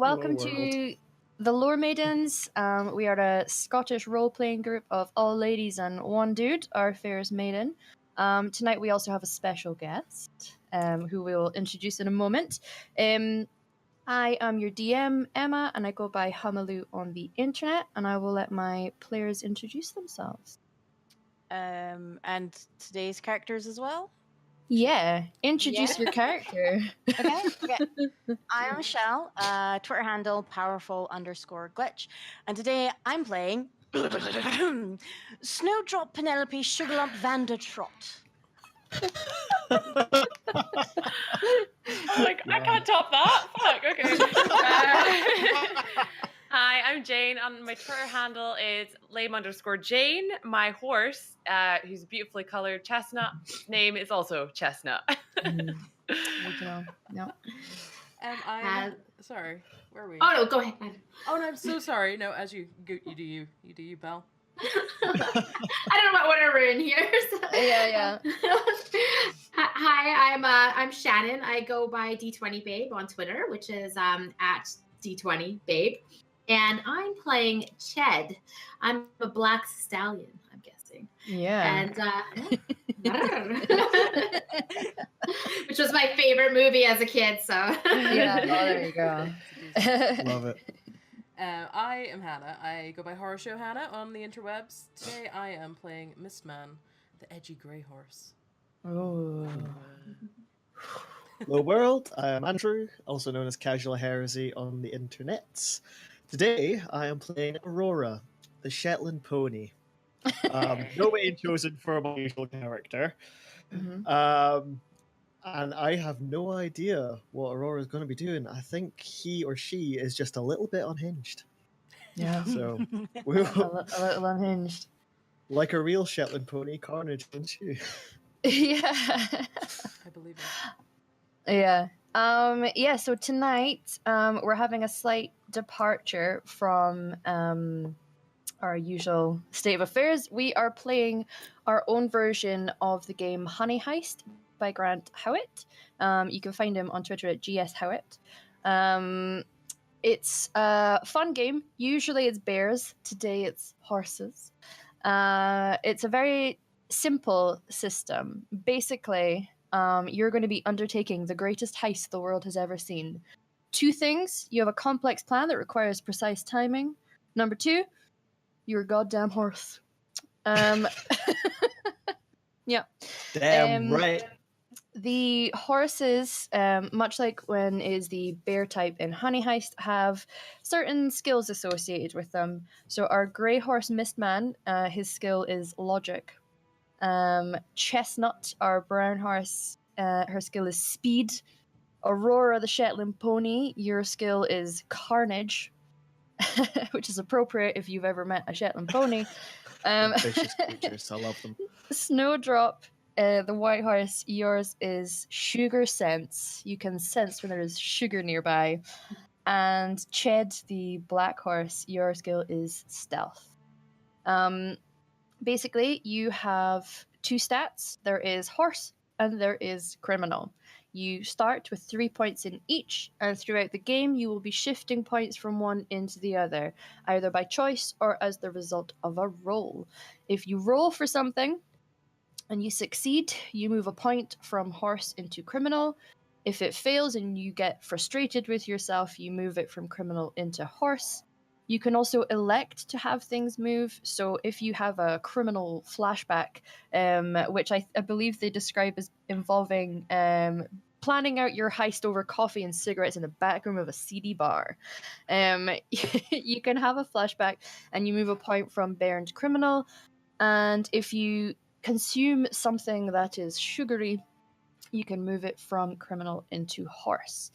welcome Hello, to the Lore Maidens. We are a Scottish role-playing group of all ladies and one dude, our fairest maiden. Tonight we also have a special guest, who we will introduce in a moment. I am your DM, Emma, and I go by Hamalu on the internet, and I will let my players introduce themselves. And today's characters as well? Yeah, introduce your character. Okay. I'm Michelle, Twitter handle powerful_glitch, and today I'm playing Snowdrop Penelope Sugarlump Vandertrot. Like, I can't top that. Fuck, okay. Hi, I'm Jane, and my Twitter handle is lame_Jane. My horse, who's beautifully colored chestnut, name is also Chestnut. Original. No. And I sorry, where are we? Oh no, go ahead. Oh no, I'm so sorry. No, as you do you Belle. I don't know about whatever in here. So. Yeah. Hi, I'm Shannon. I go by D20Babe on Twitter, which is at D20Babe, and I'm playing Ched. I'm a black stallion, I'm guessing. Yeah. And which was my favorite movie as a kid. So Yeah. Oh, there you go. Love it. I am Hannah. I go by Horror Show Hannah on the interwebs. Today I am playing Mistman, the edgy grey horse. Oh. Hello world, I am Andrew, also known as Casual Heresy on the internets. Today I am playing Aurora, the Shetland pony. No way chosen for my usual character. Mm-hmm. And I have no idea what Aurora is going to be doing. I think he or she is just a little bit unhinged. Yeah. So, a little unhinged. like a real Shetland pony, carnage ensue. Yeah. I believe it. Yeah. Yeah, so tonight, we're having a slight departure from our usual state of affairs. We are playing our own version of the game Honey Heist by Grant Howitt. You can find him on Twitter at GSHowitt. It's a fun game. Usually it's bears. Today it's horses. It's a very simple system. Basically, you're going to be undertaking the greatest heist the world has ever seen. 2 things. You have a complex plan that requires precise timing. Number 2, you're a goddamn horse. Yeah. Damn right. The horses, much like when is the bear type in Honey Heist, have certain skills associated with them. So our grey horse Mistman, his skill is logic. Chestnut, our brown horse, her skill is speed. Aurora, the Shetland pony, your skill is carnage, which is appropriate if you've ever met a Shetland pony. Vicious creatures, I love them. Snowdrop, the white horse, yours is sugar sense. You can sense when there is sugar nearby. And Ched, the black horse, your skill is stealth. Basically, you have 2 stats. There is horse and there is criminal. You start with 3 points in each, and throughout the game, you will be shifting points from one into the other, either by choice or as the result of a roll. If you roll for something and you succeed, you move a point from horse into criminal. If it fails and you get frustrated with yourself, you move it from criminal into horse. You can also elect to have things move. So if you have a criminal flashback, which I believe they describe as involving planning out your heist over coffee and cigarettes in the back room of a seedy bar, you can have a flashback and you move a point from bear into criminal. And if you consume something that is sugary, you can move it from criminal into horse.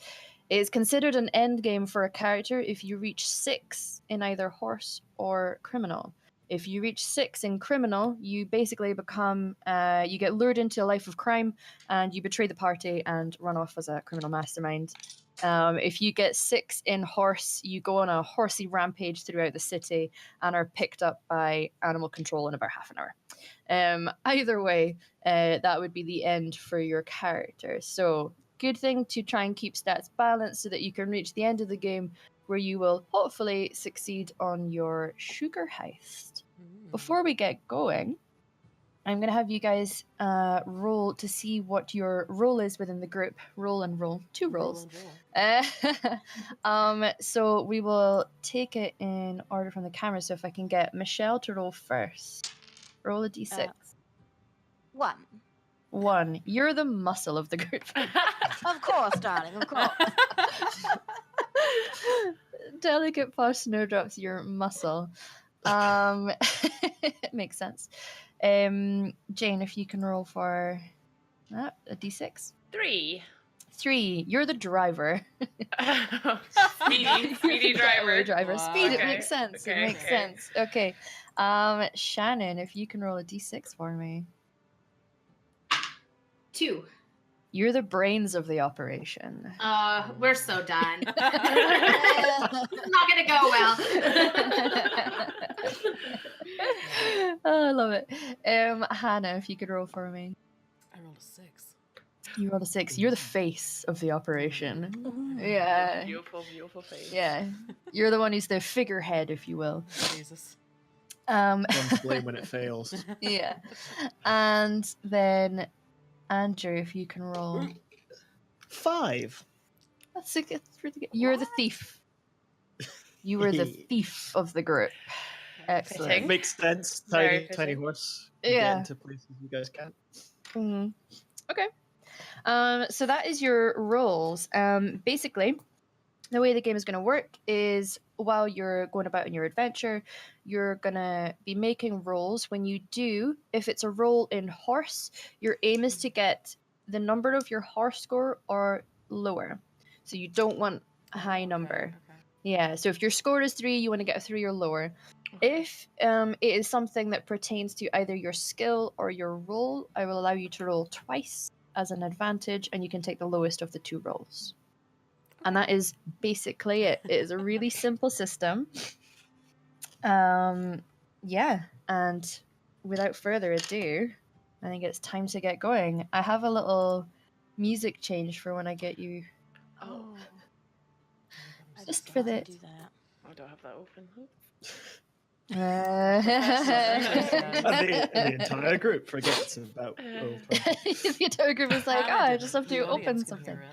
It is considered an end game for a character if you reach 6 in either horse or criminal. If you reach 6 in criminal, you basically become, you get lured into a life of crime and you betray the party and run off as a criminal mastermind. If you get 6 in horse, you go on a horsey rampage throughout the city and are picked up by animal control in about half an hour. Either way, that would be the end for your character. So good thing to try and keep stats balanced so that you can reach the end of the game where you will hopefully succeed on your sugar heist. Before we get going, I'm going to have you guys roll to see what your role is within the group. Roll and roll. 2 rolls. So we will take it in order from the camera. So if I can get Michelle to roll first. Roll a d6. 1. 1. You're the muscle of the group. Of course, darling, of course. Delicate posh snowdrops, your muscle. Makes sense. Jane, if you can roll for a d6. 3. 3. You're the driver. Speedy driver. Driver. Wow. Speed. It Okay. makes sense. Okay, It makes okay. sense. Okay. Shannon, if you can roll a d6 for me. 2. You're the brains of the operation. We're so done. This is not gonna go well. Oh, I love it. Hannah, if you could roll for me. I rolled a 6. You rolled a 6. You're the face of the operation. Yeah. Beautiful, beautiful face. Yeah. You're the one who's the figurehead, if you will. Jesus. One's blame when it fails. Yeah. And then Andrew, if you can roll. 5. That's really good. You're the thief. You were the thief of the group. Excellent. Fitting. Makes sense. Very Tiny fitting. horse. Yeah. Get into places you guys can't. Mhm. Okay. So that is your roles. Basically, the way the game is going to work is while you're going about on your adventure, you're going to be making rolls. When you do, if it's a roll in horse, your aim is to get the number of your horse score or lower. So you don't want a high number. Okay. Yeah, so if your score is 3, you want to get a 3 or lower. If it is something that pertains to either your skill or your roll, I will allow you to roll twice as an advantage, and you can take the lowest of the 2 rolls. And that is basically it. It is a really simple system. Yeah, and without further ado, I think it's time to get going. I have a little music change for when I get you. Oh, I Just forgot for to the- do that. I don't have that open. Uh, And the entire group forgets about over. the entire group is like, Hannah oh, I didn't. just have The to audience open can something. hear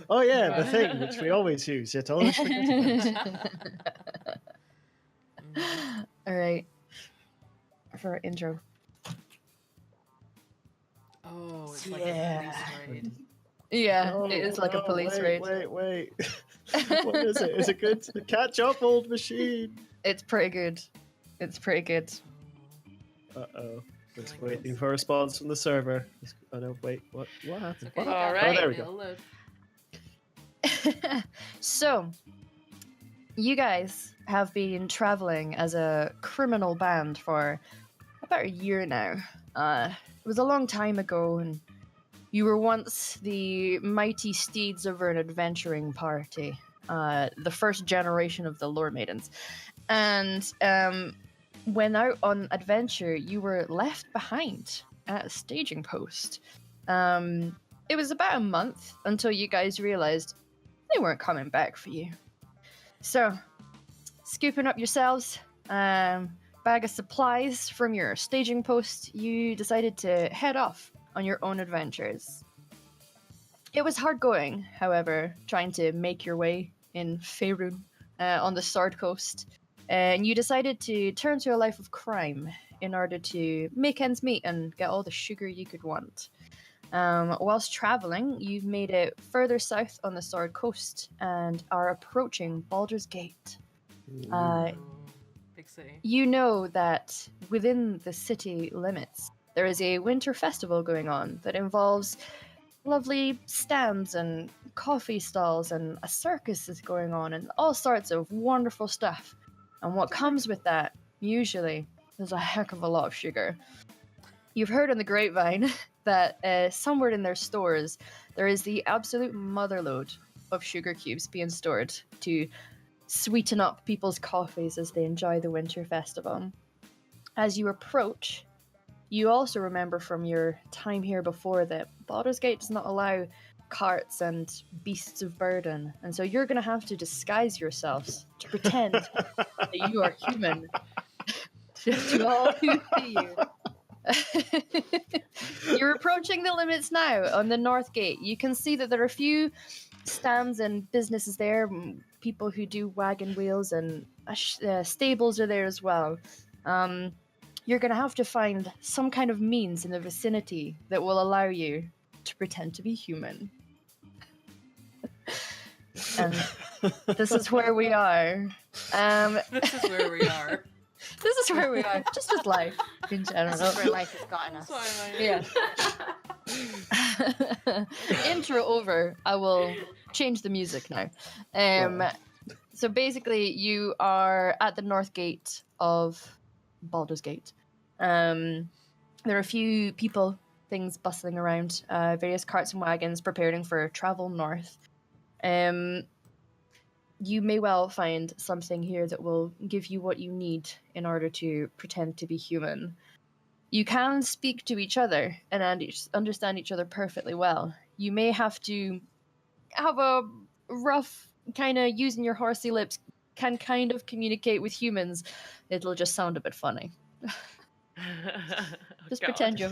Oh yeah, the thing which we always use, yet always forget about. it. Mhm. All right. For our intro. Oh, it's Yeah. like a police raid. Yeah, Oh, it is like a no, police wait, raid. Wait. What is it? Is it good? Catch up, old machine. It's pretty good. It's pretty good. Uh-oh. Just waiting for a response from the server. Oh no, wait, what happened? Okay, All Oh, right. there we go. It'll load. So, you guys have been traveling as a criminal band for about a year now. It was a long time ago, and you were once the mighty steeds of an adventuring party, the first generation of the Lore Maidens. And when out on adventure, you were left behind at a staging post. It was about a month until you guys realized they weren't coming back for you. So, scooping up yourselves, bag of supplies from your staging post, you decided to head off on your own adventures. It was hard going, however, trying to make your way in Faerun on the Sword Coast, and you decided to turn to a life of crime in order to make ends meet and get all the sugar you could want. Whilst traveling, you've made it further south on the Sword Coast and are approaching Baldur's Gate. Ooh, big city. You know that within the city limits, there is a winter festival going on that involves lovely stands and coffee stalls, and a circus is going on, and all sorts of wonderful stuff. And what comes with that, usually, is a heck of a lot of sugar. You've heard on the grapevine that somewhere in their stores, there is the absolute motherload of sugar cubes being stored to sweeten up people's coffees as they enjoy the winter festival. As you approach, you also remember from your time here before that Baldur's Gate does not allow carts and beasts of burden, and so you're going to have to disguise yourselves to pretend that you are human to all who see you. You're approaching the limits now on the North Gate. You can see that there are a few stands and businesses there, people who do wagon wheels, and stables are there as well. You're going to have to find some kind of means in the vicinity that will allow you to pretend to be human. And this is where we are. This is where we are. This is where we are. Just as life in general. This is where life has gotten us. Sorry, Yeah. Intro over. I will change the music now. So basically, you are at the North Gate of Baldur's Gate. There are a few people, things bustling around, various carts and wagons preparing for travel north. You may well find something here that will give you what you need in order to pretend to be human. You can speak to each other and understand each other perfectly well. You may have to have a rough kind of using your horsey lips, can kind of communicate with humans. It'll just sound a bit funny. Just pretend you're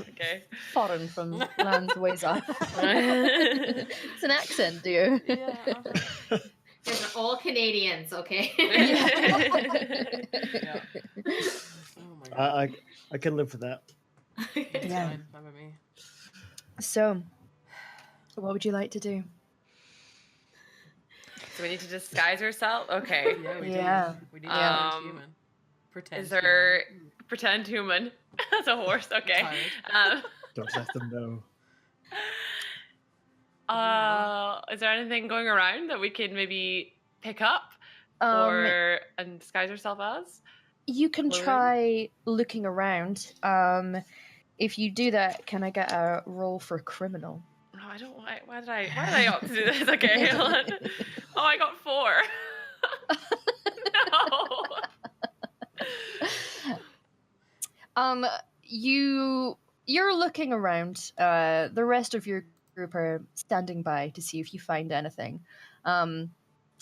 foreign from lands ways off. It's an accent, dear. Yeah. There's all Canadians, okay? Yeah. Oh my god. I can live with that. It's Yeah. fine. Fine with me. So, what would you like to do? So we need to disguise ourselves? Okay. Yeah, we Yeah. do. We need to pretend Um, human. Pretend Is there pretend human as a horse? Okay. Don't let them know. Is there anything going around that we can maybe pick up and disguise ourselves as? You can Clothing? try looking around. If you do that, can I get a roll for criminal? No, I don't. Why did I opt to do this? Okay, hold on. Oh, I got 4. No. You're looking around. The rest of your group are standing by to see if you find anything.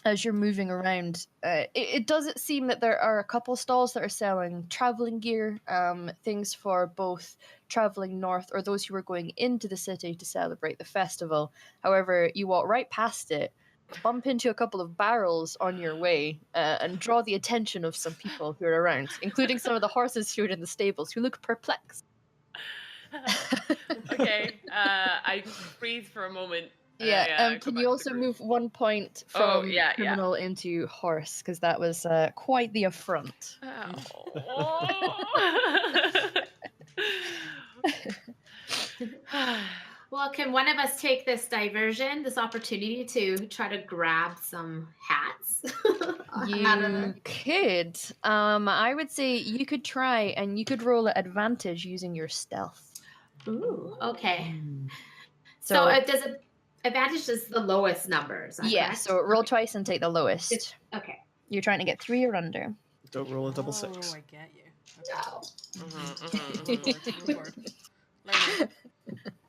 As you're moving around, it does seem that there are a couple stalls that are selling traveling gear, things for both traveling north or those who are going into the city to celebrate the festival. However, you walk right past it, bump into a couple of barrels on your way, and draw the attention of some people who are around, including some of the horses who are in the stables who look perplexed. Okay, I freeze for a moment. Yeah, go can back you to also the group. move 1 point from yeah. criminal into horse, because that was quite the affront. Well, can one of us take this diversion, this opportunity to try to grab some hats? You could. I would say you could try, and you could roll at advantage using your stealth. Ooh, okay. So, So, does it advantage is the lowest number? Is that yeah, correct? so roll twice and take the lowest. Okay. You're trying to get 3 or under. Don't roll a double Oh, six. I get you. No. Move forward. Later.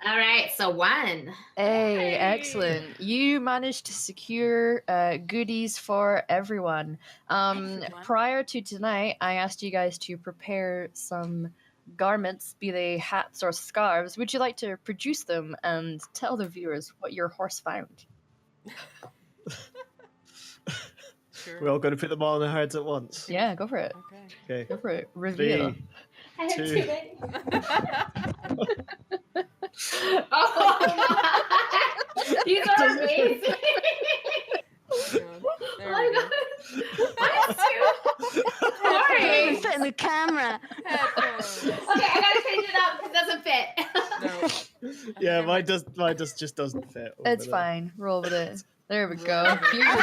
All right, so 1. Hey, excellent. You managed to secure goodies for everyone. Excellent. Prior to tonight, I asked you guys to prepare some garments, be they hats or scarves. Would you like to produce them and tell the viewers what your horse found? Sure. We're all going to put them all in our heads at once. Yeah, go for it. Okay. Okay. Go for it. Reveal. 3, I have 2. too many. Oh my! These are amazing. There we go. That's too boring. Fit in the camera. Headphones. Okay, I gotta change it up because it doesn't fit. No. Yeah, mine just doesn't fit. It's over fine. Roll with it. There we go. Roll with it. Beautiful.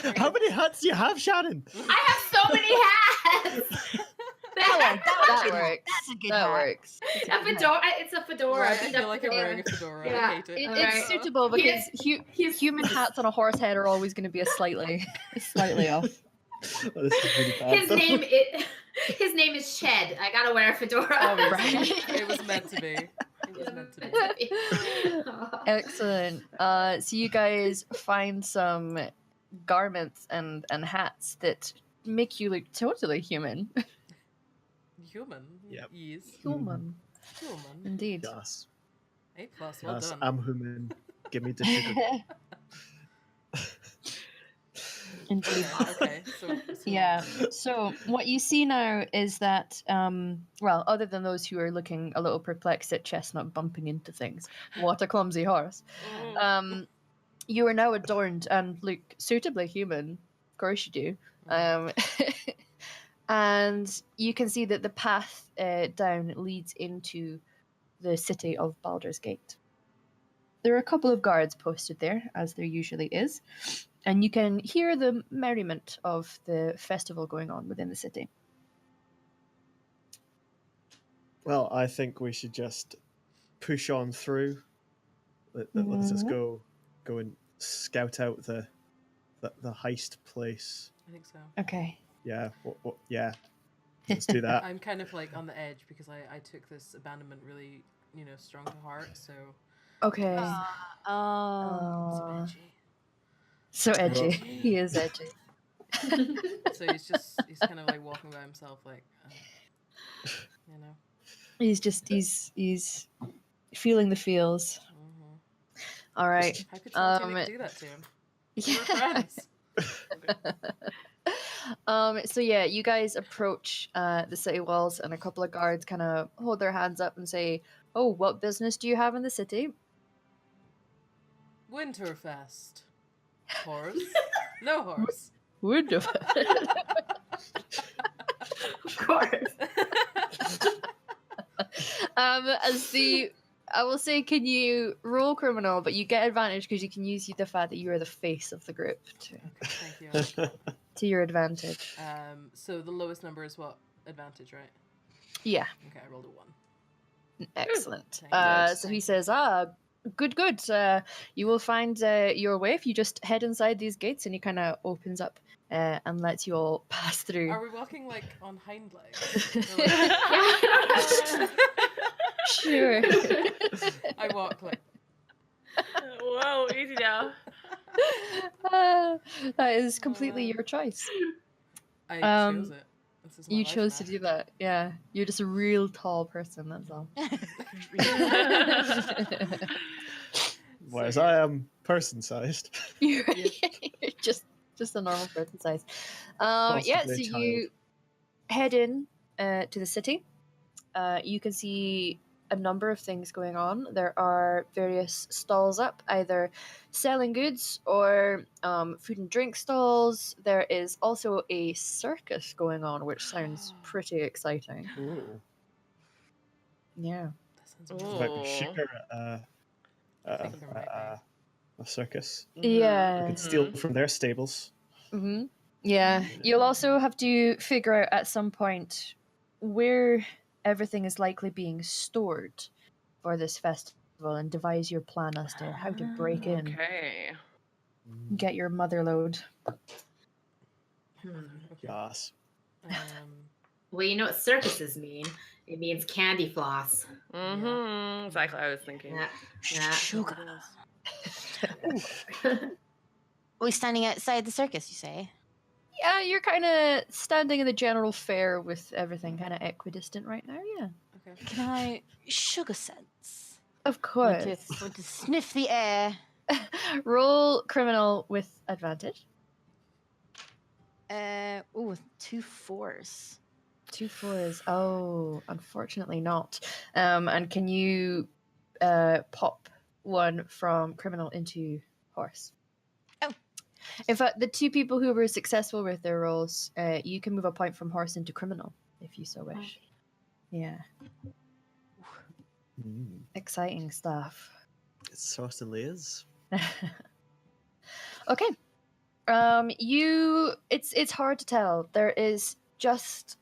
there. How many hats do you have, Shannon? I have so many hats. That works. That's a good That hat. works. A fedora. It's a fedora. Right, I feel like I'm wearing a fedora. Yeah. I hate it. It's Alright. suitable because human hats on a horse head are always going to be a slightly off. Oh, this is really bad. His name is Ched. I gotta wear a fedora. Obviously. Right. It was meant to be. It was meant meant to be. Excellent. So you guys find some garments and hats that make you look totally human. Human. Yep. Yes. Human. Human. Indeed. Yes. A+, well Yes, done. I'm human. Give me the sugar. Indeed. Okay. So Yeah. So what you see now is that, well, other than those who are looking a little perplexed at Chestnut bumping into things, what a clumsy horse. You are now adorned and look suitably human. Of course you do. And you can see that the path down leads into the city of Baldur's Gate. There are a couple of guards posted there, as there usually is, and you can hear the merriment of the festival going on within the city. Well, I think we should just push on through. Let's just go and scout out the heist place. I think so. Okay. Yeah, yeah. Let's do that. I'm kind of like on the edge because I took this abandonment really, strong to heart. So Okay. Oh. so edgy. So edgy. Well- He is edgy. So he's kind of like walking by himself, like, He's feeling the feels. Mm-hmm. All right. How could Saltinic do that to him? We're friends. So yeah, you guys approach the city walls, and a couple of guards kind of hold their hands up and say, "Oh, what business do you have in the city?" Winterfest. Horse? No horse. Wonderful. Of course. I will say, can you roll criminal, but you get advantage because you can use the fact that you are the face of the group Thank you. to your advantage. So the lowest number is what? Advantage, right? Yeah, Okay, I rolled a 1. excellent. Thank you. So he says, good. You will find your way if you just head inside these gates, and he kind of opens up and lets you all pass through. Are we walking like on hind legs? Sure. I walk like. Whoa, easy now. That is completely your choice. I chose it. This is my You life chose to now. do that, yeah. You're just a real tall person, that's all. Whereas I am person-sized. You're just a normal person size. Yeah, so Possibly a you head in to the city. You can see a number of things going on. There are various stalls up, either selling goods or food and drink stalls. There is also a circus going on, which sounds pretty exciting. Ooh. Yeah. That sounds Might be Ooh. cheaper at I think there might a circus. Yeah. We could steal from their stables. Mm-hmm. Yeah. You'll also have to figure out at some point where everything is likely being stored for this festival and devise your plan as to how to break in. Okay. Get your mother load. Yes. Well, you know what circuses mean? It means candy floss. Mm-hmm. Exactly what I was thinking. Yeah. Sugar. Are we standing outside the circus, you say? Yeah, you're kind of standing in the general fair with everything kind of equidistant right now, yeah. Okay. Can I sugar sense? Of Want course. to sniff the air? Roll criminal with advantage. 2 4s. 2 4s. Oh, unfortunately not. And can you pop one from criminal into horse? Oh. In fact, the two people who were successful with their rolls, you can move a point from horse into criminal if you so wish. Yeah. Exciting stuff. It certainly is. Okay. It's hard to tell. There is just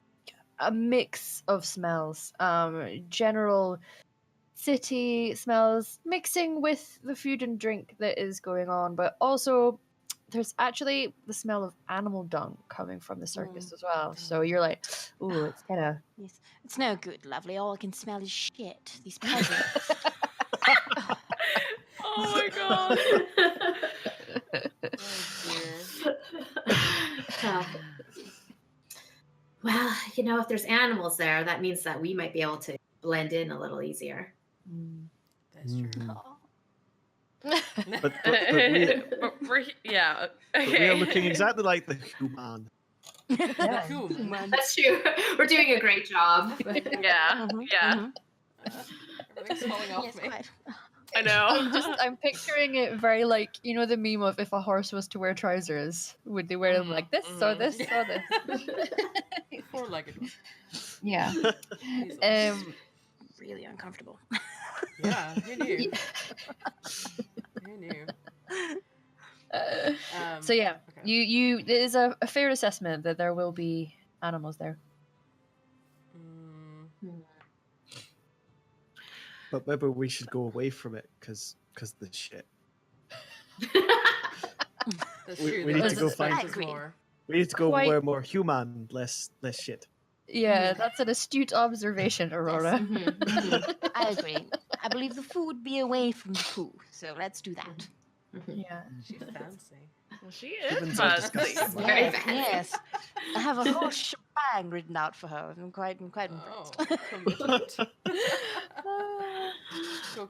a mix of smells. General city smells mixing with the food and drink that is going on, but also there's actually the smell of animal dung coming from the circus as well. So you're like, ooh, it's kind of... Yes. It's no good, lovely. All I can smell is shit. These peasants. Oh, well, if there's animals there, that means that we might be able to blend in a little easier. That's true. Mhm. Oh. Yeah. But we are looking exactly like the human. Yeah. Cool. That's true. We're doing a great job. Yeah. Yeah. Everything's falling off Yes, me. quite. I know. I'm picturing it very like, the meme of if a horse was to wear trousers, would they wear them like this or this or this? Four-legged one. Yeah. Jesus. Really uncomfortable. Yeah, who knew? Who knew? So yeah, okay. you it is a fair assessment that there will be animals there. Mm, But maybe we should go away from it because the shit. that's We- true. we though. need to go It's find- expensive more. We need to go Quite- where more human, less shit. Yeah, that's an astute observation, Aurora. I agree. I believe the food be away from the poo, so let's do that. Yeah. She's fancy. She Humans is are fancy. disgusting. Very Yes, fancy. yes. I have a whole shebang written out for her. I'm quite Oh, impressed. commitment. Cool.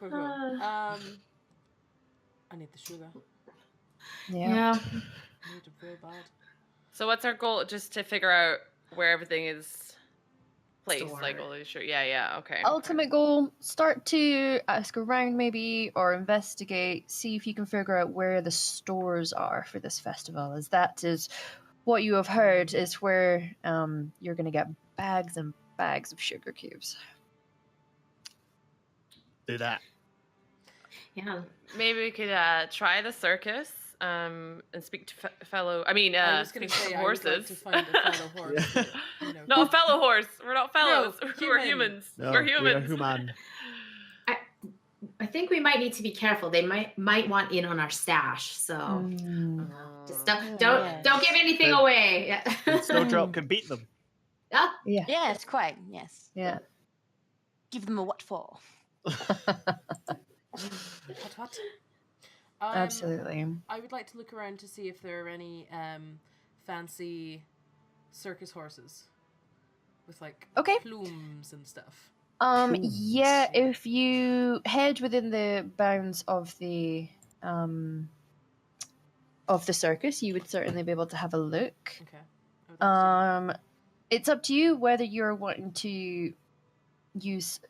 I need the sugar. Yeah. I need it real bad. So what's our goal? Just to figure out where everything is placed, like Stored. all these. Yeah. Okay. Ultimate goal: start to ask around, maybe, or investigate. See if you can figure out where the stores are for this festival. As that is what you have heard is where you're going to get bags and bags of sugar cubes. Do that. Yeah. Maybe we could try the circus and speak to fellow. I mean, I was going speak to say to I would like horses. to find a fellow horse. Yeah. But, Not a fellow horse. We're not fellows. No, We're human. humans. No, We're we are humans. human. I think we might need to be careful. They might want in on our stash, so Mm. just Oh, don't yes. give anything Then- away. Yeah. Snowdrop can beat them. Oh, Yeah. Yes, quite. Yes. Yeah. Give them a what for? what? Absolutely. I would like to look around to see if there are any fancy circus horses with like Okay. plumes and stuff. Yeah, if you head within the bounds of the circus, you would certainly be able to have a look. Okay. I would like to- It's up to you whether you're wanting to use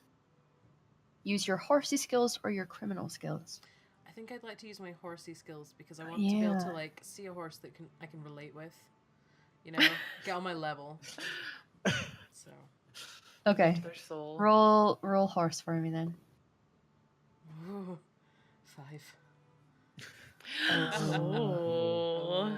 your horsey skills or your criminal skills. I think I'd like to use my horsey skills because I want to be able to Yeah. like see a horse that I can relate with. Get on my level. So Okay. Their soul. Roll horse for me then. ooh, 5. Oh.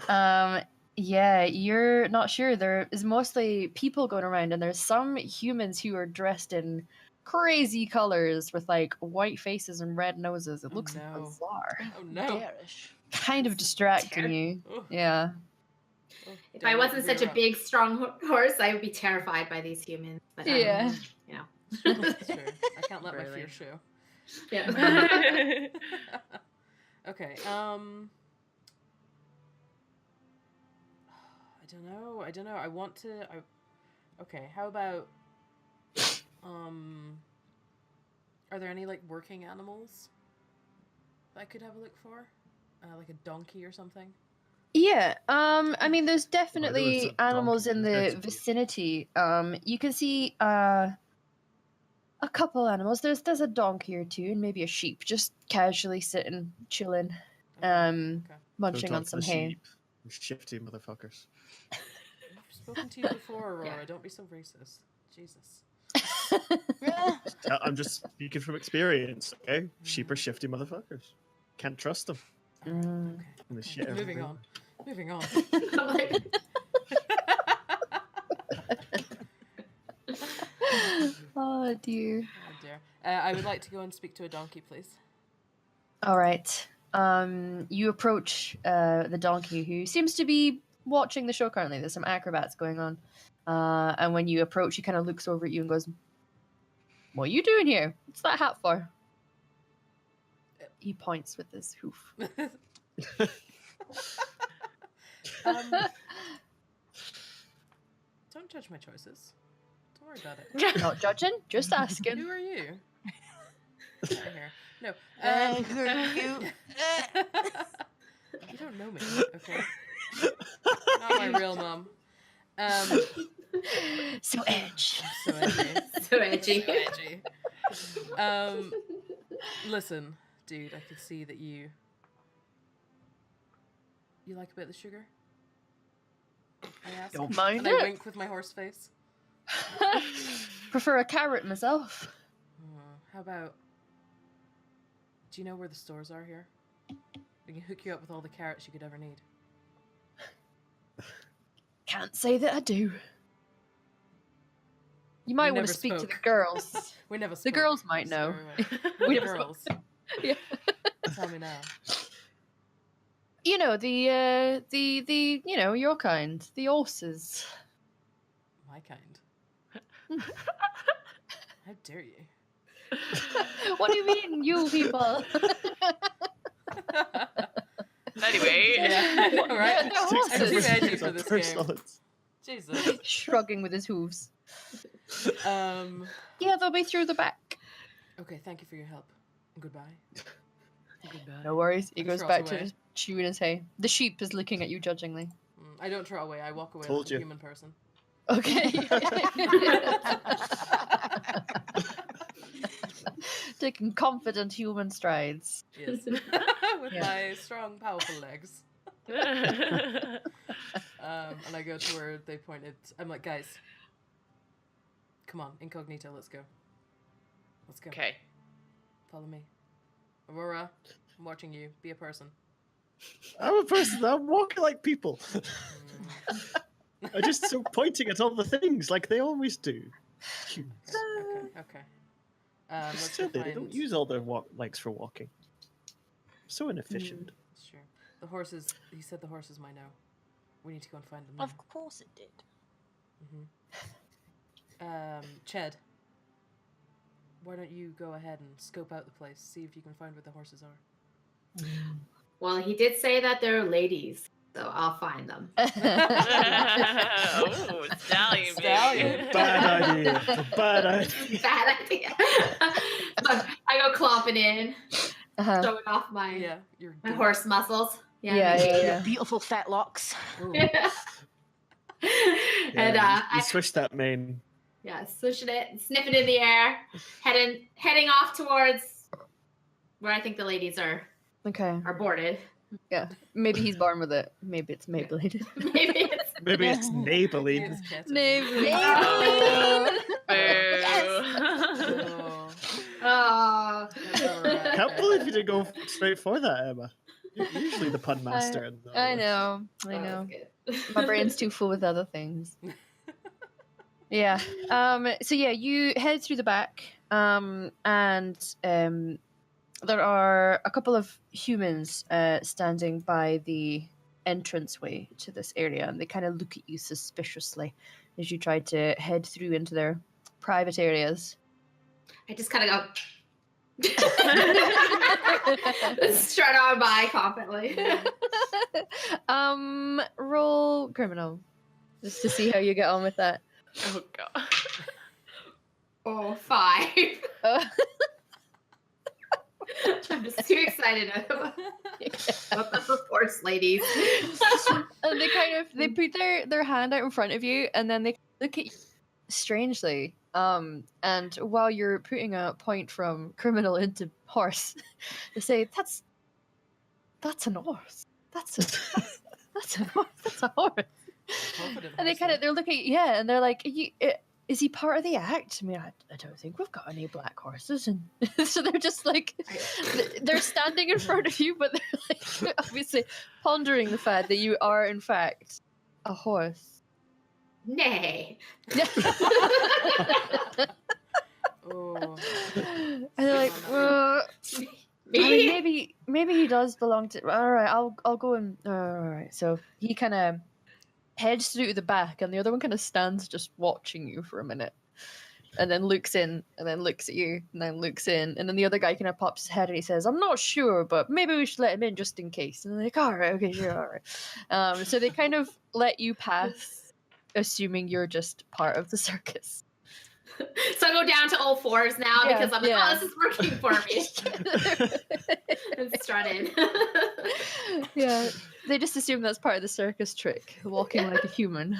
Oh. Yeah, you're not sure. There is mostly people going around, and there's some humans who are dressed in crazy colors with like white faces and red noses. It Oh, looks no. bizarre. Oh no. Bearish. Kind of distracting you. Oh, Yeah. oh, if damn I it, wasn't such a rear up. big, strong horse, I would be terrified by these humans. But Yeah. That's true. I can't let my Really? fear show. yeah. Okay. I don't know. I want to. Okay. How about? Are there any like working animals that I could have a look for? Like a donkey or something. Yeah. I mean, there's it's definitely a animals donkey, in there's the meant to be. vicinity. You can see a couple animals. There's a donkey or two, and maybe a sheep, just casually sitting, chilling, Okay. munching Don't on talk to some the hay. sheep. You shifty motherfuckers. I've spoken to you before, Aurora. Yeah. Don't be so racist. Jesus. I'm just speaking from experience, okay? Sheep are shifty motherfuckers. Can't trust them. Mm. Okay. And the shit Moving everywhere. on. Moving on. I'm like, Oh dear. Oh dear. I would like to go and speak to a donkey, please. All right. You approach the donkey, who seems to be watching the show currently. There's some acrobats going on, and when you approach, he kind of looks over at you and goes, "What are you doing here? What's that hat for?" He points with his hoof. Don't judge my choices. Don't worry about it. Not judging, just Who asking. are you? Right here. No. Who are you? You don't know me, okay? Not my real mum. So edge. So edgy. So edgy. So edgy. Listen, dude, I can see that you like a bit of the sugar? I ask. Don't mind and I it. wink with my horse face. Prefer a carrot myself. How about... Do you know where the stores are here? We can hook you up with all the carrots you could ever need. Can't say that I do. You might want never to speak to spoke. the girls. We never The spoke, girls might know. so, We the never girls. Yeah. Tell me now. You know, the you know, your kind. The horses. My kind. How dare you? What do you mean, you people? Anyway. Yeah, What? right? They're I'm too horses. edgy for this game. Personal. Jesus. Shrugging with his hooves. Yeah. Yeah, they'll be through the back. Okay, thank you for your help. Goodbye. No worries. He I goes trot back away. to chewing his hay. The sheep is looking at you judgingly. I don't throw away. I walk away Told like you. a human person. Okay. Taking confident human strides. Yes. With Yeah. my strong, powerful legs. And I go to where they pointed. I'm like, guys, come on, incognito, let's go. Let's go. Okay. Follow me. Aurora, I'm watching you. Be a person. I'm a person. I'm walking like people. Mm, I'm just so pointing at all the things like they always do. Humans. okay. Let's go Silly, they find... don't use all their legs for walking. So inefficient. Sure. The horses, he said the horses might know. We need to go and find them now. Of course it did. Ched, why don't you go ahead and scope out the place, see if you can find where the horses are. Well, he did say that they're ladies, so I'll find them. Oh, stallion, Stallion. baby. Bad idea. Bad idea. Bad idea. But I go clomping in, Uh-huh. showing off my Yeah, you're my good. horse muscles. Yeah. Beautiful fat locks. Ooh. And Yeah, you I swish that mane. swishing it, sniffing in the air, heading off towards where I think the ladies are Okay. boarded. Yeah. Maybe he's born with it. Maybe it's Maybelline. Maybe it's Maybe it's Maybelline. It's Ched. Maybelline. Boo. Oh, oh. Aurora. Can't believe you didn't go straight for that, Emma. You're usually the pun master. I know. I That know. was good. My brain's too full with other things. Yeah. So yeah, you head through the back, and there are a couple of humans standing by the entranceway to this area, and they kind of look at you suspiciously as you try to head through into their private areas. I just kind of go. Strut on by confidently. Roll criminal, just to see how you get on with that. Oh god. Oh, 5. Oh. I'm just too excited about the horse ladies. And they put their hand out in front of you, and then they look at you strangely. And while you're putting a point from criminal into horse, they say, That's an horse. That's a horse. That's a horse. Confident And they're looking, and they're like, is he part of the act? I mean, I don't think we've got any black horses. And so they're just like, they're standing in front of you, but they're like, obviously pondering the fact that you are, in fact, a horse. Nay. Oh. And they're like, Me? I mean, maybe he does belong to. All right, I'll go and. All right, so he kind of heads through to the back, and the other one kind of stands just watching you for a minute. and then looks in, and then looks at you, and then looks in, and then the other guy kind of pops his head and he says, "I'm not sure, but maybe we should let him in just in case." And they're like, "All right, okay, sure, all right." So they kind of let you pass, assuming you're just part of the circus. So I go down to all fours now Yeah, because I'm like, yeah. oh, this is working for me. And strut in. Yeah, they just assume that's part of the circus trick, walking like a human.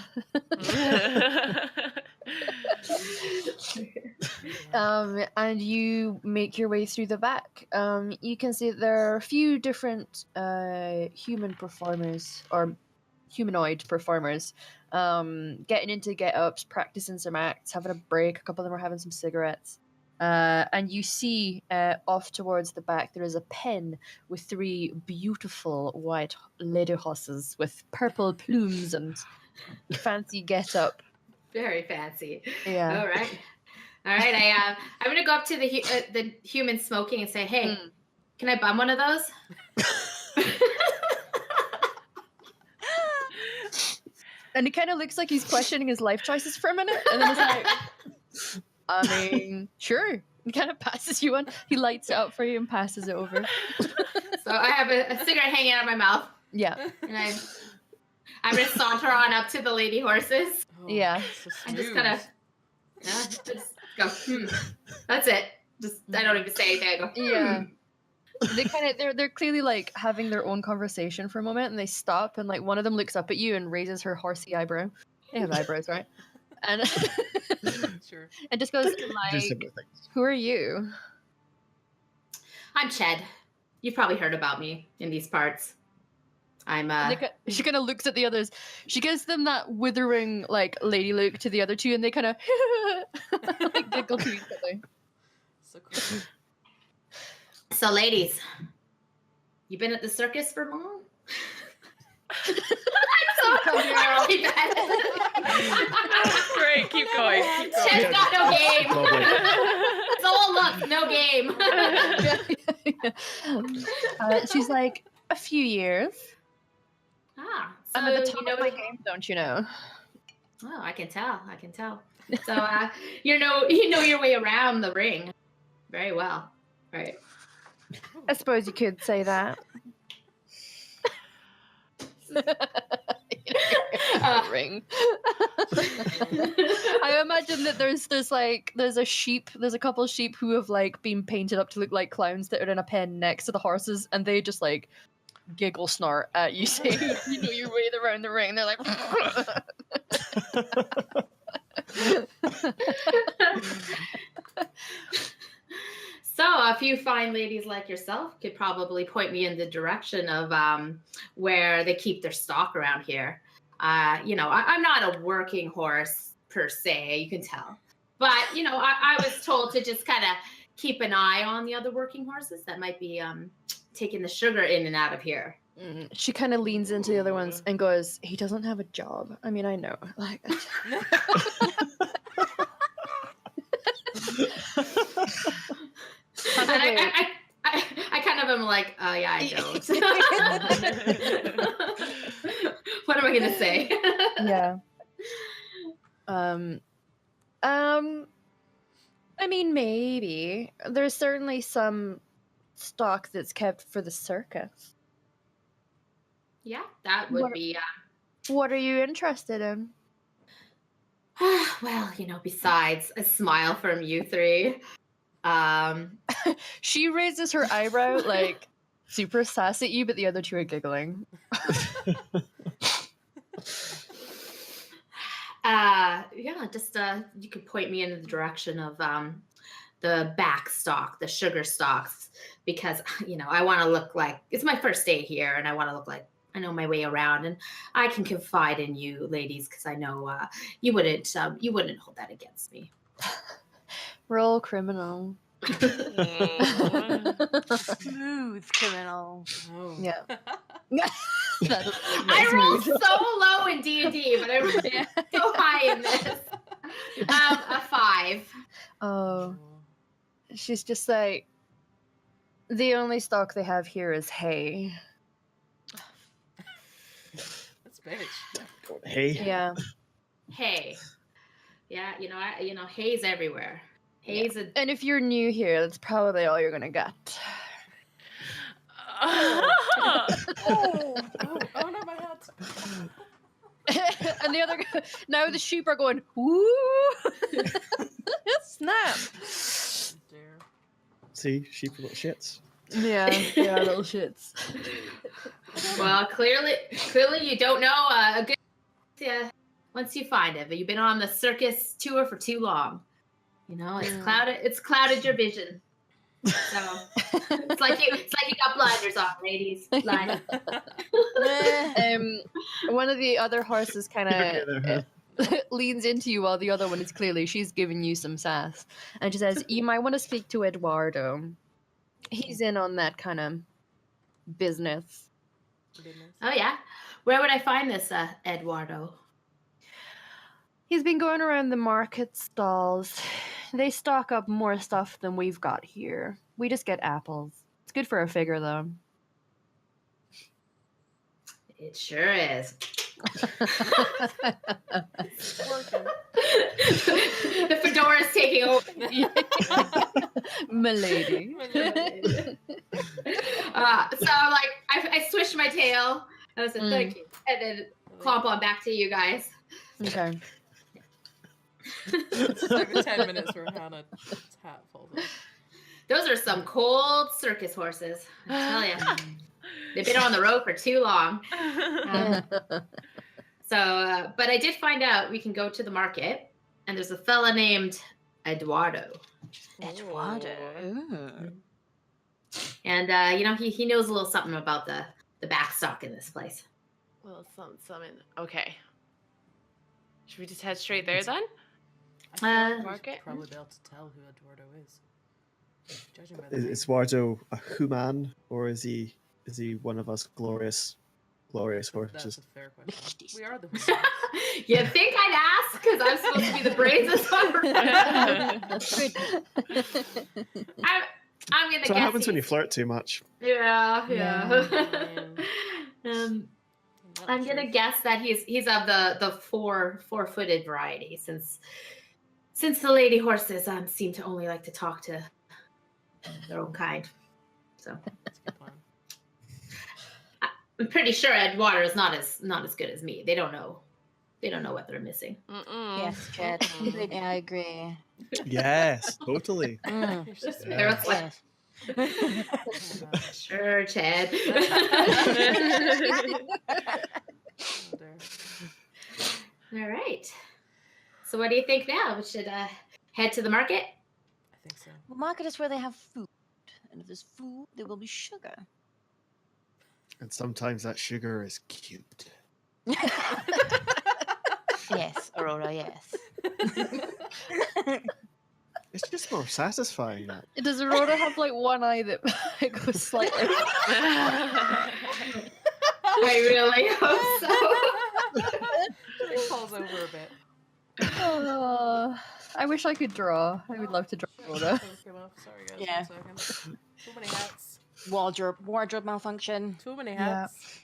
And you make your way through the back. You can see that there are a few different human performers, or humanoid performers, getting into get-ups, practicing some acts, having a break. A couple of them are having some cigarettes. And you see off towards the back there is a pen with 3 beautiful white lady horses with purple plumes and fancy get-up. Very fancy. Yeah. All right. I'm gonna go up to the human smoking and say, "Hey, can I bum one of those?" And he kind of looks like he's questioning his life choices for a minute, and then he's like, I mean, sure. He kind of passes you one. He lights it up for you and passes it over. So I have a cigarette hanging out of my mouth, Yeah. and I'm gonna saunter on up to the lady horses Oh, Yeah. so and just smooth. kind of, just go. That's it. Just I don't even say anything. I go. Yeah. They kind of they're clearly like having their own conversation for a moment, and they stop, and like one of them looks up at you and raises her horsey eyebrow. They have eyebrows, right? And Sure. and just goes Do like, similar things. "Who are you?" I'm Ched. You've probably heard about me in these parts. I'm She kind of looks at the others. She gives them that withering like lady look to the other two, and they kind of like giggle to each other. So cool. So, ladies, you been at the circus for long? I'm so really bad. Great, keep going. Keep going. Ched's got no game. Lovely. It's all luck, no game. She's like, "A few years. So I'm at the top you know of my game, don't you know?" Oh, I can tell. So you know your way around the ring very well, right? I suppose you could say that. Ring. I imagine that there's a couple of sheep who have like been painted up to look like clowns that are in a pen next to the horses, and they just like giggle snort at you saying you know your way around the ring. They're like So a few fine ladies like yourself could probably point me in the direction of where they keep their stock around here. I'm not a working horse per se, you can tell. But, I was told to just kind of keep an eye on the other working horses that might be taking the sugar in and out of here. She kind of leans into the other ones and goes, "He doesn't have a job. I mean, I know." Like, And I kind of am like, yeah, I don't. What am I gonna say? yeah. I mean, maybe. There's certainly some stock that's kept for the circus. Yeah, that would What- be. What are you interested in? Well, besides a smile from you three. She raises her eyebrow, like, super sass at you, but the other two are giggling. Just you could point me in the direction of the back stock, the sugar stocks, because I want to look like it's my first day here, and I want to look like I know my way around, and I can confide in you, ladies, because I know you wouldn't hold that against me. Roll criminal. Smooth criminal. Oh. Yeah. I rolled so low in D&D, but I rolled so high in this. A 5. Oh. She's just like, the only stock they have here is hay. That's bitch. Hey. Yeah. Hey, Yeah, hay's everywhere. Hay's And if you're new here, that's probably all you're gonna get. Oh no, my hat. And the other now the sheep are going, woo! Snap. Oh, dear. See, sheep are little shits. Yeah, they are little shits. Well, clearly you don't know a good once you find it, but you've been on the circus tour for too long. It's clouded your vision. So it's like you got blinders on, ladies. Blinders. One of the other horses kind Okay, of there, leans into you while the other one is clearly she's giving you some sass, and she says, "You might want to speak to Eduardo. He's in on that kind of business." Oh yeah, where would I find this Eduardo? He's been going around the market stalls. They stock up more stuff than we've got here. We just get apples. It's good for a figure, though. It sure is. It's working. The fedora's taking over. Milady. So like I swished my tail and I said thank you, and then clomp on back to you guys. Okay. It's like the 10 minutes where Hannah's hat falls off. Those are some cold circus horses. I tell you, they've been on the road for too long. But I did find out we can go to the market, and there's a fella named Eduardo. Eduardo. And he knows a little something about the back stock in this place. Well, something. Okay. Should we just head straight there then? I feel like we Market? should probably be able to tell who Eduardo is. Judging by the Is name. Eduardo a human, or is he one of us glorious That's horses? a fair question. We are the You think I'd ask because I'm supposed to be the brains of I'm gonna So guess. what happens when you he's- flirt too much? Yeah. Man. I'm gonna guess that he's of the four-footed variety, since the lady horses seem to only like to talk to their own kind. So That's a good plan. I'm pretty sure Eduardo is not as good as me. They don't know what they're missing. Yes, Chad. I agree. Yes, totally. Mm. You're so sweet. They're like, Yes. Oh my God. sure, Ted. Oh, dear. All right. So what do you think now? We should head to the market? I think so. The market is where they have food. And if there's food, there will be sugar. And sometimes that sugar is cubed. Yes, Aurora, yes. It's just more satisfying. That. Does Aurora have like one eye that goes slightly? I really hope so. It falls over a bit. Oh, I wish I could draw. I would love to draw Aurora. Sorry, guys. Yeah. 1 second. Too many hats. Wardrobe malfunction. Too many Yeah. hats.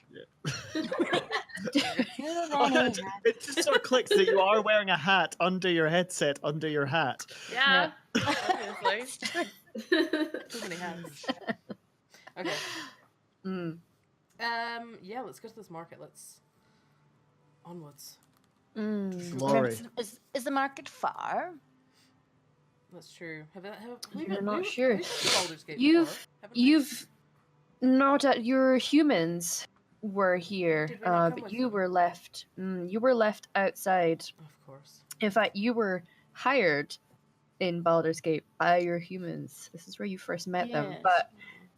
It just sort of clicks that you are wearing a hat under your headset, under your hat. Yeah. Obviously. Too many hats. Okay. Mm. Yeah, let's go to this market. Let's onwards. Mm. Lore. Is the market far? That's true. Have we You're not we've- sure. we've been to Baldur's Gate You've- before, haven't we? You've not your humans were here, Did we not come but with you them? were left. You were left outside. Of course. In fact, you were hired in Baldur's Gate by your humans. This is where you first met them. Yes. But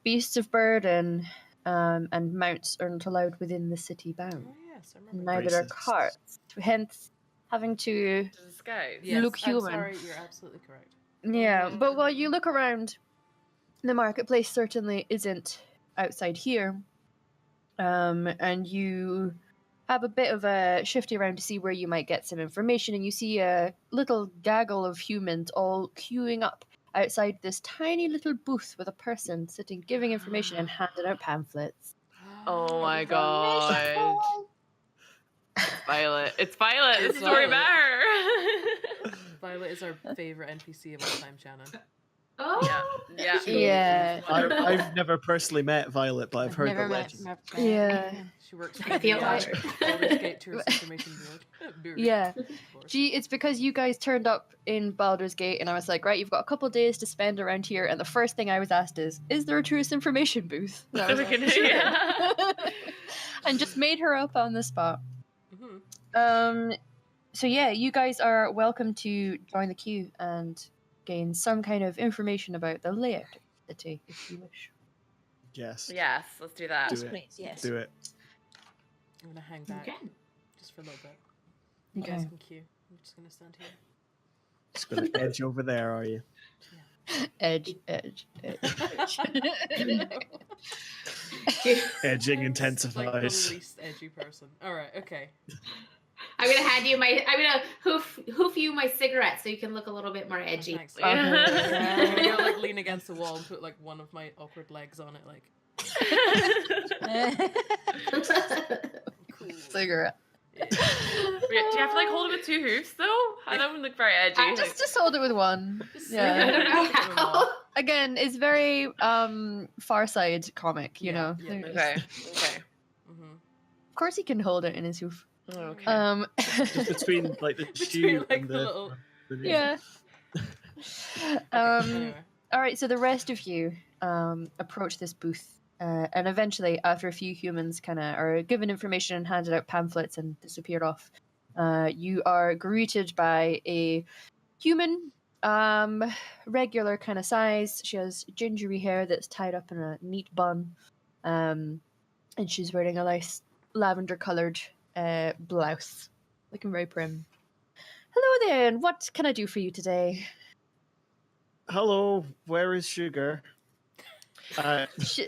beasts of burden and mounts aren't allowed within the city Oh bounds. yes, I remember. Neither are Racist. carts. Hence, having to Disguise. Yes, look I'm human. sorry, you're absolutely correct. Yeah, but while you look around, the marketplace certainly isn't outside here. And you have a bit of a shifty around to see where you might get some information, and you see a little gaggle of humans all queuing up outside this tiny little booth with a person sitting giving information and handing out pamphlets. Oh my god. It's Violet. It's Violet. It's The story Violet. about her. Violet is our favorite NPC of all time, Shannon. Oh, Yeah. Yeah. I've never personally met Violet, but I've heard never the met. legend. Yeah. She works I for feel the that. Baldur's Gate Tourist Information Board. Yeah. Board. It's because you guys turned up in Baldur's Gate, and I was like, right, you've got a couple days to spend around here, and the first thing I was asked is there a tourist information booth? And I was like, Okay, sure. yeah. And just made her up on the spot. Mhm. So yeah, you guys are welcome to join the queue and gain some kind of information about the layout of the city, if you wish. Yes. Yes, let's do that. Do Yes, it. please. Yes. Do it. I'm gonna hang back Okay. just for a little bit. You Okay. guys can queue. I'm just gonna stand here. Just gonna edge over there, are you? Edge. Edging I'm just, like, the intensifies. least edgy person. All right. Okay. I'm gonna hand you my. I'm gonna hoof you my cigarette so you can look a little bit more edgy. Thanks. Okay. I'm gonna go like lean against the wall and put like one of my awkward legs on it, like. Cool. Cigarette. Yeah. Do you have to like hold it with two hoofs though? I don't look very edgy. Just hold it with one. Just I Yeah. don't know how. Again, it's very Far Side comic, you Yeah, know. yeah. There's- Okay. Okay. Mhm. Of course he can hold it in his hoof. Okay. Just between like the Between, shoe like, and the little- yeah. Anyway. All right, so the rest of you approach this booth, and eventually, after a few humans kind of are given information and handed out pamphlets and disappeared off, you are greeted by a human, regular kind of size. She has gingery hair that's tied up in a neat bun, and she's wearing a nice lavender-colored blouse, looking very prim. Hello there, and what can I do for you today? Hello, where is Sugar? Sh-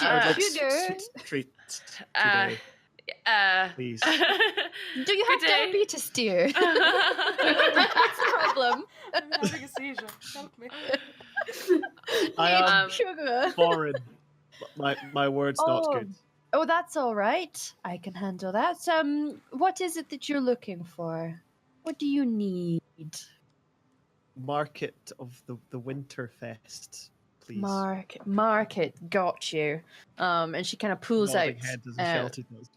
I'd like sugar? treat Uh, today, please. Do you have Good day. diabetes, dear? What's the problem? I'm having a seizure. Help me. I am Um, Sugar. foreign. My word's not Oh. good. Oh, that's all right. I can handle that. What is it that you're looking for? What do you need? Market of the Winterfest, please. Market. Got you. And she kind of pulls Nodding out. head as a shelter does.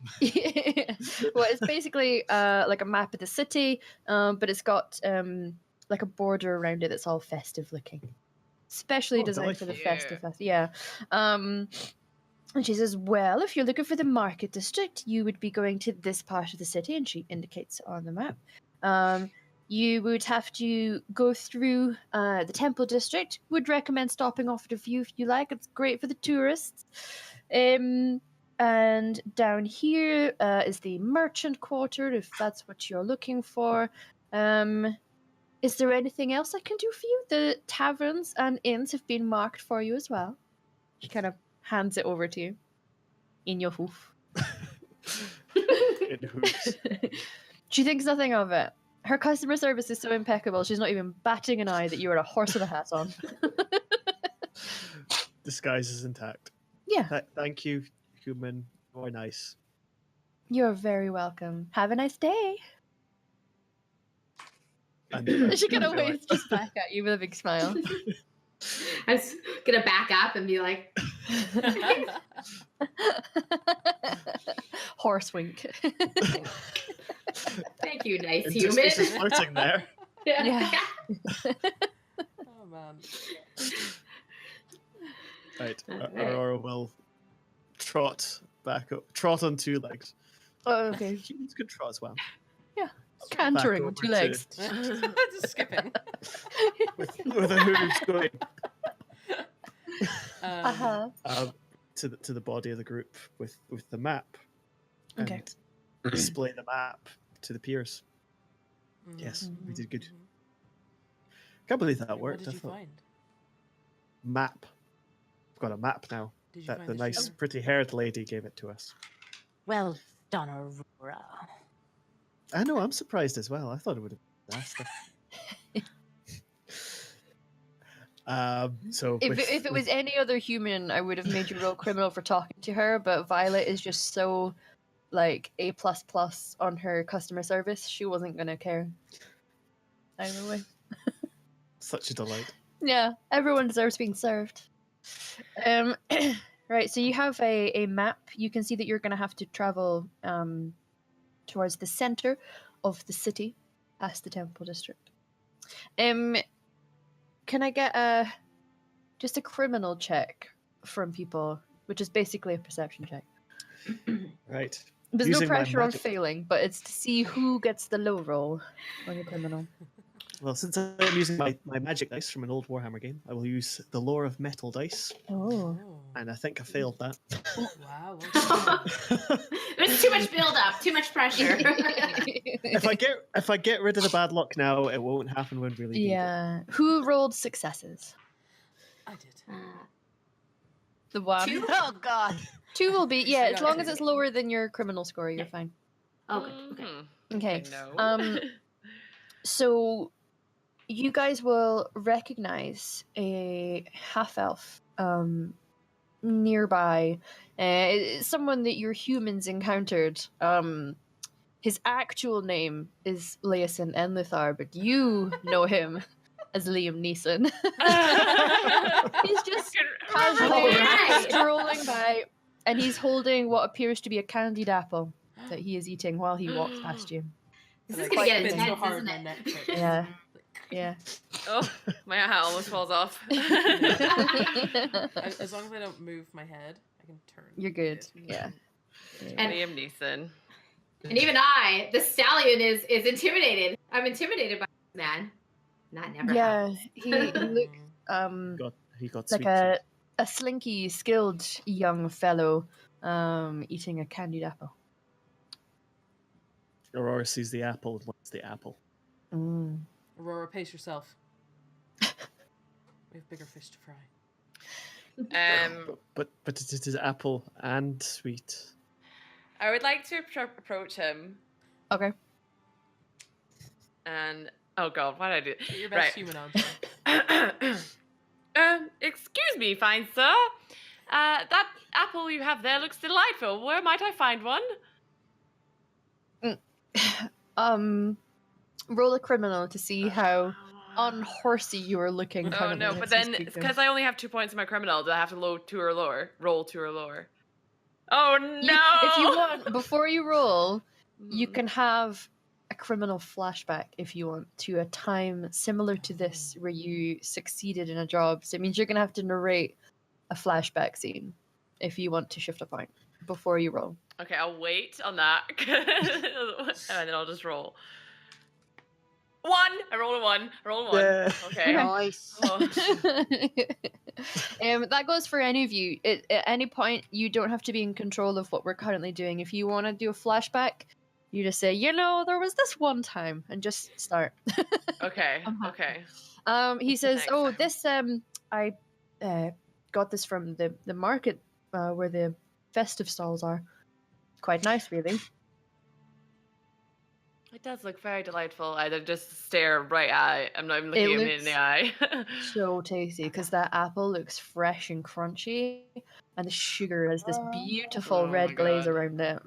Well, it's basically like a map of the city, but it's got like a border around it that's all festive looking, especially Oh, designed for the delightful. festive. Yeah. And she says, "Well, if you're looking for the market district, you would be going to this part of the city," and she indicates on the map. You would have to go through the temple district. Would recommend stopping off at a few if you like. It's great for the tourists. And down here is the merchant quarter, if that's what you're looking for. Is there anything else I can do for you? The taverns and inns have been marked for you as well. She kind of hands it over to you in your hoof. In hoops. She thinks nothing of it. Her customer service is so impeccable, she's not even batting an eye that you are a horse with a hat on. Disguise is intact. Yeah, Thank you, human. Very nice. you're very welcome. Have a nice day. And She kind of I feel waves just back at you with a big smile. I'm just gonna back up and be like, Horse wink. "Thank you, nice like, human." it's just flirting there. Yeah. Oh man. Right, Alright. Aurora will trot back up, trot on two legs. Oh, okay. Humans could trot as well. Cantering on over two to- legs. Just skipping. with the hooves going Uh-huh. to the body of the group with the map. Okay. And display the map to the peers. Yes, we did good. Can't believe that What worked. did I you thought find? map. We've got a map now. Did you That find the nice, sugar? pretty-haired lady gave it to us. Well done, Aurora. I know. I'm surprised as well. I thought it would have been faster. So If it was any other human, I would have made you roll criminal for talking to her, but Violet is just so like A++ on her customer service, she wasn't gonna care. either way. Such a delight. Yeah, everyone deserves being served. Right, so you have a map. You can see that you're going to have to travel towards the center of the city, past the temple district. Can I get just a criminal check from people, which is basically a perception check? Right. There's Using no my pressure on magic- failing, but it's to see who gets the low roll on the criminal. Well, since I'm using my magic dice from an old Warhammer game, I will use the Lore of Metal dice, Oh. and I think I failed that. Wow. well done. There's too much build up, too much pressure. If I get rid of the bad luck now, it won't happen when really need it. Yeah. Who rolled successes? I did. The one. Two? Oh God. Two will be, yeah, I as got long two. as it's lower than your criminal score, you're Yeah. fine. Okay. Okay. Okay. No. So you guys will recognize a half elf nearby, someone that your humans encountered. His actual name is Leosin Enluthar, but you know him as Liam Neeson. He's just casually Alright. strolling by, and he's holding what appears to be a candied apple that he is eating while he walks past you. This And is I gonna get spin so intense, hard isn't my it? neck hurts. Yeah. Yeah. Oh, my hat almost falls off. As long as I don't move my head, I can turn. You're good. Yeah. And- Liam Neeson. And even I, the stallion, is intimidated. I'm intimidated by this man. That never Yeah. happens. He looks He got like sweet. a slinky, skilled young fellow eating a candied apple. Aurora sees the apple and wants the apple. Mm. Aurora, pace yourself. We have bigger fish to fry. But it is apple and sweet. I would like to approach him Okay. and oh god, why did I do Get your best Right. human on. Excuse me, fine sir. That apple you have there looks delightful. Where might I find one? Roll a criminal to see how unhorsey you are looking. Oh currently no, as but you then speak to him. because I only have 2 points in my criminal, do I have to roll 2 or lower? Roll 2 or lower. Oh no! If you want, before you roll, you Mhm. can have a criminal flashback if you want to a time similar to this where you succeeded in a job. So it means you're going to have to narrate a flashback scene if you want to shift a point before you roll. Okay, I'll wait on that, and then I'll just roll. 1. I rolled a 1. I rolled a 1. Yeah. Okay. Nice. Oh. That goes for any of you. At any point, you don't have to be in control of what we're currently doing. If you want to do a flashback, you just say, there was this one time, and just start. Okay. I'm happy. Okay. He says, Thanks. "Oh, this I got this from the market where the festive stalls are. Quite nice, really." It does look very delightful. I just stare right at it. I'm not even looking him in the eye. So tasty because that apple looks fresh and crunchy, and the sugar has this beautiful Oh red my glaze God. around it.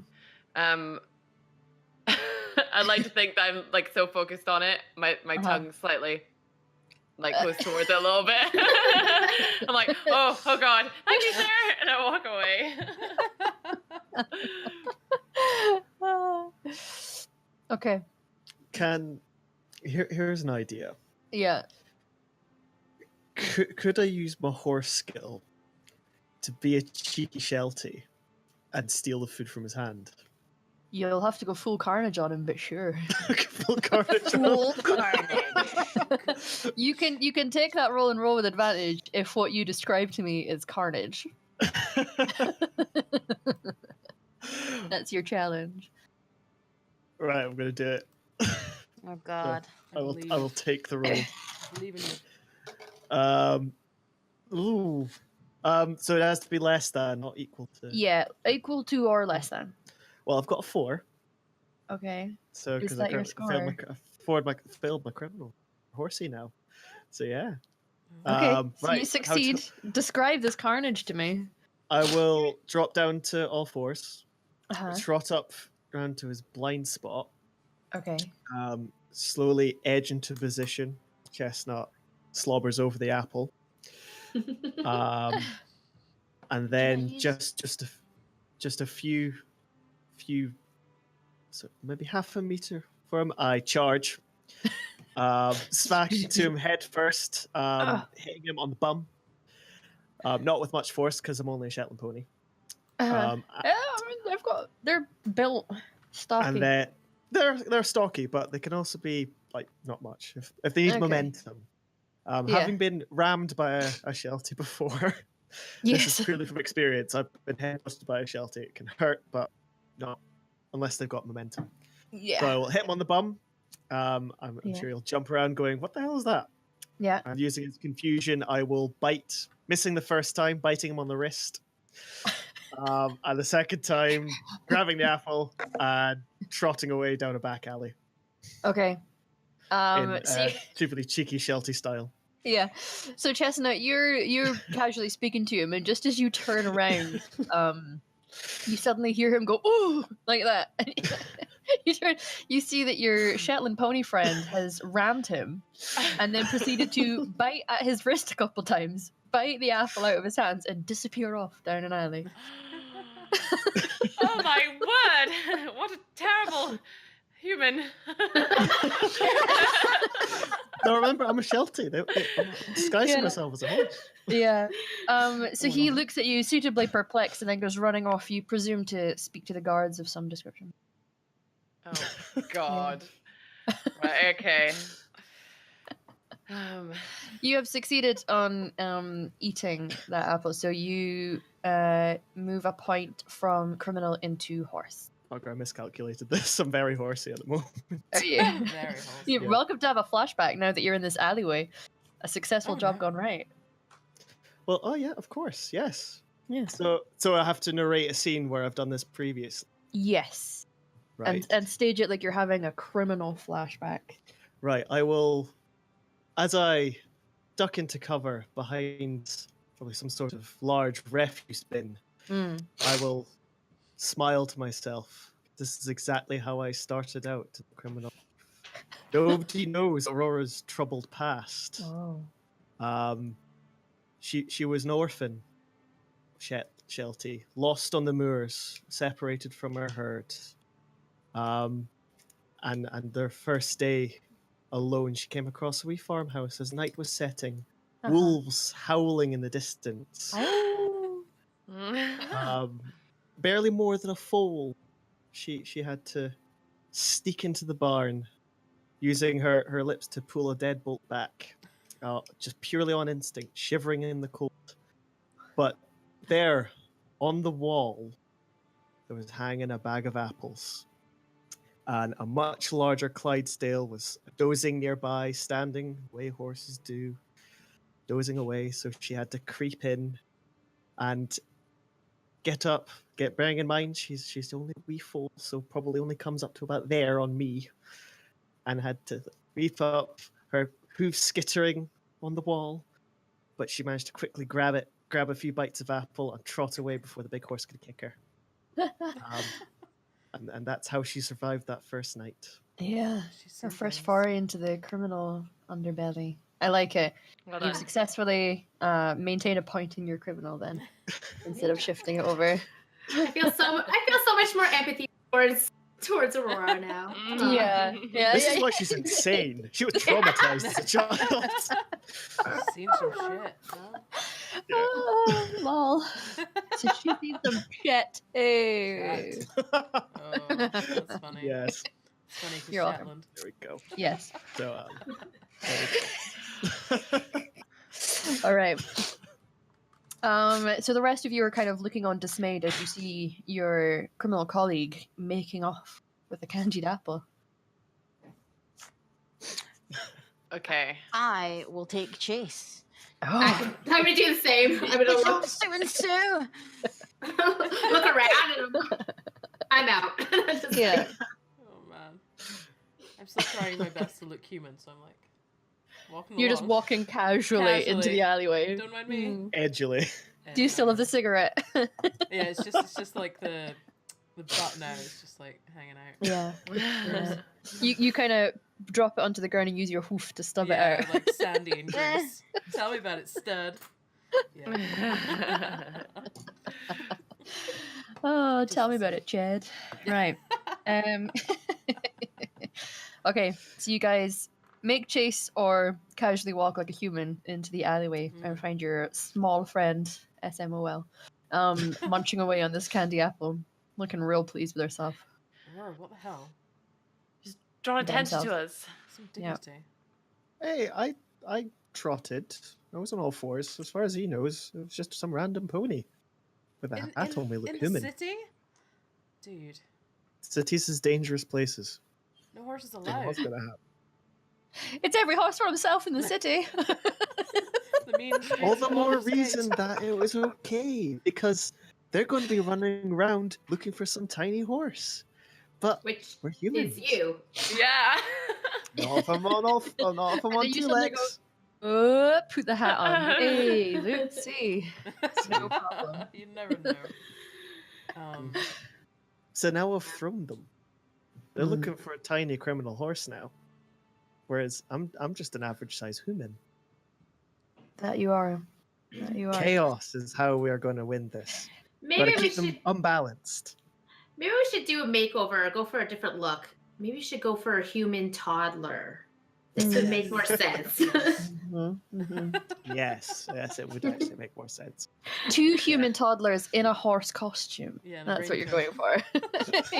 I'd like to think that I'm like so focused on it, my tongue slightly like goes towards it a little bit. I'm like, oh god, thank you, sir, and I walk away. Okay. Here's an idea. Yeah. Could I use my horse skill to be a cheeky Sheltie and steal the food from his hand? You'll have to go full carnage on him, but sure. Full carnage. Full carnage. You can take that roll and roll with advantage if what you describe to me is carnage. That's your challenge. Right, I'm gonna do it. Oh God. I will take the roll. I believe in you. So it has to be less than, not equal to. Yeah, equal to or less than. Well, I've got a 4. Okay. So Is because that your I failed my criminal horsey now. So yeah. Okay. So right, you succeed. Describe this carnage to me. I will drop down to all fours, Uh-huh. trot up around to his blind spot, Okay. slowly edge into position. Chestnut slobbers over the apple. And then just a few, so maybe half a meter from I charge. Smash into him head first, hitting him on the bum. Not with much force because I'm only a Shetland pony. Yeah, I mean, they're built stocky. And they're stocky, but they can also be like not much if they need momentum. Having been rammed by a Sheltie before, this is purely from experience. I've been head-busted by a Sheltie. It can hurt, but not unless they've got momentum. Yeah. So I will hit him on the bum. I'm sure he'll jump around going, "What the hell is that?" Yeah. And using his confusion, I will bite, missing the first time, biting him on the wrist. And the second time, grabbing the apple and trotting away down a back alley. Okay. In super cheeky Sheltie style. Yeah. So Chestnut, you're casually speaking to him, and just as you turn around, you suddenly hear him go, "Ooh!" like that. You see that your Shetland pony friend has rammed him, and then proceeded to bite at his wrist a couple times, bite the apple out of his hands, and disappear off down an alley. Oh my word! What a terrible human. No, remember, I'm a Sheltie. I'm disguising myself as a horse. Yeah. So he looks at you, suitably perplexed, and then goes running off. You presume to speak to the guards of some description. Oh God. Right, okay. You have succeeded on eating that apple, so you move a point from criminal into horse. Okay, I miscalculated this. I'm very horsey at the moment. Yeah. Very horsey. You're welcome to have a flashback now that you're in this alleyway. A successful job gone right. Well, oh yeah, of course, yes. Yeah. So I have to narrate a scene where I've done this previously. Yes. Right. And stage it like you're having a criminal flashback. Right. I will, as I duck into cover behind probably some sort of large refuse bin, I will smile to myself. This is exactly how I started out in the criminal. Nobody knows Aurora's troubled past. Oh. She was an orphan, Sheltie, lost on the moors, separated from her herd. And their first day alone, she came across a wee farmhouse as night was setting, wolves howling in the distance. Barely more than a foal. She had to sneak into the barn, using her lips to pull a deadbolt back, just purely on instinct, shivering in the cold. But there, on the wall, there was hanging a bag of apples. And a much larger Clydesdale was dozing nearby, standing the way horses do, dozing away. So she had to creep in and get up. Bearing in mind she's only a wee foal, so probably only comes up to about there on me, and had to creep up, her hooves skittering on the wall, but she managed to quickly grab a few bites of apple, and trot away before the big horse could kick her. And that's how she survived that first night. Yeah. Her first foray into the criminal underbelly. I like it. Well You've successfully maintained a point in your criminal then, instead of shifting it over. I feel so much more empathy towards Aurora now. Yeah. This is why she's insane. She was traumatized as a child. Seen some shit. Huh? Oh, lol. So she's seen some shit. Hey. Oh, that's funny. Yes. It's funny because You're welcome. Shetland. There we go. Yes. So, All right. So the rest of you are kind of looking on dismayed as you see your criminal colleague making off with a candied apple. Okay. I will take chase. Oh. I'm gonna do the same. I'm gonna look So and so. look around and I'm out. Just Yeah. Oh man. I'm still trying my best to look human, so I'm like walking You're just along. walking casually into the alleyway. Don't mind me. edgily. Do you still have the cigarette? Yeah, it's just like the The butt now is just like hanging out. Yeah. Yeah. You kind of drop it onto the ground and use your hoof to stub it Yeah, out. like Sandy and Grace. Tell me about it, stud. Yeah. Oh, Just tell me the about same. it, Chad. Right. Okay, so you guys make chase or casually walk like a human into the alleyway and find your small friend, SMOL, munching away on this candy apple, looking real pleased with herself. Whoa, what the hell? Draw Damn attention self. to us. Some Yeah. dignity. Hey, I trotted. I was on all fours. As far as he knows, it was just some random pony with a hat on. We look in the human. city? Dude, Cities is dangerous places. no horses What's allowed. gonna happen? It's every horse for himself in the city. The mean All streets the of more Baldur's Gate. reason that it was okay, because they're going to be running around looking for some tiny horse. But Which we're humans. is you. Yeah. Not if I'm on all, not if I'm And on then you two suddenly legs. Put the hat on. Hey, Lucy. No problem. You never know. So now I've thrown them. They're Mm. looking for a tiny criminal horse now. Whereas I'm just an average size human. That you are. That you are. Chaos is how we are going to win this. Maybe Gotta we keep should them unbalanced. do a makeover or go for a different look. Maybe we should go for a human toddler. This would make more sense. Mhm, mhm. Yes, it would actually make more sense. 2 human toddlers in a horse costume. Yeah, and a That's what you're raincoat. going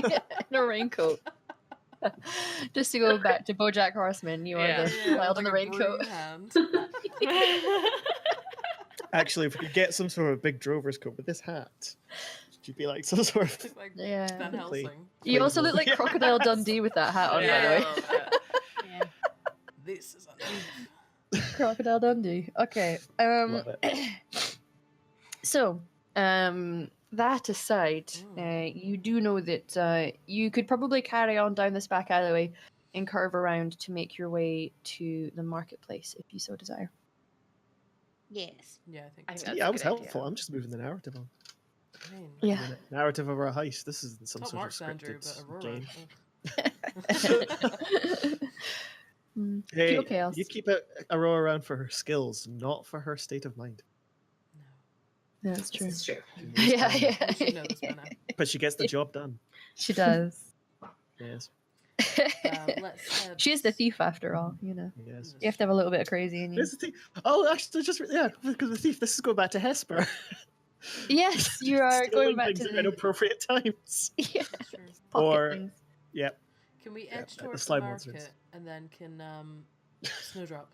for. In a raincoat. Just to go back to BoJack Horseman, you Yeah. are the Yeah, child with in the like a broom raincoat. hand. Actually, if we could get some sort of big drover's coat with this hat, you'd be like some sort of. It's like Yeah. Van Play- Helsing. You also look like Yeah. Crocodile Dundee with that hat on, Yeah, by a the little bit. Yeah. This is a way. Crocodile Dundee. Okay. Love So, that aside, you do know that you could probably carry on down this back alleyway and curve around to make your way to the marketplace if you so desire. Yes. Yeah, I think. I think so. that's Yeah, a I was good idea. helpful. I'm just moving the narrative on. I mean, Yeah. The narrative of our heist. This isn't some top sort of marks, Andrew, but scripted Aurora. game. Pure Hey, chaos. you keep Aurora around for her skills, not for her state of mind. No. That's true. This is true. Yeah, You should know this by yeah. now. But she gets the job done. She does. Yes, Let's head. She is the thief after all, you know. yes. You have to have a little bit of crazy in you. There's the thief. Oh, actually, because the thief. This is going back to Hesper. Yes, you are going Stealing back things to at the inappropriate times. yeah, That's true. pocket Or- things. Yep. Can we Yeah, edge the towards the slime market monsters. and then can Snowdrop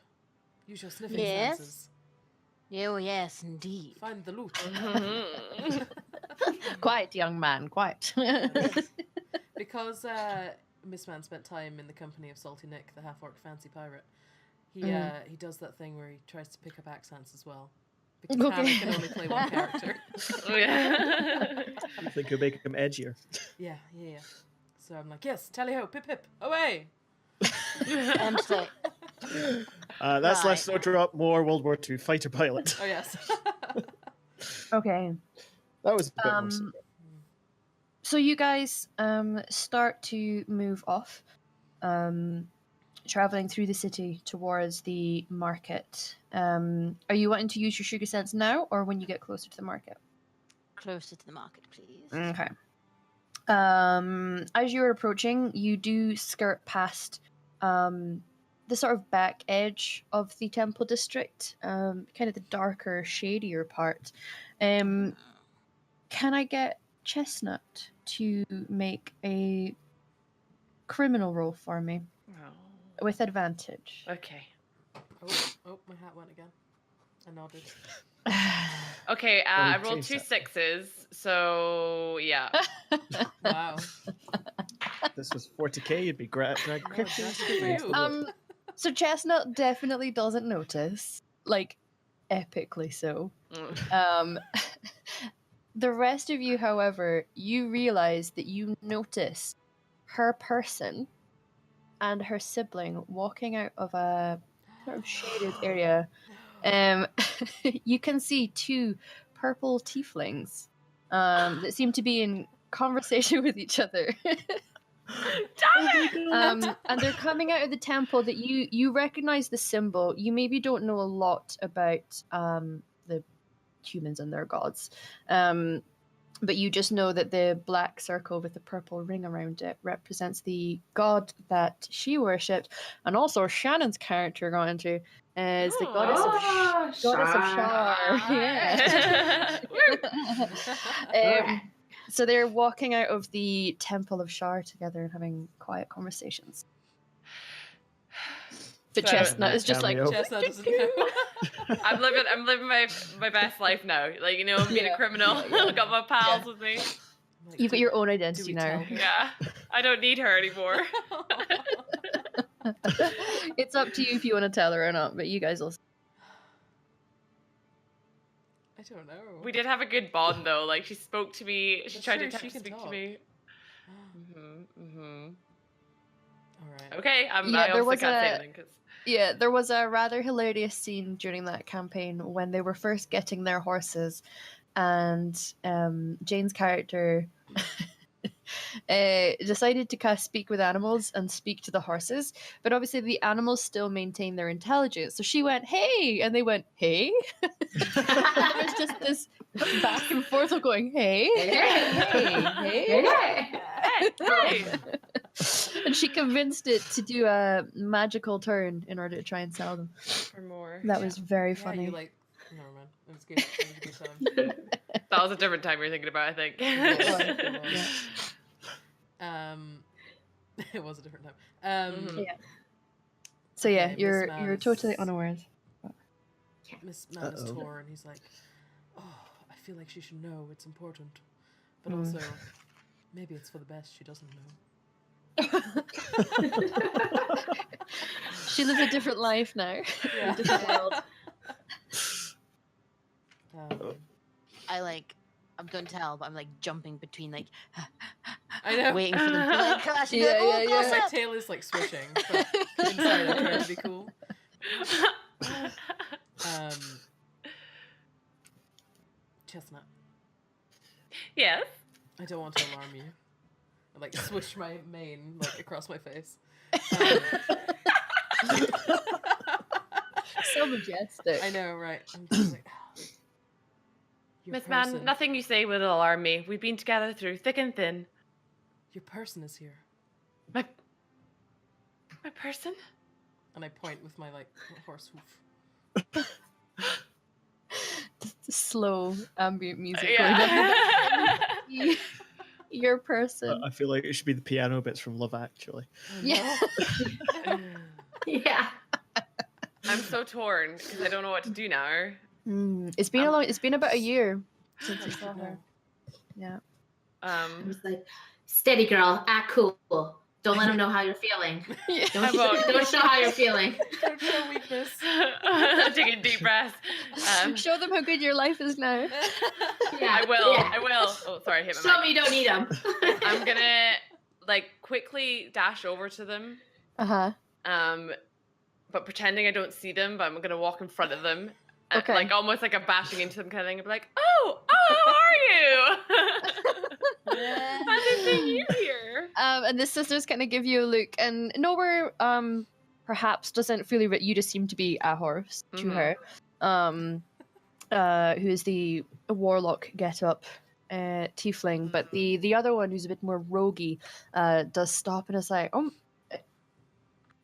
use your sniffing Yes. senses? Oh, yes, indeed. Find the loot. Mhm. Quiet, young man, quiet. Because Miss Man spent time in the company of Salty Nick, the half-orc fancy pirate. He he does that thing where he tries to pick up accents as well. Because Okay. Hannah can only play one character. Oh, yeah. You think you'll make him edgier? Yeah. So I'm like, yes, tally ho, pip pip, away. And so, That's Right. less Snowdrop, more World War II fighter pilot. Oh yes. Okay. That was a bit more. Um, so you guys start to move off, traveling through the city towards the market. Are you wanting to use your sugar sense now, or when you get closer to the market? closer to the market, please. Okay. As you're approaching, you do skirt past the sort of back edge of the temple district, kind of the darker, shadier part. Can I get Chestnut to make a criminal roll for me Oh, with advantage? okay. Oh, my hat went again. I nodded. Okay, Oh, I we rolled changed 2 that. 6s, so yeah. Wow. This was 40k. You'd be drag Oh, crypto. that's good for you. So Chestnut definitely doesn't notice, like epically so. Mm. The rest of you, however, you realize that you notice her person and her sibling walking out of a sort of shaded area. You can see 2 purple tieflings that seem to be in conversation with each other. And they're coming out of the temple that you recognize the symbol. You maybe don't know a lot about the humans and their gods, but you just know that the black circle with the purple ring around it represents the god that she worshipped, and also Shannon's character got into is the goddess of Shar. Yeah. So they're walking out of the Temple of Shar together and having quiet conversations. But So- Chestnut is just like, Cameo. Chestnut doesn't know. I'm living my best life now. Like, you know, being Yeah. a criminal. Yeah. Got my pals with me. Like, you've got do- your own do identity we now. tell her? Yeah. I don't need her anymore. It's up to you if you want to tell her or not, but you guys will. I don't know. We did have a good bond though. Like, she spoke to me. She That's tried true, to she can speak to talk. me. All right. Okay, Yeah, I there obviously was can't say a- anything because Yeah, there was a rather hilarious scene during that campaign when they were first getting their horses, and Jane's character decided to cast Speak with Animals and speak to the horses, but obviously the animals still maintain their intelligence. So she went, "Hey," and they went, "Hey." There was just this back and forth of going, "Hey, hey, hey." And she convinced it to do a magical turn in order to try and sell them. for more. That was very Yeah, funny. you like. Never mind. It was good. It was a good time. That was a different time you're thinking about, I think. It was. Yeah. It was a different time. Mhm. Yeah. So yeah, Okay, Miss you're Maz. totally unawares. Miss Man is Uh-oh. torn. He's like, oh, I feel like she should know. It's important, but Mm. also, maybe it's for the best. She doesn't know. She lives a different life now. Yeah. Different world. I'm going to tell, but I'm like jumping between like I know. waiting for them to like clash. And Yeah, be like, oh, yeah, close My up. tail is like swishing, but inside I'm trying to be cool. Chestnut, Yes. I don't want to alarm you. I like swish my mane like across my face. So majestic. I know, right? I'm just like, your Miss Man, person- nothing you say will alarm me. We've been together through thick and thin. Your person is here, My person? and I point with my like horse hoof. Just slow ambient music Yeah. going on. Your person. I feel like it should be the piano bits from Love Actually. Yeah. Yeah. I'm so torn because I don't know what to do now. It's been a long. It's been about a year since I I saw should know. her. Yeah. I was like, steady girl, act cool. Don't let them know how you're feeling. I won't. Don't show how you're feeling. Don't show weakness. Take a deep breath. Show them how good your life is now. Yeah. I will. Yeah. I will. Oh, sorry, I hit my Show mic. me you don't need them. I'm gonna like quickly dash over to them, Uh huh. but pretending I don't see them. But I'm gonna walk in front of them, Okay. like almost like I'm bashing into them kind of thing. And be like, oh, how are you? Nice to see you here. And the sisters kind of give you a look, and nowhere perhaps doesn't fully, but you just seem to be a horse to Mhm. her. Who is the warlock get up tiefling, but the other one who's a bit more roguey does stop and is like, "Oh,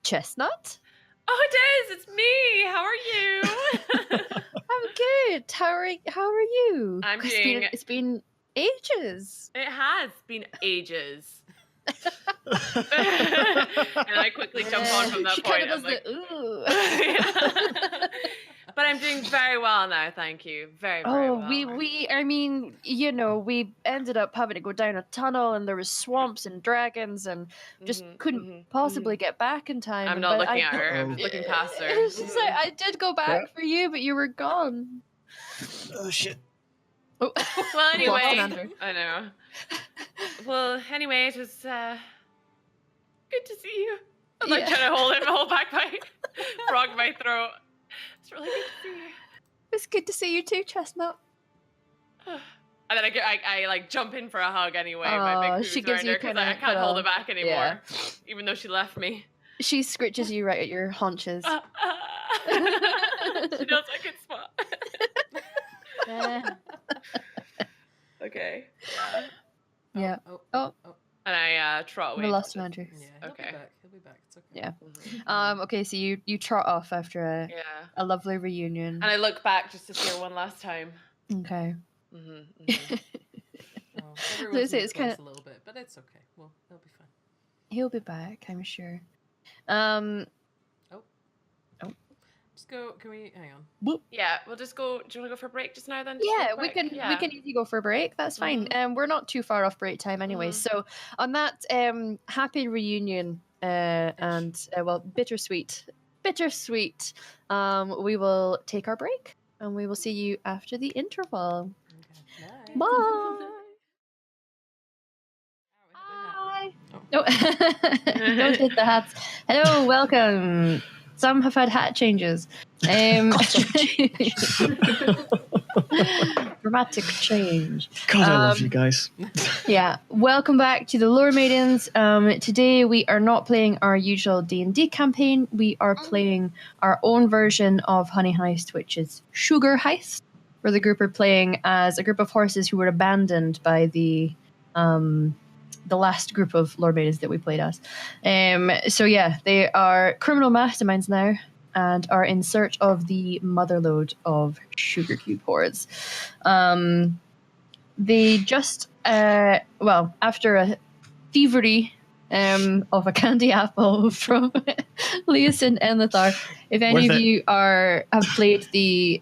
Chestnut, Oh, it is. It's me. How are you? I'm good. How are you? I'm It's doing- it's been ages." It has been ages. And I quickly jump on from that she point. kind of I'm does like, the ooh. But I'm doing very well now, thank you. Very, very Oh, well. I mean, you know, we ended up having to go down a tunnel, and there was swamps and dragons, and just Mhm, couldn't mhm, possibly mhm. get back in time. I'm and- not but looking I- at her. I'm just looking past her. It was just like, I did go back Yeah. for you, but you were gone. Oh shit. Oh. Well, anyway, Andrew. I know. Well, anyway, it was good to see you. I'm like Yeah. trying to hold back my frog in my throat. It's really good to see you. It's good to see you too, Chestnut. And then I like jump in for a hug anyway. Oh, my big she boobs gives around you her because kinda I can't hold cuddle. it back anymore. Yeah. Even though she left me. She scritches you right at your haunches. She knows I can spot. Okay. Yeah. Yeah. Oh. And I trot away. We lost towards Andrew. Yeah. Okay. He'll be back. It's okay. Yeah. it. Okay, so you trot off after Yeah. a lovely reunion. And I look back just to see her one last time. Okay. Oh, everyone's Let's say moved it's close kinda- a little bit, but it's okay. Well, he'll be fine. He'll be back, I'm sure. Just go. Can we hang on? Yeah, we'll just go. Do you want to go for a break just now then? Yeah, Just we real quick? can easily go for a break. That's fine. We're not too far off break time anyway. So on that happy reunion and well bittersweet, we will take our break and we will see you after the interval. Okay. Bye. Bye. No, don't hit the hats. Hello, welcome. Some have had hat changes. Dramatic change. God, I love you guys. Yeah, welcome back to the Lore Maidens. Today we are not playing our usual D&D campaign. We are playing our own version of Honey Heist, which is Sugar Heist, where the group are playing as a group of horses who were abandoned by the last group of Lore Maidens that we played as. So yeah, they are criminal masterminds now and are in search of the motherlode of sugar cube hordes. They just, after a thievery of a candy apple from Leosin and Lithar, if any of you have played the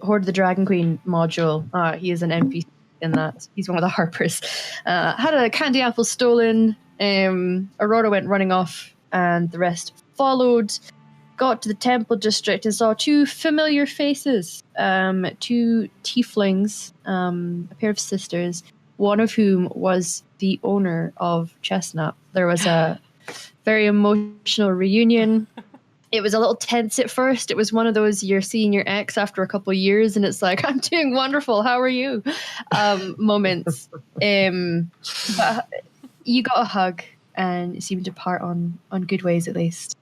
Horde of the Dragon Queen module, he is an NPC in that. He's one of the Harpers. Had a candy apple stolen. Aurora went running off, and the rest followed. Got to the temple district and saw two familiar faces. Two tieflings, a pair of sisters. One of whom was the owner of Chestnut. There was a very emotional reunion. It was a little tense at first. It was one of those you're seeing your ex after a couple of years and it's like, I'm doing wonderful, how are you? Moments. But you got a hug and it seemed to part on good ways at least.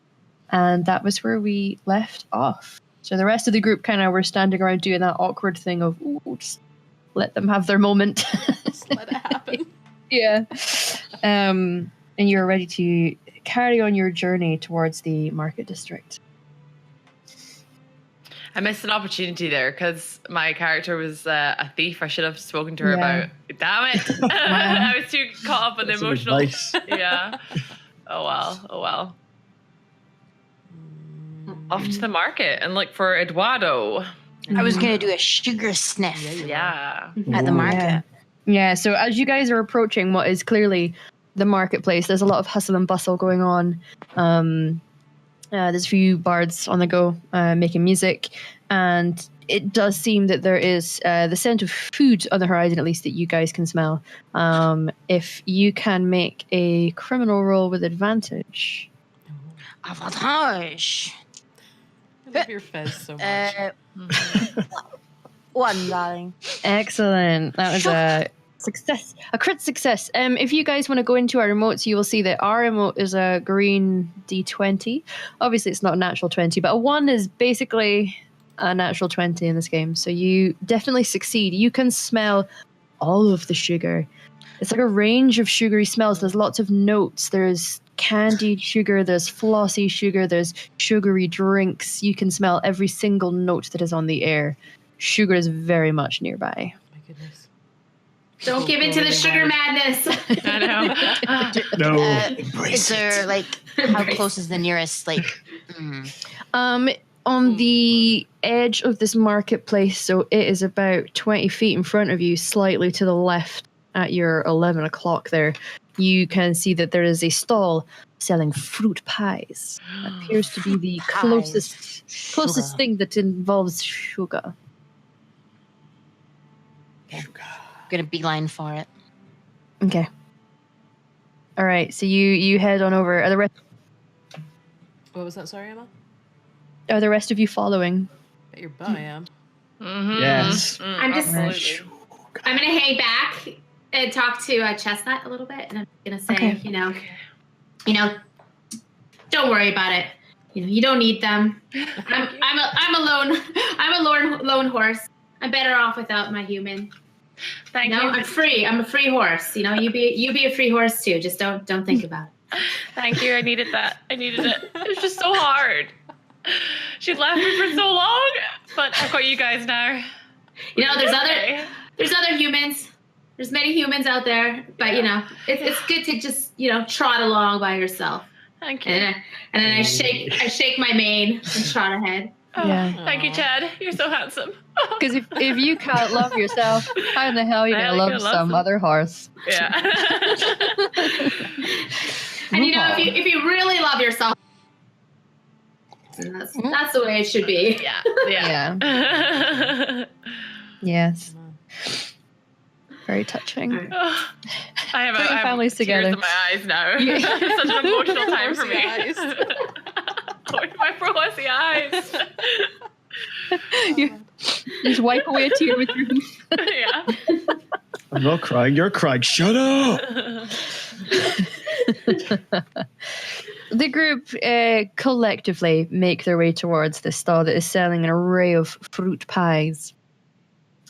And that was where we left off. So the rest of the group kind of were standing around doing that awkward thing of, ooh, just let them have their moment. Just let it happen. Yeah. And you're ready to carry on your journey towards the market district. I missed an opportunity there because my character was a thief. I should have spoken to her about. Damn it! I was too caught up in the That's some emotional. advice. Yeah. Oh well. Off to the market and look for Eduardo. I was gonna do a sugar sniff Yeah. at the market. Yeah, so as you guys are approaching what is clearly the marketplace, there's a lot of hustle and bustle going on. There's a few bards on the go making music, and it does seem that there is the scent of food on the horizon, at least that you guys can smell. If you can make a criminal roll with advantage. Avantage. I love your fez so much. One, darling. Excellent. That was a success, a crit success. If you guys want to go into our remotes, you will see that our remote is a green D20. Obviously, it's not a natural 20, but a 1 is basically a natural 20 in this game. So you definitely succeed. You can smell all of the sugar. It's like a range of sugary smells. There's lots of notes. There's candied sugar, there's flossy sugar, there's sugary drinks. You can smell every single note that is on the air. Sugar is very much nearby. My goodness. Don't give in to the sugar madness. I know. No. Is there like how close is the nearest On the edge of this marketplace, so it is about 20 feet in front of you, slightly to the left at your 11 o'clock there. You can see that there is a stall selling fruit pies. Appears to be the closest thing that involves sugar. Gonna beeline for it. Okay. All right. So you head on over. Are the What was that? Sorry, Emma? rest of you following? Bet your butt I am. Mhm. Yes. I'm just- Absolutely. I'm gonna hang back and talk to Chestnut a little bit, and I'm gonna say, Okay. you know, don't worry about it. You don't need them. I'm a lone horse. I'm better off without my human. Thank No, you. I'm free. I'm a free horse. You be a free horse too. Just don't think about it. Thank you. I needed that. I needed it. It was just so hard. She'd left me for so long, but I've got you guys now. There's Okay. other humans. There's many humans out there, but it's good to just trot along by yourself. Thank you. And then I shake my mane and trot ahead. Oh, Yeah. Thank you, Chad. You're so handsome. Because if you can't love yourself, how in the hell are you How gonna are you love gonna love some some- other horse? Yeah. And if you really love yourself, that's the way it should be. Yeah. Yes. Very touching. I have Bring families tears together. in my eyes now. Yeah. It's such an emotional time for me. Rosy eyes. My rosy eyes. You just wipe away a tear with your hoof. Yeah. I'm not crying. You're crying. Shut up. The group collectively make their way towards this stall that is selling an array of fruit pies.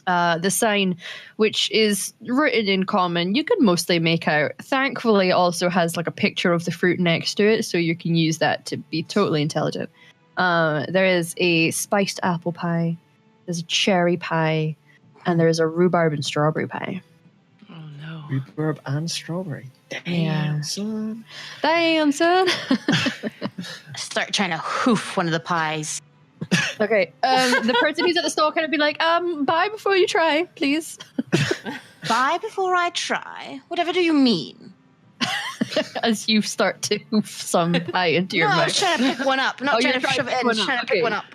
The sign, which is written in common, you could mostly make out. Thankfully, it also has like a picture of the fruit next to it, so you can use that to be totally intelligent. There is a spiced apple pie, there's a cherry pie, and there's a rhubarb and strawberry pie. Oh no. Rhubarb and strawberry. Yeah. Damn, son. Damn, son. Start trying to hoof one of the pies. Okay, the person who's at the stall kind of be like, buy before you try, please. Buy before I try? Whatever do you mean? As you start to hoof some pie into your No, I mouth. was trying to pick one up. Not Oh, trying you're to shove it in. one Just up. trying to pick Okay. one up.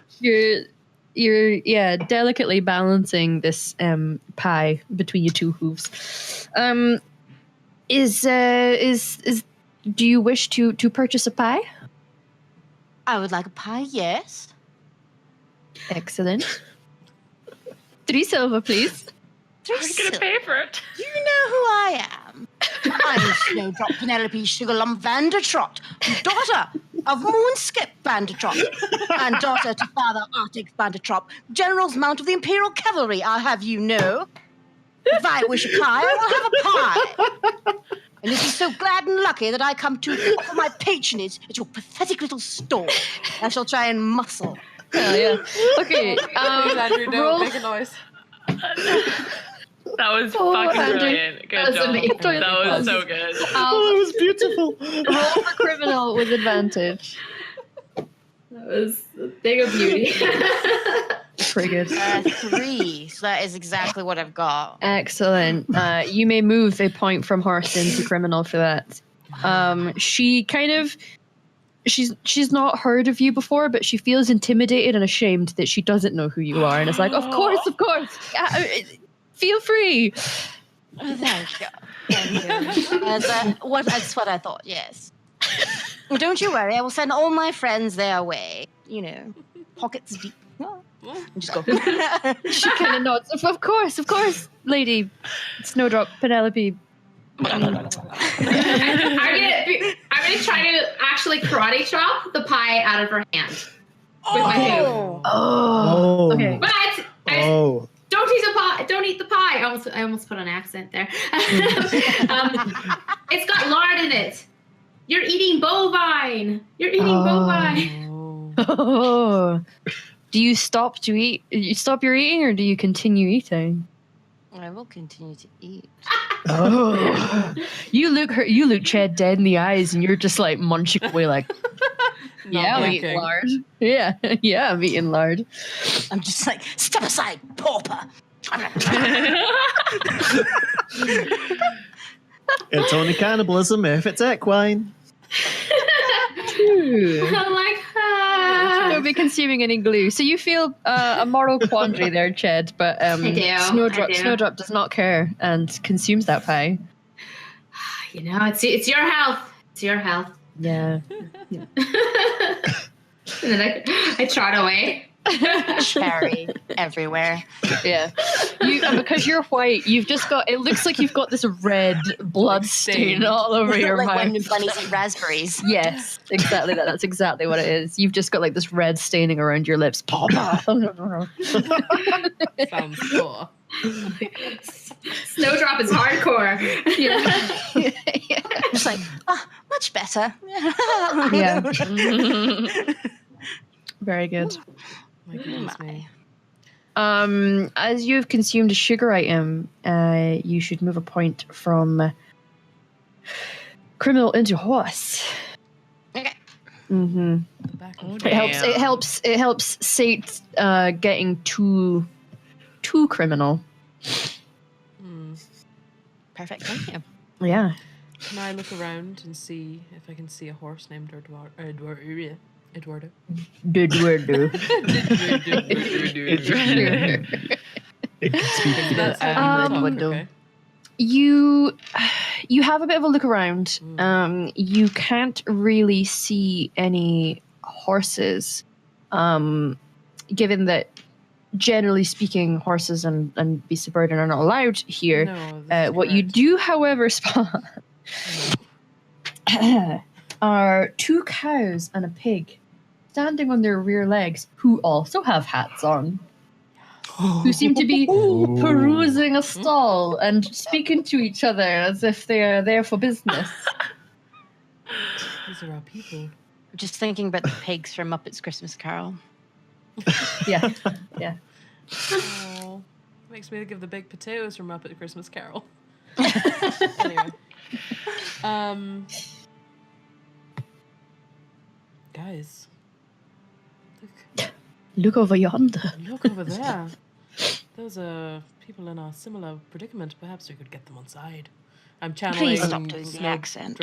You're delicately balancing this pie between your two hooves. Do you wish to purchase a pie? I would like a pie, yes. Excellent. 3 silver, please. Three How are you gonna sil- pay for it? You know who I am. I'm Snowdrop Penelope Sugarlump Vandertrot, daughter of Moonskip Vandertrot, and daughter to Father Arctic Vandertrot, General's Mount of the Imperial Cavalry, I'll have you know. If I wish a pie, I will have a pie. And this is so glad and lucky that I come to offer my patronage at your pathetic little store. I shall try and muscle. Hell yeah. Okay. Please, Andrew, don't roll- make a noise. That was Oh, fucking Andrew. brilliant. Good That was job. amazing. That was so good. Oh, it was beautiful. Roll for criminal with advantage. That was a thing of beauty. Pretty good. 3, so that is exactly what I've got. Excellent. You may move a point from horse into criminal for that. She kind of she's not heard of you before, but she feels intimidated and ashamed that she doesn't know who you are, and it's like, of course, feel free. Oh, thank you. Thank you. That's what I thought, yes. Well, don't you worry, I will send all my friends their way. Pockets deep. And just go. She kind of nods. Of course, Lady Snowdrop Penelope. I'm gonna try to actually karate chop the pie out of her hand with my hoof. Oh. Okay. But Oh. don't eat the pie. Don't eat the pie. I almost put an accent there. It's got lard in it. You're eating bovine. You're eating bovine. Oh. Do you stop to eat? You stop your eating, or do you continue eating? I will continue to eat. Oh. You look Chad dead in the eyes, and you're just like munching away, like, yeah, I'm eating blinking. lard. Yeah, I'm eating lard. I'm just like, step aside, pauper. It's only cannibalism if it's equine. I'm like, Don't be consuming any glue. So you feel a moral quandary there, Ched, but do. Snowdrop does not care and consumes that pie. it's your health. It's your health. Yeah. And then I trot away. Cherry everywhere. Yeah. And because you're white, you've just got, it looks like you've got this red blood stain all over your Like mouth. when bunnies eat raspberries. Yes, exactly that. That's exactly what it is. You've just got like this red staining around your lips. Sounds cool. Snowdrop is hardcore. Yeah. It's like, much better. Yeah. Very good. My goodness me. As you've consumed a sugar item, you should move a point from criminal into horse. Okay. Mm-hmm. It helps Sate getting too criminal. Perfect. Thank you. Yeah. Can I look around and see if I can see a horse named Eduardo? Okay. You have a bit of a look around. You can't really see any horses, given that generally speaking, horses and beasts of burden are not allowed here. No, what you do, however, spot are 2 cows and a pig standing on their rear legs, who also have hats on, who seem to be perusing a stall and speaking to each other as if they are there for business. These are our people. I'm just thinking about the pigs from Muppets Christmas Carol. Yeah. Oh, makes me think of the big potatoes from Muppet Christmas Carol. Anyway. Guys. Look over yonder. Look over there. Those are people in a similar predicament. Perhaps we could get them on side. I'm channeling. Please stop doing the accent.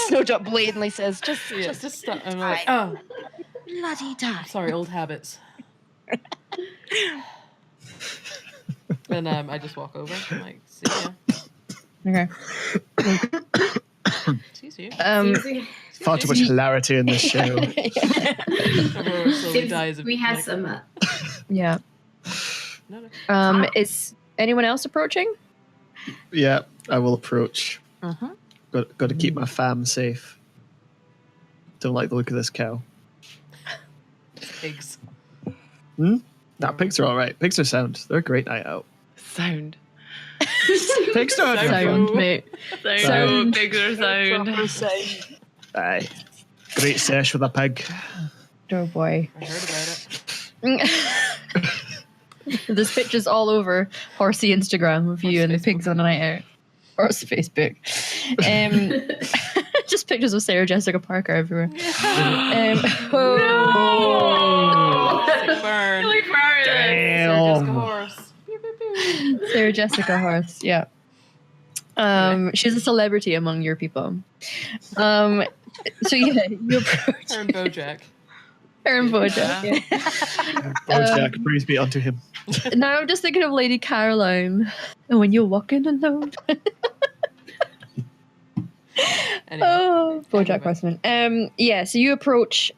Snowdrop blatantly says, just stop. I'm like, oh, bloody die. sorry, old habits. And I just walk over. I'm like, see ya. Okay. Sees you. Far too much hilarity in this show. Everyone slowly dies of We had like, some. Yeah. No. Is anyone else approaching? Yeah, I will approach. Uh-huh. Got to keep my fam safe. Don't like the look of this cow. Pigs. Nah, pigs are all right. Pigs are sound. They're a great night out. Sound. Pigs don't have Sound, fun. mate. Sound. Bigger sound. Aye. Great sesh with a pig. Oh boy. I heard about it. There's pictures all over Horsey Instagram of you Horse and the Facebook. pigs on a night out. Horse Facebook. Just pictures of Sarah Jessica Parker everywhere. Sick burn. Really far Sarah Jessica Damn. Horse. Pew, pew, pew. Sarah Jessica Horse, yeah. She's a celebrity among your people. So yeah, you approach Her and Bojack. her and Bojack. Yeah. Yeah. Bojack, praise be unto him. Now I'm just thinking of Lady Caroline. And when you're walking alone. Anyway. Oh, Bojack Anyway. Horseman. Yeah, so you approach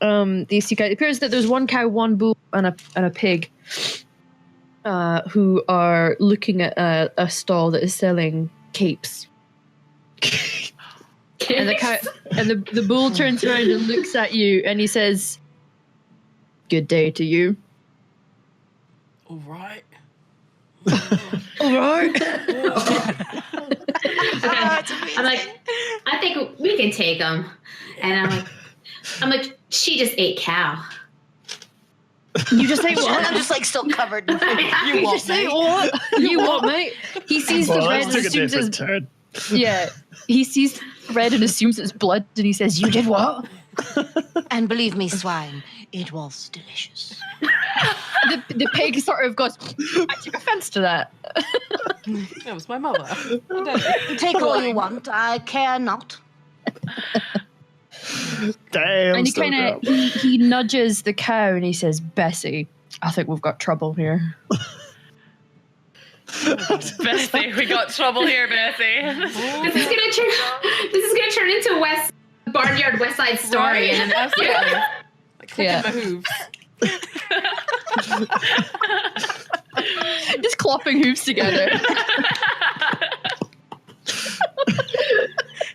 these 2 guys. It appears that there's 1 cow, 1 bull, and a pig, who are looking at a stall that is selling capes. And the cow, and the bull turns around and looks at you, and he says, "Good day to you." All right. All right. I'm like, I think we can take them. And I'm like, she just ate cow. You just say And what? I'm just like still covered in You what, just say mate? what? You what, mate? He sees the Well, red let's and take a assumes different it's turn. yeah. He sees red and assumes it's blood, and he says, "You did what?" And believe me, swine, it was delicious. The pig sort of goes, "I took offense to that." That was my mother. I'm dead. Take all you want, I care not. Damn. And he kind of he nudges the cow and he says, "Bessie, I think we've got trouble here." Bessie, we got trouble here, Bessie. This is gonna turn into West Barnyard West Side Story. Right? And Absolutely. Like clicking Yeah. my hooves. Just clopping hooves together.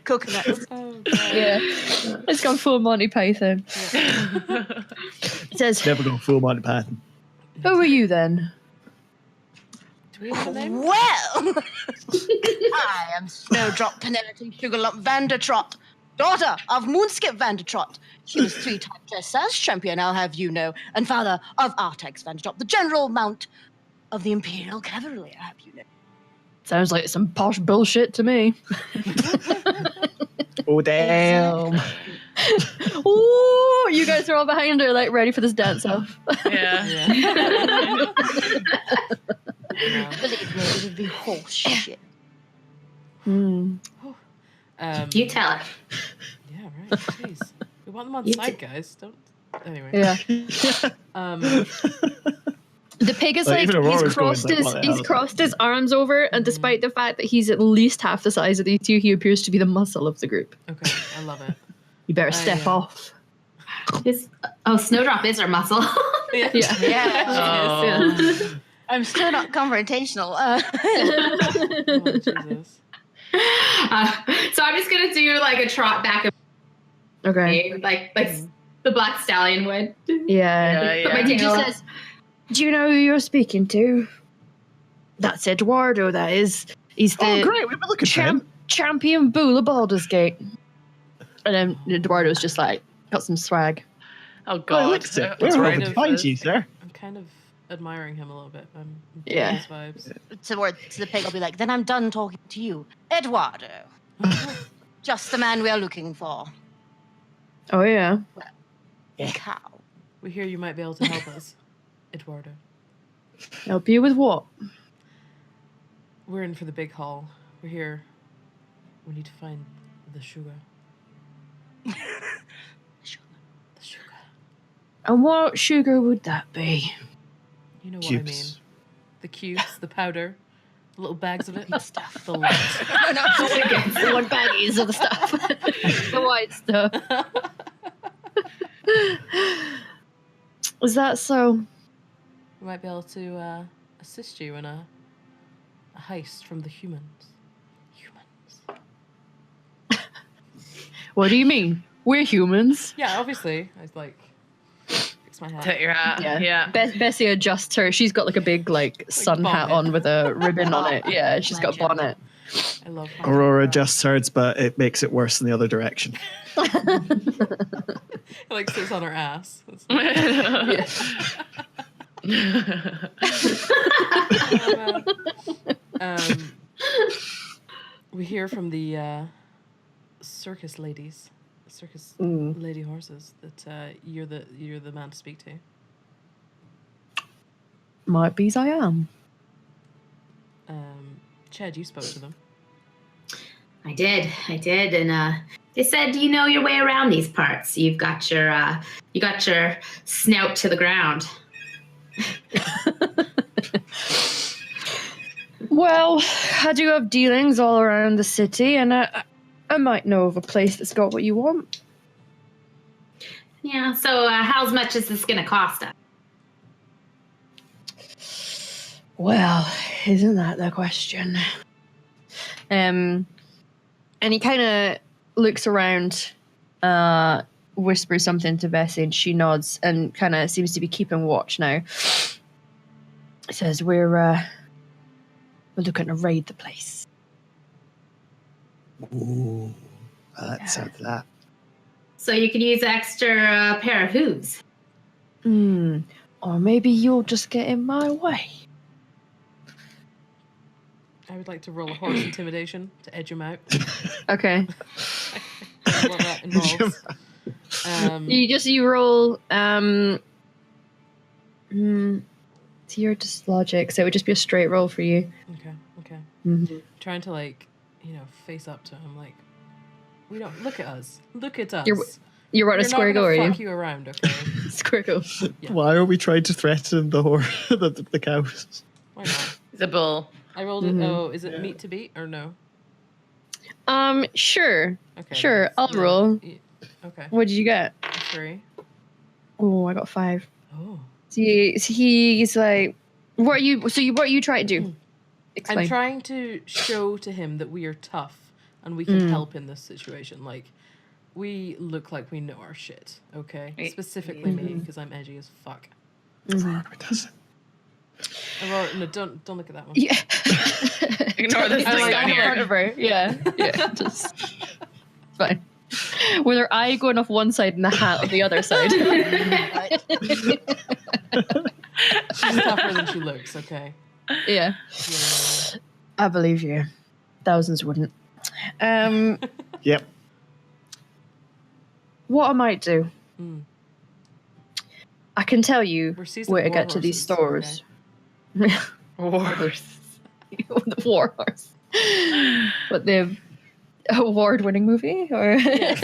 Coconuts. Oh, God. Yeah. It's gone full Monty Python. It says, Never go full Monty Python. who are you then? Do we have a name? Well, I am Snowdrop Penelope Sugarlump Vandertrot, daughter of Moonskip Vandertrot. She was 3 times dressed as champion, I'll have you know, and father of Artax Vandertrot, the general mount of the Imperial Cavalry, I'll have you know. Sounds like some posh bullshit to me. Oh, damn. Ooh, you guys are all behind her, like ready for this dance off. Yeah. Yeah. Believe me, it would be horse shit. Hmm. you tell her. Yeah, right. Jeez. We want them on You side, guys. Don't. Anyway. Yeah. Um, The pig is Like, like, even Aurora's he's going, crossed like, his what the he's hell? crossed his arms over, and despite the fact that he's at least half the size of these two, he appears to be the muscle of the group. okay, I love it. You better step yeah. off. Snowdrop is her muscle. Yeah. Yeah. Yeah. Oh. I'm still not confrontational. Oh, Jesus. So I'm just gonna do like a trot back and Okay. forth, like the black stallion would. Yeah. Put my He tail just up. says, "Do you know who you're speaking to?" That's Eduardo. That is. He's the Oh, great. We've been looking for him. champion bull of Baldur's Gate. And then Eduardo's just like got some swag. Oh Oh, God. look, I- we're I'm hoping afraid to of find this. you, sir. I'm kind of admiring him a little bit. I'm Yeah. his vibes. Towards the pig, I'll be like, then I'm done talking to you. Eduardo. Just the man we are looking for. Oh yeah. Cow. We hear you might be able to help us, Eduardo. Help you with what? We're in for the big haul. We're here. We need to find the sugar. The sugar. And what sugar would that be? You know what I mean. Cubes. The cubes, the powder, the little bags of it. Stuff. The light. The one baggies of the stuff. The white stuff. Is that so? We might be able to assist you in a heist from the humans. What do you mean? We're humans. Yeah, obviously. I was like, fix my hat. Take your hat. Yeah. Bessie adjusts her. She's got like a big like sun hat bonnet. on with a ribbon on it. Yeah, she's got a Legend. bonnet. I love how Aurora adjusts hers, but it makes it worse in the other direction. It like sits on her ass. That's we hear from the circus ladies, circus lady horses, that you're the man to speak to. Might be I am. Ched, you spoke to them. I did, and they said you know your way around these parts. You've got your snout to the ground. Well, I do have dealings all around the city, and I might know of a place that's got what you want. Yeah. So how much is this gonna cost us? Well, isn't that the question? And he kind of looks around, whispers something to Bessie, and she nods and kind of seems to be keeping watch now. He says, we're looking to raid the place. Ooh, I like the sound of that. So you could use an extra pair of hooves. Or maybe you'll just get in my way. I would like to roll a horse intimidation to edge him out. Okay. What that involves. You roll to your just logic, so it would just be a straight roll for you. Okay. Mm-hmm. Trying to face up to him like, we don't look at us. Look at us. You're right, a We're square not go, gonna are you? fuck you around, okay? Square go. Yeah. Why are we trying to threaten the the cows? Why not? The bull. I rolled it. Oh, is it meat to beat or no? Sure. Okay. Sure, then I'll roll. Okay. What did you get? 3. Oh, I got 5. Oh. He's like, what are you trying to do? Explain. I'm trying to show to him that we are tough and we can help in this situation. Like, we look like we know our shit, okay? Specifically me, because I'm edgy as fuck. Aurora does it. Aurora, no, don't look at that one. Yeah. Ignore this thing down here. Yeah. Just it's fine. With her eye going off one side and the hat on the other side. She's tougher than she looks, okay? Yeah. I believe you. Thousands wouldn't. Yep. What I might do, I can tell you We're seasoned where to war get to these horses, stores. Wars. The war horse. But the award-winning movie, or with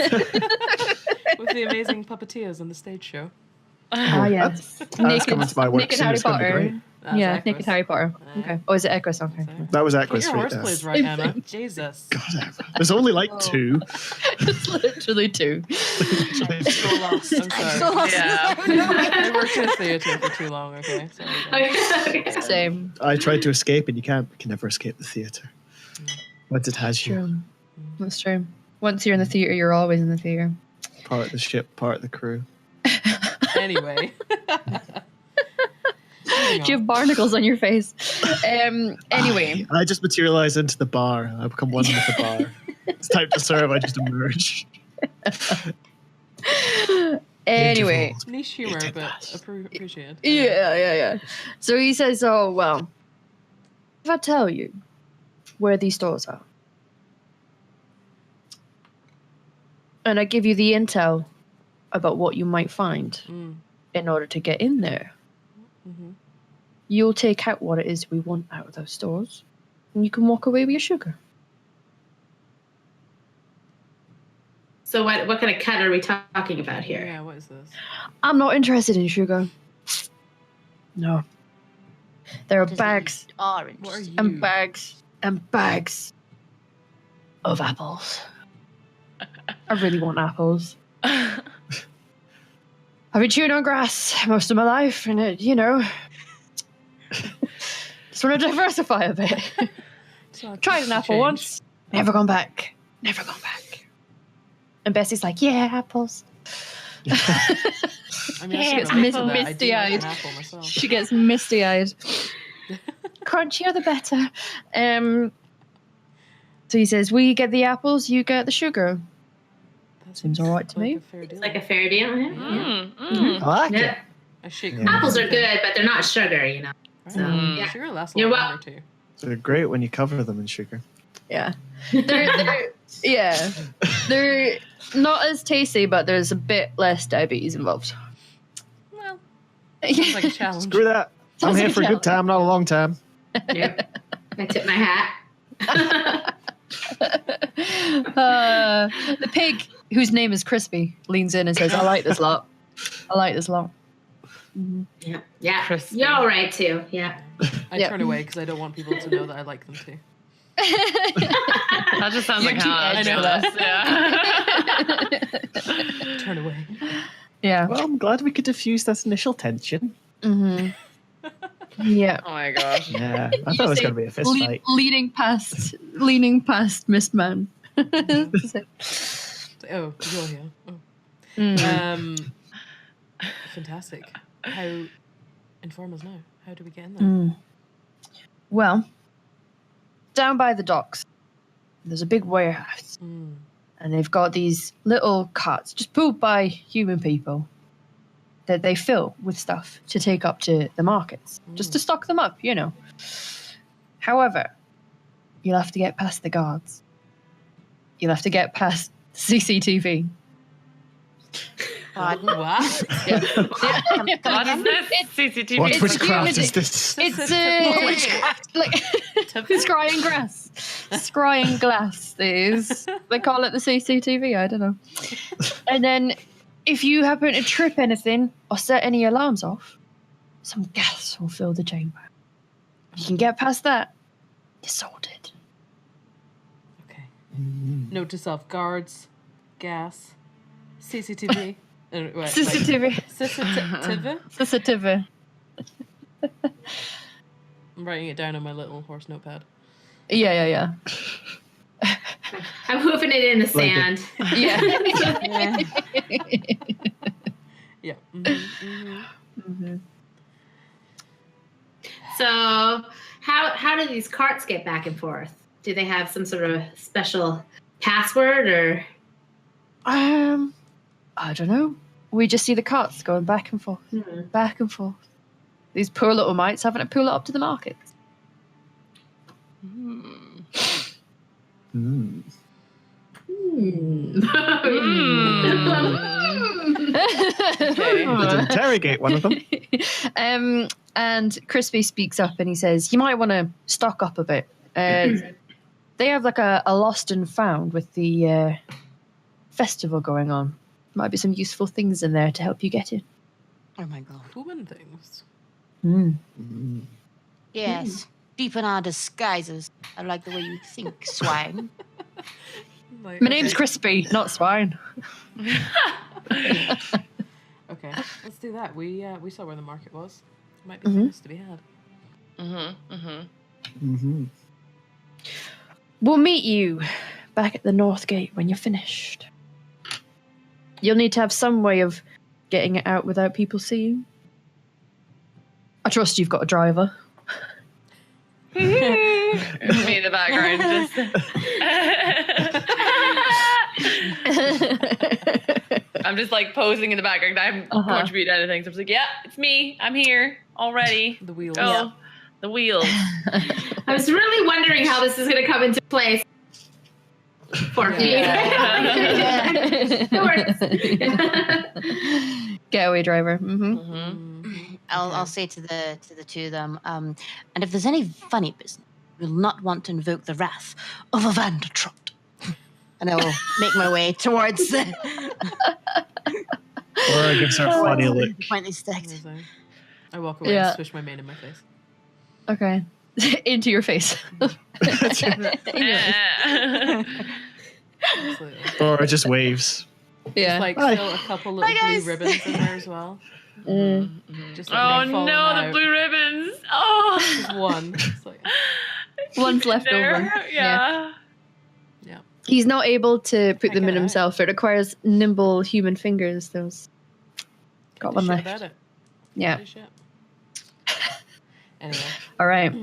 the amazing puppeteers on the stage show. yes, That's coming to my work Naked soon. Harry It's going to be Potter. great. Yeah, Equus. Naked Harry Potter. Okay. Oh, is it Equus? Okay. That was Get Equus your Street. horse Yes. plays right, Emma. Jesus. God, Emma. There's only like 2. It's literally 2. I'm so lost. I'm sorry. Yeah. I worked in a theatre for too long, okay? Sorry. Okay. Same. I tried to escape, and you can never escape the theatre. Once it has you, True. That's true. Once you're in the theater, you're always in the theater. part of the ship, part of the crew. Anyway. Do you have barnacles on your face? Anyway. I just materialize into the bar. I become one with the bar. It's time to serve. I just emerge. Anyway. Niche humor, but appreciated. Yeah. So he says, oh, well, if I tell you where these stores are, and I give you the intel about what you might find in order to get in there, you'll take out what it is we want out of those stores, and you can walk away with your sugar. So what kind of cut are we talking about here? Yeah, what is this? I'm not interested in sugar. No. There are What is it bags you are What are interested you? and bags of apples. I really want apples. I've been chewing on grass most of my life, and it, just want to diversify a bit. Tried an apple once, never gone back. And Bessie's like, yeah, apples. I mean, She I gets can relate to that. I do like misty-eyed. an apple myself. She gets misty-eyed. Crunchier the better. So he says, we get the apples, you get the sugar. That Seems all right to me. a fair deal. It's like a fair deal. Yeah. I like it. Yeah. I shake Yeah. Apples are good, but they're not sugar, So yeah. Sugar lasts a You're lot longer too. They're great when you cover them in sugar. Yeah. They're not as tasty, but there's a bit less diabetes involved. Well, sounds like a challenge. Screw that. I'm Sounds here like for a a good time, not a long time. Yep. I tip my hat. The pig, whose name is Crispy, leans in and says, I like this lot. Mhm. Yeah. Crispy. You're all right too. Yeah. I Yeah. turn away because I don't want people to know that I like them too. That just sounds You're like too how I edgy feel for this. Yeah. Turn away. Yeah. Well, I'm glad we could diffuse that initial tension. Mm-hmm. Yeah. Oh my gosh. Yeah, I thought it was going to be a fist fight. Leaning past Mistman. Oh, you're here. Oh. Mm. Fantastic. How inform us now? How do we get in there? Well, down by the docks, there's a big warehouse, and they've got these little carts just pulled by human people that they fill with stuff to take up to the markets, just to stock them up, However, you'll have to get past the guards. You'll have to get past CCTV. Pardon? What? What is this? CCTV. What It's witchcraft human- is this? It's like scrying grass. Scrying glass is. They call it the CCTV, I don't know. And then if you happen to trip anything or set any alarms off, some gas will fill the chamber. If you can get past that, you're sorted. Okay. Note to self: guards, gas. CCTV. Wait, CCTV. CCTV? I'm writing it down on my little horse notepad. Yeah. I'm moving it in the sand. Yeah. Yeah. So, how do these carts get back and forth? Do they have some sort of special password or? I don't know. We just see the carts going back and forth, back and forth. These poor little mites having to pull it up to the market. Let's interrogate one of them. And Crispy speaks up and he says, "You might want to stock up a bit. They have like a lost and found with the festival going on. Might be some useful things in there to help you get in." Oh my god. Woman things. Yes. Deep in our disguises. I like the way you think, swine. Like, My name's Crispy, not Swine. Okay, let's do that. We saw where the market was. Might be things to be had. We'll meet you back at the North Gate when you're finished. You'll need to have some way of getting it out without people seeing. I trust you've got a driver. Me in the background. I'm just like posing in the background. I haven't contributed anything. So I'm just like, yeah, it's me. I'm here already. The wheels. Oh, the wheels. I was really wondering how this is going to come into place. For me. It works. Getaway driver. I'll say to the two of them, and if there's any funny business, you'll not want to invoke the wrath of a Vandertrot. And I will make my way towards the. Laura gives her a funny look. Point they sticked. Amazing. I walk away and swish my mane in my face. Okay. Into your face. Absolutely. Laura just waves. Yeah. Just like still a couple little blue ribbons in there as well. Just like Oh they're falling no, out. the blue ribbons. Oh. Just one. It's like, One's left there. over. Yeah. He's not able to put them get in it out. himself. It requires nimble human fingers. Those got one left. About it. Yeah. Holy shit. Anyway. All right.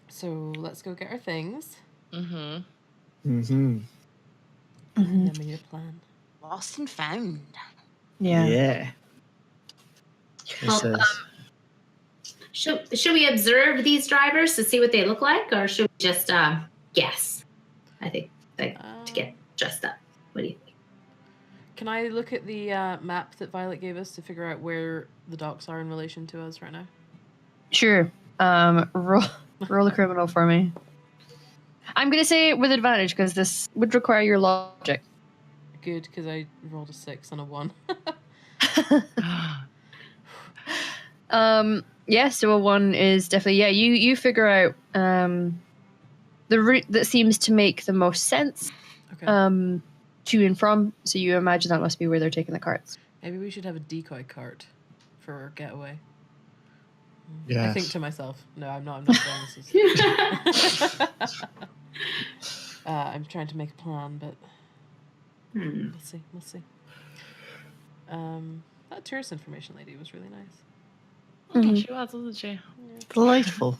So let's go get our things. Mm-hmm. And then we need a plan. Lost and found. Yeah. Yeah. Well, should we observe these drivers to see what they look like, or should we just guess? I think to get dressed up. What do you think? Can I look at the map that Violet gave us to figure out where the docks are in relation to us right now? Sure. Roll a criminal for me. I'm gonna say it with advantage because this would require your logic. Good, because I rolled a 6 and a 1. Yeah, so a 1 is definitely you figure out the route that seems to make the most sense Okay. to and from, so you imagine that must be where they're taking the carts. Maybe we should have a decoy cart for our getaway. I Yes. think to myself. No, I'm not saying this is... I'm trying to make a plan, but we'll see. That tourist information lady was really nice. She was, wasn't she? Delightful.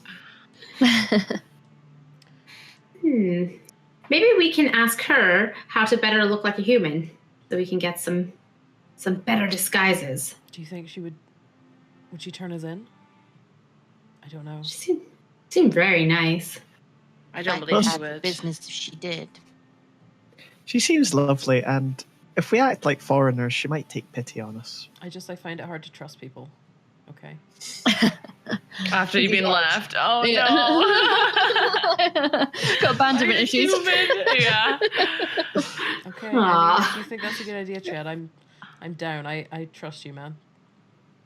Maybe we can ask her how to better look like a human, so we can get some better disguises. Do you think she would she turn us in? I don't know. She seemed very nice. I don't I'd believe she have would. business if she did. She seems lovely, and if we act like foreigners, she might take pity on us. I find it hard to trust people. Okay. After you've been left. Oh Yeah. no. Got abandonment Are you issues. stupid? Yeah. Okay. Aw. If you think that's a good idea, Chad, I'm down. I trust you, man.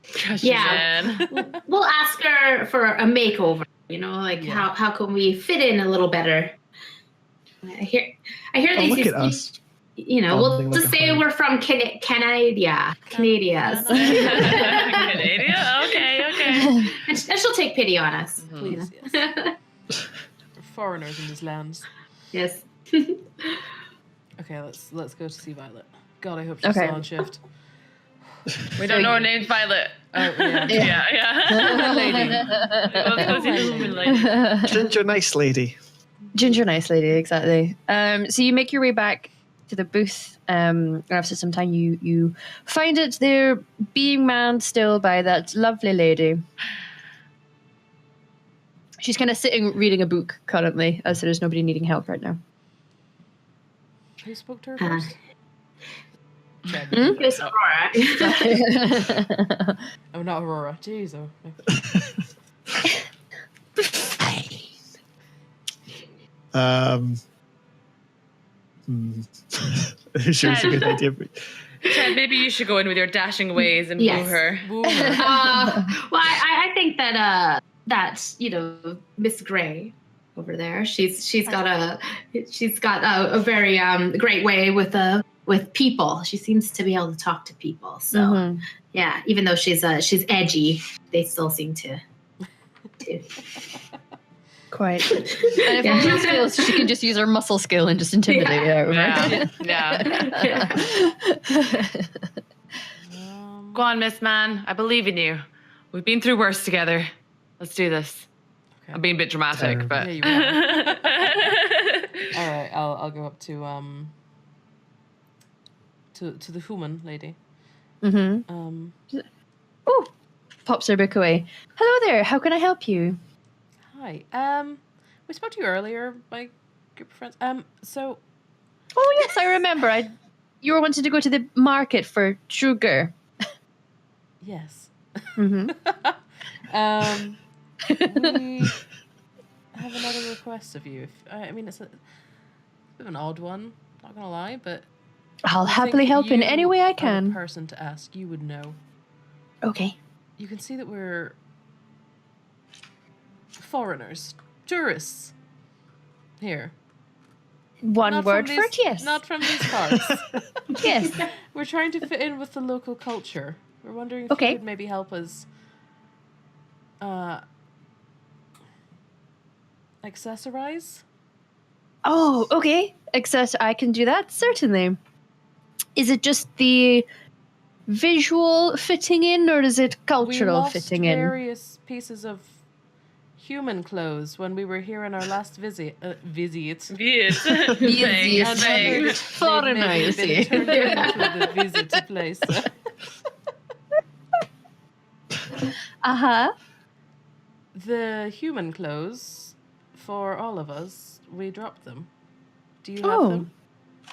Trust you, Yeah. man. We'll ask her for a makeover. You know, like Yeah. how can we fit in a little better? I hear Oh, these. look at us. we'll Something like just a say herd. we're from Canada. Canadias. Canada? Okay. And she'll take pity on us. Please, yes. We're foreigners in these lands. Yes. Okay, let's go to see Violet. God, I hope she's Okay. still on shift. We don't know her name's Violet. Oh yeah. Yeah. Lady. Let's go see the woman lady. Ginger, nice lady. Ginger nice lady, exactly. So you make your way back to the booth, and after some time you find it there being manned still by that lovely lady. She's kind of sitting reading a book currently, as there's nobody needing help right now. Who spoke to her first? Chad. It's Aurora. Oh, not Aurora. Jeez. Oh. She was a good idea. Chad, maybe you should go in with your dashing ways and Yes. woo her. Woo her. Well, I think that Miss Gray over there, she's got a very great way with people. She seems to be able to talk to people. So Mhm. yeah, even though she's edgy, they still seem to. Quite. And if all her skills, she can just use her muscle skill and just intimidate her. Right? Yeah. Go on, Miss Man. I believe in you. We've been through worse together. Let's do this. Okay. I'm being a bit dramatic, but Yeah, you are. All right, I'll go up to the human lady. Mm-hmm. Oh, pops her book away. Hello there. How can I help you? Hi. We spoke to you earlier, my group of friends. So Oh yes, I remember. You were wanting to go to the market for sugar. yes. Mm-hmm. We have another request of you. It's a bit of an odd one, not gonna lie, but I'll I happily think help in you any way I are the can. person to ask. You would know. Okay. You can see that we're foreigners, tourists here. One Not word from for these- it, yes. Not from these parts. Yes. We're trying to fit in with the local culture. We're wondering if Okay. you could maybe help us accessorize. Oh, okay. I can do that, certainly. Is it just the visual fitting in, or is it We cultural lost fitting in? various pieces of human clothes when we were here on our last visit. Yes. Yes, And yes. Foreigner, maybe you been see. turned into the visit place. Uh-huh. The human clothes, for all of us, we dropped them. Do you have Oh, them?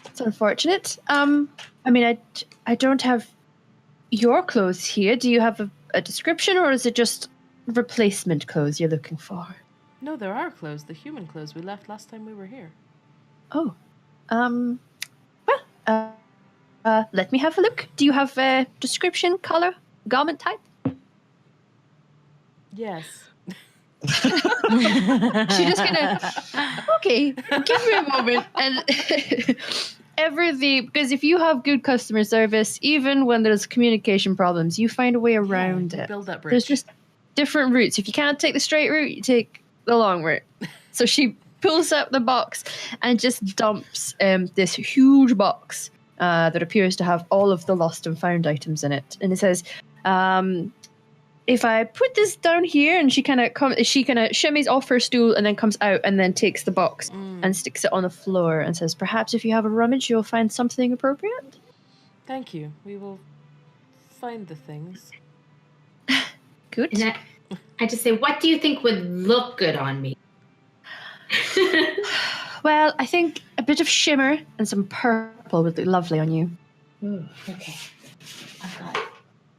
it's unfortunate. I don't have your clothes here. Do you have a description, or is it just replacement clothes you're looking for? No, there are clothes. The human clothes we left last time we were here. Oh, let me have a look. Do you have a description, color, garment type? Yes. She just kind of, okay, give me a moment. And because if you have good customer service, even when there's communication problems, you find a way around you it. build that bridge. There's just different routes. If you can't take the straight route, you take the long route. So she pulls out the box and just dumps this huge box that appears to have all of the lost and found items in it. And it says, if I put this down here, and she kind of shimmies off her stool and then comes out and then takes the box and sticks it on the floor and says, perhaps if you have a rummage, you'll find something appropriate. Thank you. We will find the things. Good. And I just say, what do you think would look good on me? Well, I think a bit of shimmer and some purple would look lovely on you. Ooh, okay. I've got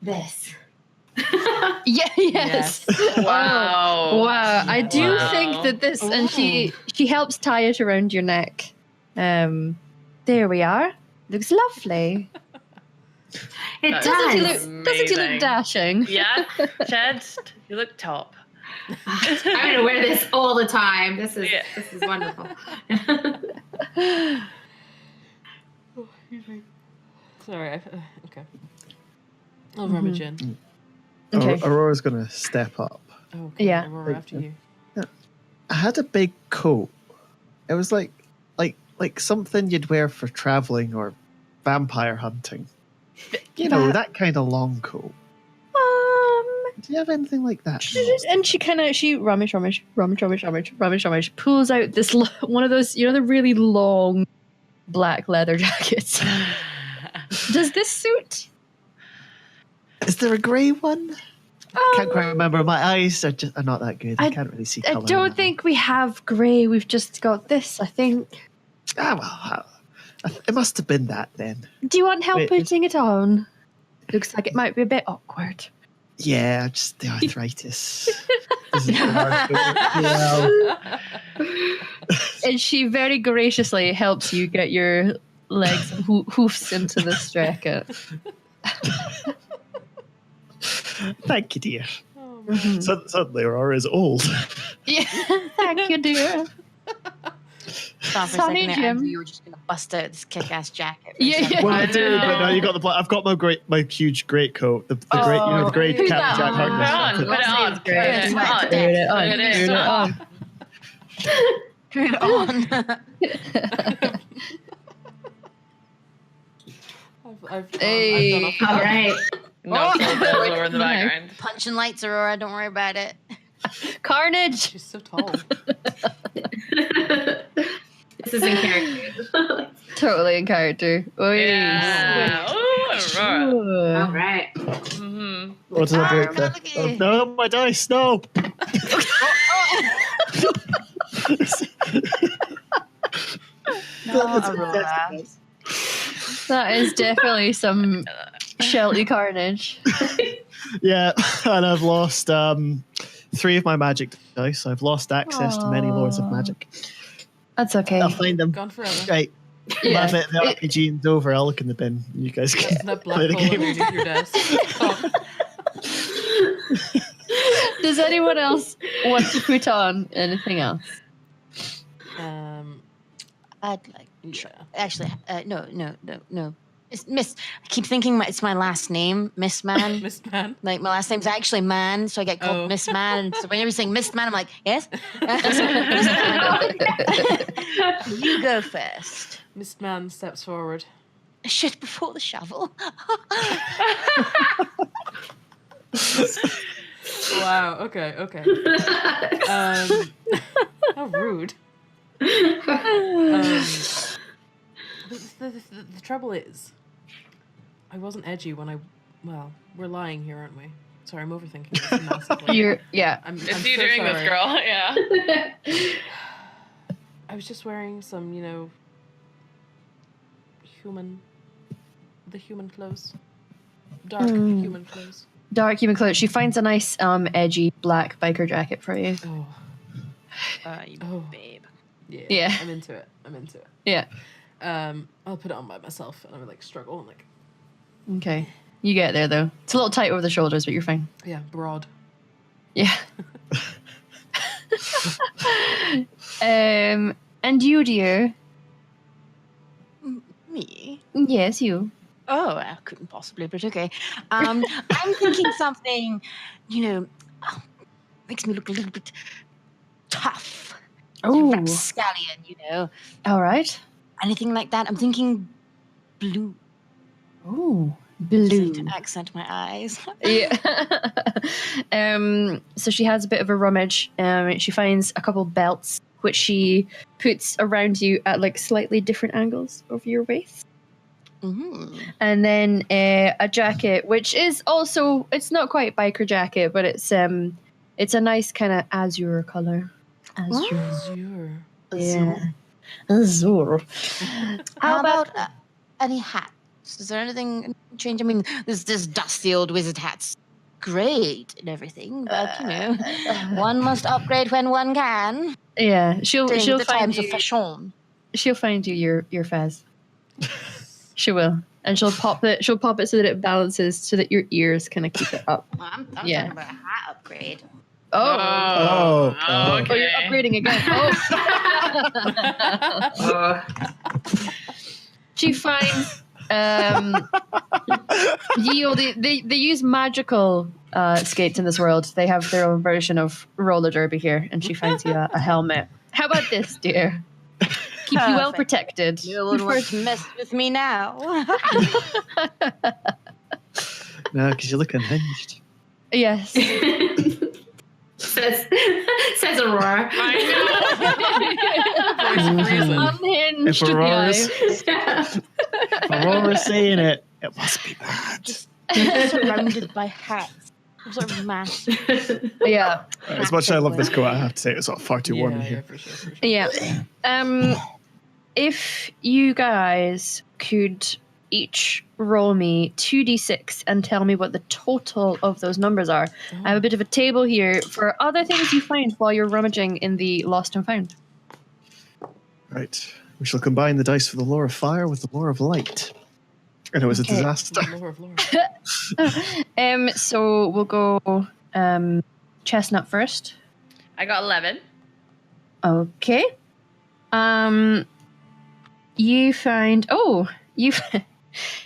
this. Yeah, yes. Wow. Oh, wow. I do Wow. think that this, and she helps tie it around your neck. There we are. Looks lovely. It That's Doesn't he does. look amazing. dashing? Yeah, Chad, you look top. I'm gonna wear this all the time. This is Yeah. wonderful. Sorry. Okay. I'll rummage in. Okay. Aurora's gonna step up. Okay. Yeah. Aurora, after you. I had a big coat. It was like something you'd wear for traveling or vampire hunting. You know, that kind of long coat. Do you have anything like that? And she rummage, pulls out this one of those, the really long black leather jackets. Does this suit? Is there a grey one? I can't quite remember. My eyes are not that good. I can't really see I colour. don't think we have grey. We've just got this, I think. It must have been that then. Do you want help putting it on? Looks like it might be a bit awkward. Yeah, just the arthritis. And she very graciously helps you get your legs and hoofs into this jacket. Thank you, dear. Mm-hmm. Suddenly Aurora is old. Yeah, thank you, dear. Thought for a Sorry, second there, Jim. Andrew, you were just gonna bust out this kick-ass jacket. Yeah. Well, I do, but now you got the. I've got my huge great coat, the great, the great Who's Captain that? Jack Harkness. Put it on. Put it on. I've Hey. done All right. No, Baldur in the background. Punching lights, Aurora. Don't worry about it. Carnage. She's so tall. This is in character. Totally in character. Oy. Yeah. Oh, Aurora. All right. Mm-hmm. What did I break there? Oh, no, my dice, no! Aurora. That is definitely some Shelty carnage. Yeah, and I've lost 3 of my magic dice. I've lost access to many lords of magic. That's okay. I'll find them. Gone forever. Right. Yeah. My bit of the RPG's over. I'll look in the bin. You guys can That's that play black the hole game. underneath your desk. Oh. Does anyone else want to put on anything else? I'd like. Actually, no. It's Miss. I keep thinking it's my last name, Miss Man. Miss Man. Like my last name's actually Man, so I get called Oh. Miss Man. And so whenever you saying Miss Man, I'm like, yes. You go first. Miss Man steps forward. Shit before the shovel. Wow. Okay. How rude. The trouble is, I wasn't edgy when well, we're lying here, aren't we? Sorry, I'm overthinking this massively. I'm It's so you doing sorry. this, girl. Yeah. I was just wearing some, human clothes. Dark human clothes. Dark human clothes. She finds a nice, edgy black biker jacket for you. Oh. You Oh. babe. Yeah. I'm into it. Yeah. I'll put it on by myself, and I would struggle and Okay. You get there though. It's a little tight over the shoulders, but you're fine. yeah, broad. Yeah. And you, dear? Me? Yes, you. Oh, I couldn't possibly, but okay. I'm thinking something, makes me look a little bit tough. Oh. Rapscallion, All right. Anything like that. I'm thinking blue. Oh, Blue. blue. To accent my eyes. Yeah. So she has a bit of a rummage. She finds a couple belts, which she puts around you at slightly different angles over your waist. Mm-hmm. And then a jacket, which is also, it's not quite biker jacket, but it's a nice kind of azure color. Azure. Azure. Yeah. Azure. How about any hats? Is there anything change? I mean, there's this dusty old wizard hats. Great and everything, but one must upgrade when one can. Yeah, she'll The find times you. of fashion. She'll find you your fez. She will, and she'll pop it so that it balances, so that your ears kind of keep it up. I'm Yeah. talking about a hat upgrade. Oh, Oh, oh, okay. you're upgrading again. Oh. She finds they use magical skates in this world. They have their own version of roller derby here, and she finds you a helmet. How about this, dear? Keep you well protected. No one wants to mess with me now. No, because you look unhinged. Yes. says Aurora. Unhinged. If Aurora's, Yeah. if Aurora's saying it, it must be bad. Just surrounded by hats. Sort of mass. Yeah. As much as I love this coat, I have to say it's far too warm in here. For sure. Yeah. If you guys could each roll me 2d6 and tell me what the total of those numbers are. I have a bit of a table here for other things you find while you're rummaging in the lost and found. Right. We shall combine the dice for the lore of fire with the lore of light. And it was a disaster. Lore of lore. So we'll go Chestnut first. I got 11. Okay. You find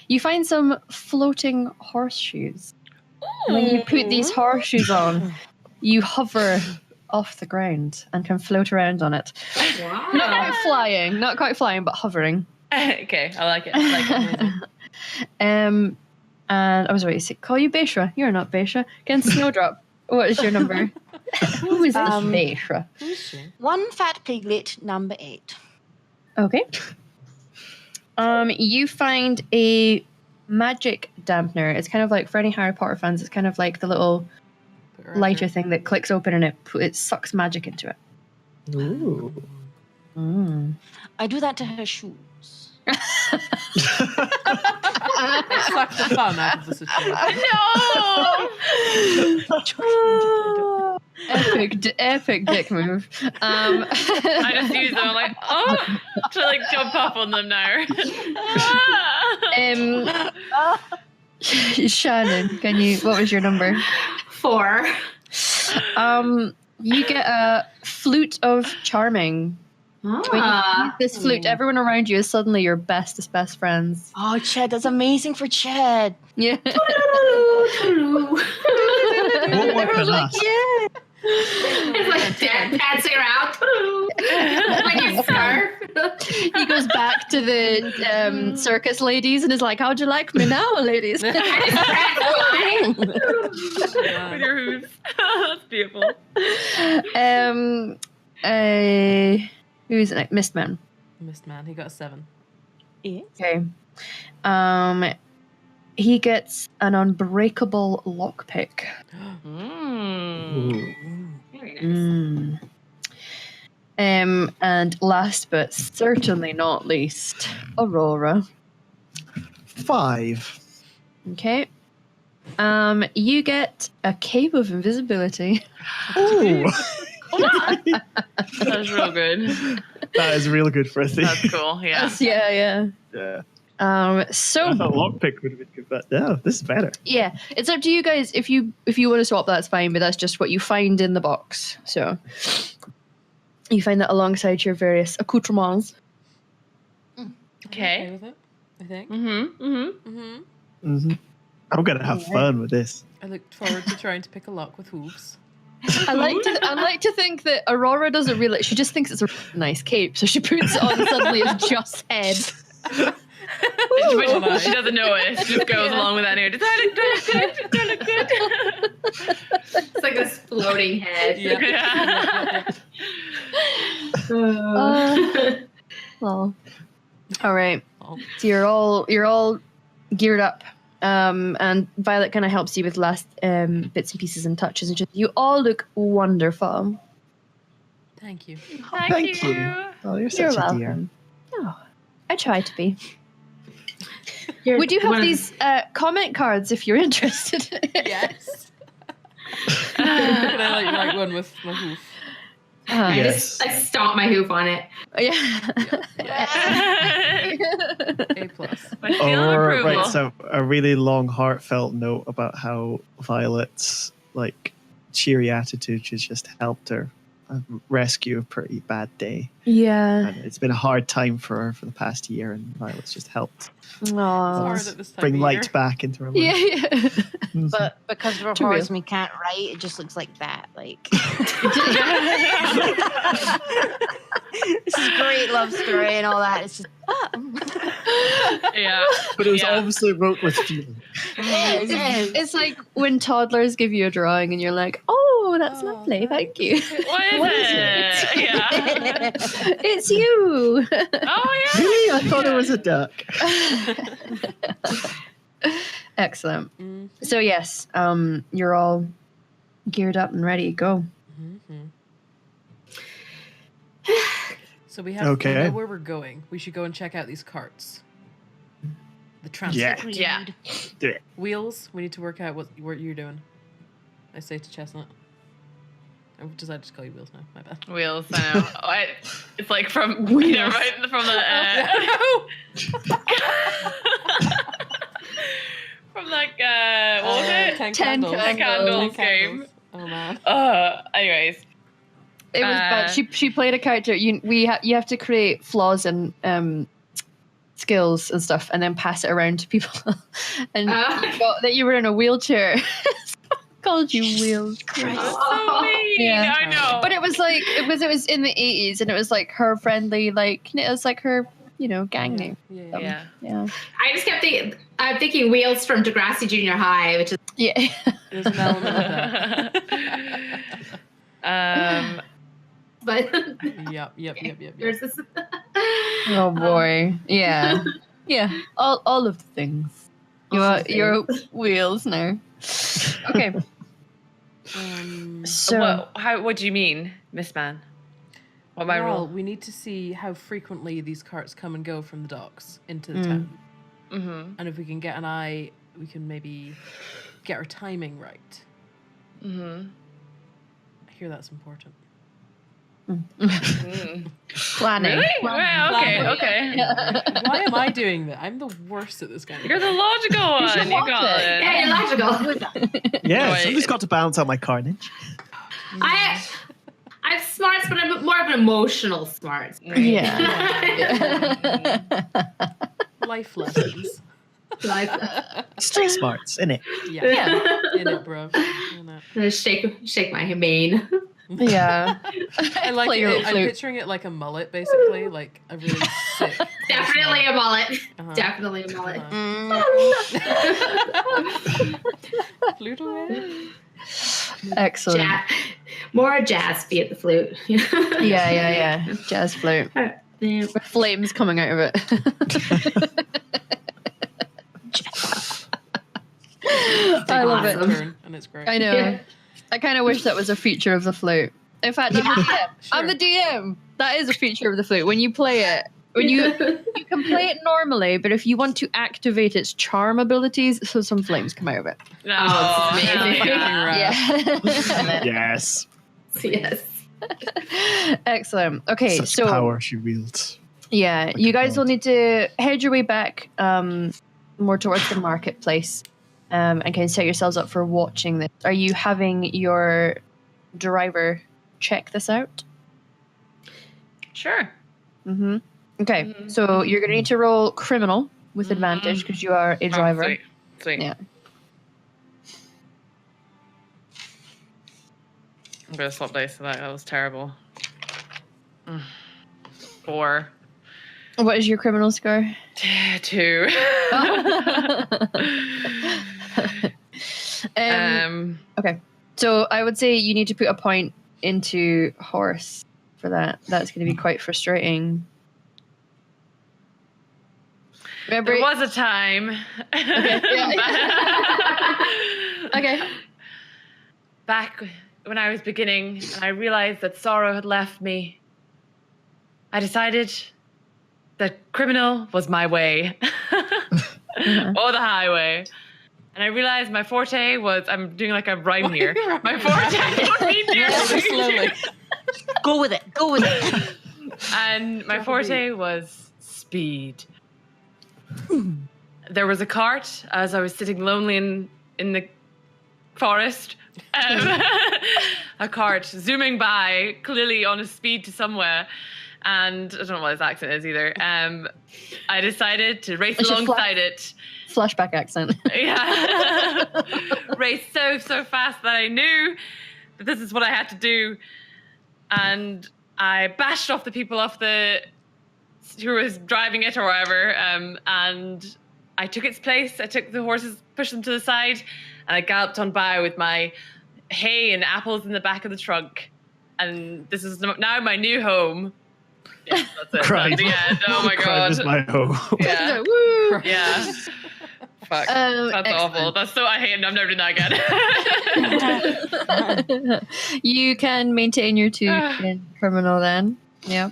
you find some floating horseshoes. When you put these horseshoes on, you hover off the ground and can float around on it. Wow. Not quite flying, but hovering. Okay, I like it. I like it. And I was about to call you Beishra. You're not Beishra. Again, Snowdrop. What is your number? Who is this Beishra? Who's she? One fat piglet, number 8. Okay. You find a magic dampener. It's kind of like, for any Harry Potter fans, it's kind of like the little Put her out lighter there. thing that clicks open and it sucks magic into it. Ooh. I do that to her shoes. Suck the fun out of the situation. No! Epic dick move. I just use them. I'm like, oh, to like jump up on them now. Shannon, what was your number? 4. You get a flute of charming. When you use this flute, everyone around you is suddenly your bestest best friends. Oh, Ched, that's amazing for Ched. Yeah. Won't work on us. It's like dad dancing around. When you scarf. He goes back to the circus ladies and is like, how'd you like me now, ladies? With your hooves. That's beautiful. Who's it? Mistman. Missed man. He got a 7. Okay. He gets an unbreakable lockpick. Ooh. Very nice. And last but certainly not least, Aurora. 5. Okay. You get a cape of invisibility. Ooh. That's real good. That is real good for a thing. That's cool. Yeah. Yeah. Yeah. So I thought lockpick would have been good, but no, this is better. yeah, it's up to you guys. If you want to swap, that's fine. But that's just what you find in the box. So you find that alongside your various accoutrements. Okay. with it, I think. I'm gonna have fun with this. I looked forward to trying to pick a lock with hooves. I like to think that Aurora doesn't really. She just thinks it's a nice cape, so she puts it on. Suddenly, it's just head. She doesn't know it. She just goes along with that. And does that look good? Does that look good? It's like this floating head. Yeah. Well, all right. Oh. So you're all geared up, and Violet kind of helps you with last bits and pieces and touches, and just you all look wonderful. Thank you. Thank you. Oh, you're such You're a welcome. dear. Oh, I try to be. We do have these comment cards if you're interested. Yes. Can I like one with my hoof? Yes. I stomp my hoof on it. Yeah. A plus. My seal of Or approval. right, so a really long, heartfelt note about how Violet's like cheery attitude has just helped her rescue a pretty bad day. Yeah. And it's been a hard time for her for the past year, and Violet's just helped Aw. hard at this time bring of light year. back into her life. Yeah, yeah. Mhm. But because we're Too horse real. and we can't write, it just looks like that. Like this is a great love story and all that. It's just Yeah. But it was Yeah. obviously wrote with feeling. It's like when toddlers give you a drawing and you're like, oh, that's Oh, lovely, thank you. What is it? Yeah. It's you. Oh yeah. Really? I thought it was a duck. Excellent. Mhm, So yes, you're all geared up and ready to go. mhm. So we have Okay. we know where we're going. We should go and check out these carts. The transport Yeah. Do it. wheels. We need to work out what you're doing. I say to Chestnut. I decided to call you Wheels now. My bad. Wheels. I know. It's like from Wheels. right from the from like what was it? 10 Ten candles. candles. 10 candles 10 game. candles. Oh man. Anyways. It was bad. She played a character. You have to create flaws and skills and stuff, and then pass it around to people. And you got that you were in a wheelchair. Called you Wheels. That's so mean. Yeah. I know. But it was like it was in the 80s, and it was like her friendly, like it was like her, gang name. Yeah. yeah. Yeah. I just kept thinking. I'm thinking Wheels from Degrassi Junior High, which is Yeah. There's an element of that. but Yep. there's this. Oh boy. Yeah. Yeah. All of the things. You're Wheels now. Okay. So What do you mean, Miss Man? What my well, rule? we need to see how frequently these carts come and go from the docks into the Mm. town. Mm-hmm. And if we can get an eye, we can maybe get our timing right. Mm-hmm. I hear that's important. planning. Really? Well, okay, Planning. okay. Why am I doing that? I'm the worst at this kind of You're the logical one. should You watch got it. it. Yeah, you're logical. Yeah, Wait. somebody's got to balance out my carnage. I'm smarts, but I'm more of an emotional smarts. Right? Yeah. Life lessons. Like, Street smarts, innit? Yeah. In it, bro. In it. shake my mane. Yeah. I like Play your it. I'm flute. picturing it like a mullet, basically, like a really sick. Definitely a mullet. Uh-huh. Definitely a mullet. Flute away. Excellent. More jazz beat the flute. Yeah. Jazz flute. Yeah. With flames coming out of it. I love it. Awesome. Turn, and it's great. I know. Yeah. I kind of wish that was a feature of the flute. In fact, I'm the DM. I'm the Sure. DM. That is a feature of the flute. When you play it, you can play it normally, but if you want to activate its charm abilities, so some flames come out of it. No, Oh, it's hell amazing. yeah. Yeah. Yes. Yes. Excellent. Okay, Such so power she wields. yeah, Like you a guys god. will need to head your way back more towards the marketplace and kind of set yourselves up for watching this. Are you having your driver check this out? Sure. Mm-hmm. Okay, Mhm. so you're going to need to roll criminal with Mhm. advantage because you are a Oh, driver. sweet. Yeah. I'm gonna swap dice for that. That was terrible. 4. What is your criminal score? 2. Okay, so I would say you need to put a point into horse for that. That's going to be quite frustrating. Remember? There was a time. Okay, yeah. Okay. Back when I was beginning and I realized that sorrow had left me, I decided that criminal was my way. Or the highway. And I realized my forte was, I'm doing like a rhyme here. My forte Really slowly. Go with it. Go with it. And my Drop a forte was speed. There was a cart as I was sitting lonely in the forest A cart zooming by, clearly on a speed to somewhere, and I don't know what his accent is either. I decided to race It's your alongside it. Flashback accent. Yeah. Race so fast that I knew that this is what I had to do. And I bashed off the people who was driving it or whatever. And I took its place. I took the horses, pushed them to the side, and I galloped on by with my hay and apples in the back of the trunk. And this is now my new home. Yeah, that's it. Cried. That's the end. Oh my Cried god. was my home. Yeah. Woo! Yeah. Fuck. That's awful. That's so I hate it. I'm never doing that again. You can maintain your 2 in criminal then. Yeah.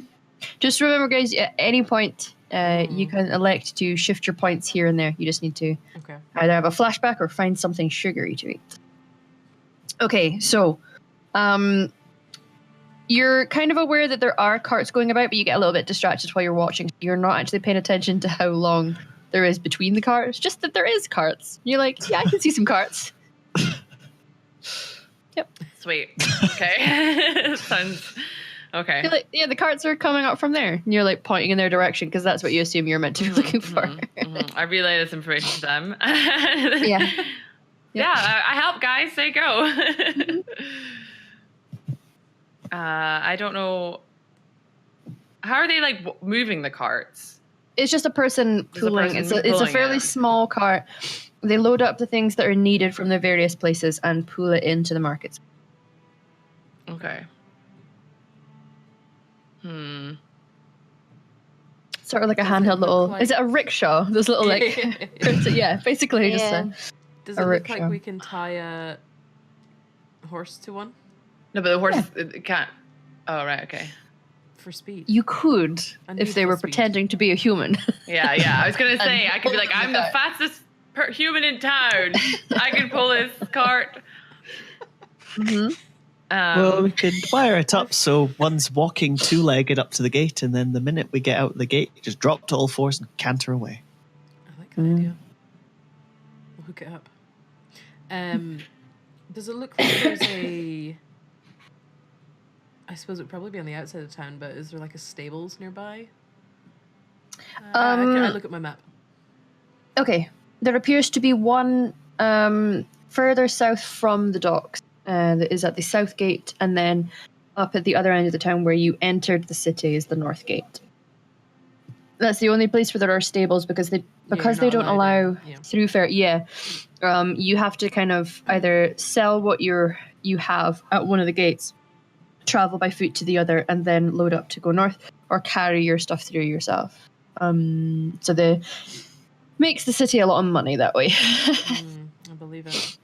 Just remember, guys, at any point, you can elect to shift your points here and there. You just need to either have a flashback or find something sugary to eat. Okay, so you're kind of aware that there are carts going about, but you get a little bit distracted while you're watching. You're not actually paying attention to how long there is between the carts, just that there is carts. You're like, yeah, I can see some carts. Yep. Sweet. Okay. Sounds okay. You're like, yeah, the carts are coming up from there. And you're like pointing in their direction because that's what you assume you're meant to be looking for. I relay this information to them. Yeah. Yeah, I help guys. Say go. I don't know. How are they like moving the carts? It's just a person pulling. It's a pulling fairly it. small cart. They load up the things that are needed from the various places and pull it into the markets. Okay. Sort of like a handheld little. like- Is it a rickshaw? Those little like. Yeah, basically just Yeah. Does A it look rickshaw. like we can tie a horse to one No, but the horse it can't. Oh right. Okay. for speed? you could I if need they the were speed. pretending to be a human. Yeah. I was gonna say I could be like I'm the fastest human in town. I can pull this cart. Well, we could wire it up so one's walking 2-legged up to the gate, and then the minute we get out the gate, you just drop to all fours and canter away. I like that idea. We'll hook it up. Does it look like there's a... I suppose it would probably be on the outside of town, but is there like a stables nearby? I look at my map. Okay, there appears to be one further south from the docks. That is at the south gate, and then up at the other end of the town where you entered the city is the north gate. That's the only place where there are stables because they you're don't not allowed allow in. Yeah. through fare. Yeah, you have to kind of either sell what you have at one of the gates, travel by foot to the other, and then load up to go north, or carry your stuff through yourself. So makes the city a lot of money that way. I believe it.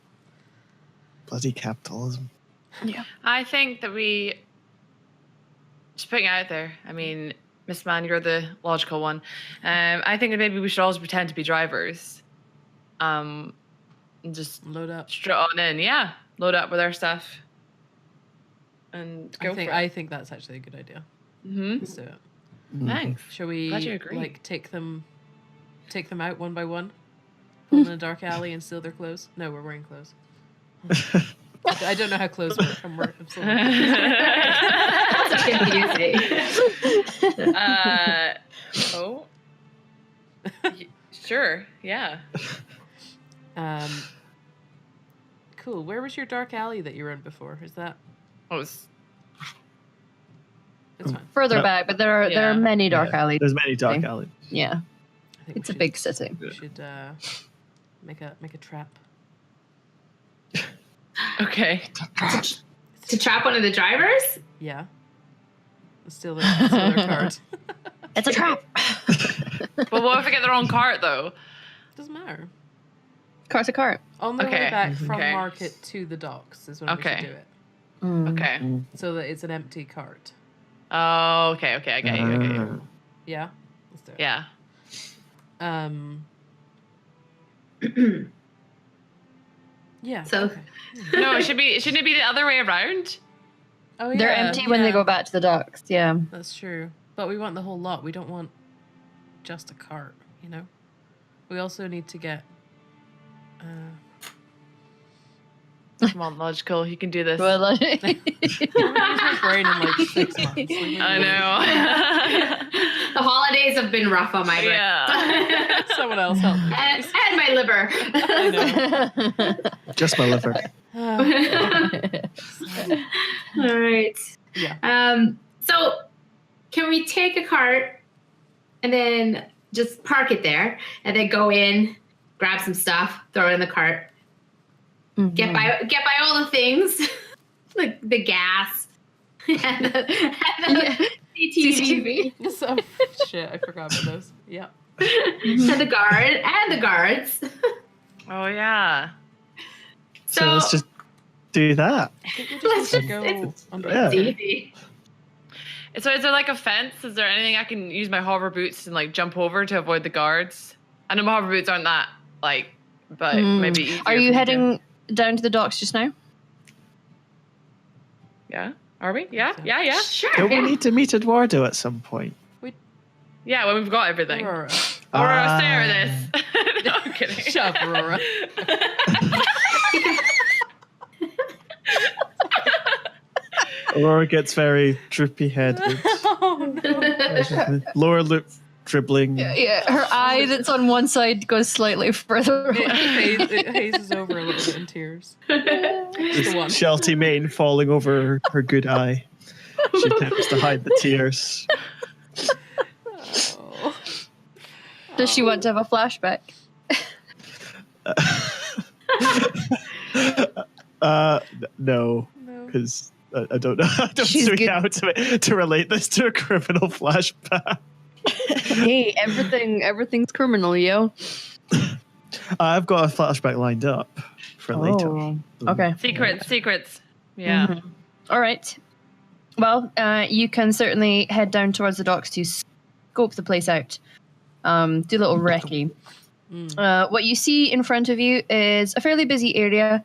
Bloody capitalism. Yeah. I think that we just putting it out there. I mean, Miss Man, you're the logical one. I think that maybe we should also pretend to be drivers. And just Load up. strut on in. Yeah, load up with our stuff and go for it. I think that's actually a good idea. Let's do it. Thanks. Shall we Glad you agree. like take them out one by one, pull in a dark alley and steal their clothes? No, we're wearing clothes. I don't know how clothes work. I'm still That's confusing. Oh. Sure. Yeah. Cool. Where was your dark alley that you were in before? Is that? Oh, it's It's fine. Further Yeah. back, but there are Yeah. many dark Yeah, alleys. There's many dark alleys. Yeah, I think it's we a big city. We should make a trap. okay. To trap one of the drivers? Yeah. Steal their cart. It's a trap. But what if I get the wrong cart though? Doesn't matter. Cart's a cart. On the way Okay. back from Okay. market to the docks is when Okay. we should do it. Okay. So that it's an empty cart. Oh, okay. I get you. Yeah? Let's do it. Yeah. Yeah. So- okay. No, shouldn't it be the other way around? Oh, yeah. They're empty when they go back to the docks. Yeah. That's true. But we want the whole lot. We don't want just a cart, you know? We also need to get Come on, logical. You can do this. Well, I'm gonna use my brain in like 6 months. Like, I know. The holidays have been rough on my brain. Yeah. Someone else help me. And my liver. I know. Just my liver. All right. Yeah. So can we take a cart and then just park it there and then go in, grab some stuff, throw it in the cart, get by all the things, like the gas and the CCTV So, shit, I forgot about those. Yeah. and the guards. Oh yeah. So let's just do that. I think we just need to go under. Yeah. It's easy. So is there like a fence? Is there anything I can use my hover boots and like jump over to avoid the guards? I know my hover boots aren't that like, but maybe easier Are for you me to- heading down to the docks just now? Yeah. Are we? Yeah. Sure. Don't we yeah. need to meet Eduardo at some point? Yeah, when we've got everything. Aurora. Aurora, stay with this. No, I'm kidding. Shut up, Aurora. Aurora gets very droopy headed. Oh, no. Lower lip dribbling. Yeah, her eye that's on one side goes slightly further away. It hazes over a little bit in tears. Just the one. Shelty mane falling over her good eye. She attempts to hide the tears. Oh. Does she want to have a flashback? No, No. because I don't know. I don't She's know good. how to relate this to a criminal flashback. Hey, everything's criminal, yo. I've got a flashback lined up for later. Oh, okay. Secrets. Yeah. Mhm. All right. Well, you can certainly head down towards the docks to scope the place out. Do a little recce. What you see in front of you is a fairly busy area.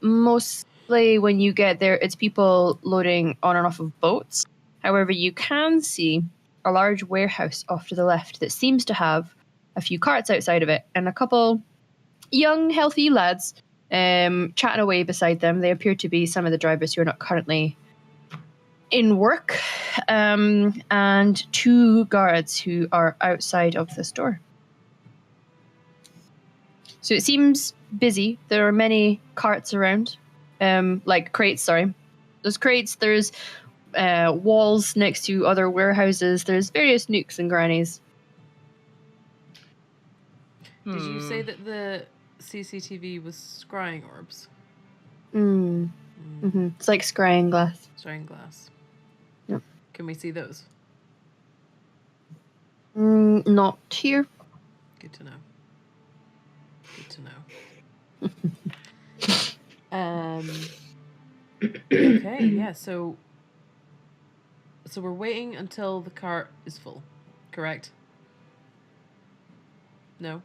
Mostly when you get there, it's people loading on and off of boats. However, you can see a large warehouse off to the left that seems to have a few carts outside of it and a couple young, healthy lads chatting away beside them. They appear to be some of the drivers who are not currently in work, and two guards who are outside of the store. So it seems busy. There are many carts around, like crates, sorry. There's crates, there's walls next to other warehouses, there's various nooks and grannies. Did you say that the CCTV was scrying orbs? It's like scrying glass. Scrying glass. Yep. Can we see those? Not here. Good to know. Good to know. Okay, yeah, so we're waiting until the cart is full, correct? No?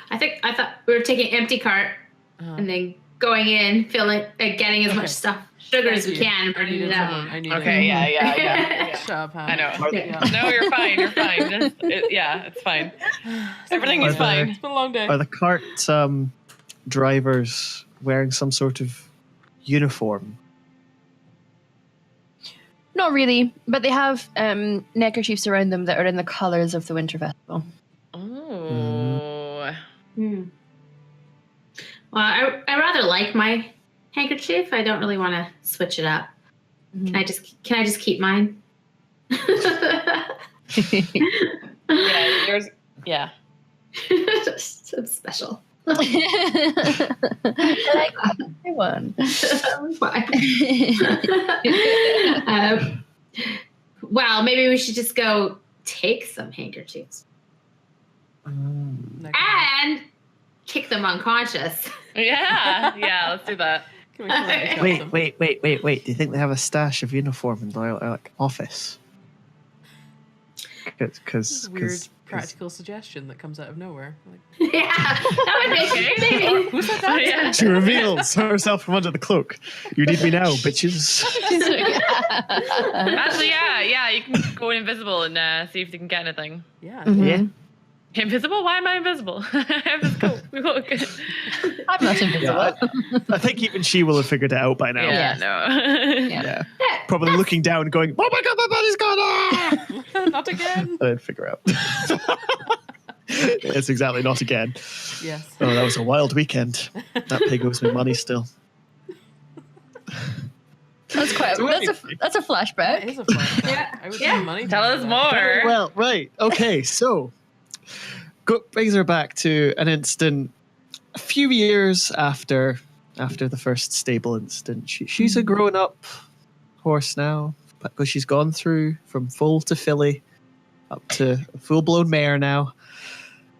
I thought we were taking an empty cart and then going in, filling, getting as much stuff, sugar as we can, and burning it up. Okay, yeah. Shut up, I know. Yeah. No, you're fine. You're fine. It's fine. Everything is fine. It's been a long day. Are the cart drivers wearing some sort of uniform? Not really, but they have neckerchiefs around them that are in the colours of the Winter Festival. Oh. Well, I rather like my handkerchief. I don't really want to switch it up. Can I just keep mine? Yeah, yours. Yeah. So special. I like my one. Well, maybe we should just go take some handkerchiefs and kick them unconscious. Yeah, let's do that. Can we help them? Wait. Do you think they have a stash of uniform in their like office? Because Weird practical suggestion that comes out of nowhere. Like, Yeah, that would make it. Maybe. who said that? Yeah. she reveals herself from under the cloak. You need me now, bitches. Actually, yeah, you can go invisible and see if you can get anything. Yeah. Yeah. Invisible? Why am I invisible? I have this cool. I'm not invisible. Yeah, I think even she will have figured it out by now. Yeah, no. Yeah. Probably looking down and going, oh my god, my body's gone! Not again. I didn't figure out. It's exactly not again. Yes. Oh, that was a wild weekend. That pig owes me money still. That's quite. That's a flashback. That is a flashback. Yeah. I would Yeah. give money. Tell us more. Very well, right. Okay, so brings her back to an instant a few years after the first stable incident. She's a grown-up horse now, because she's gone through from foal to filly up to a full-blown mare now.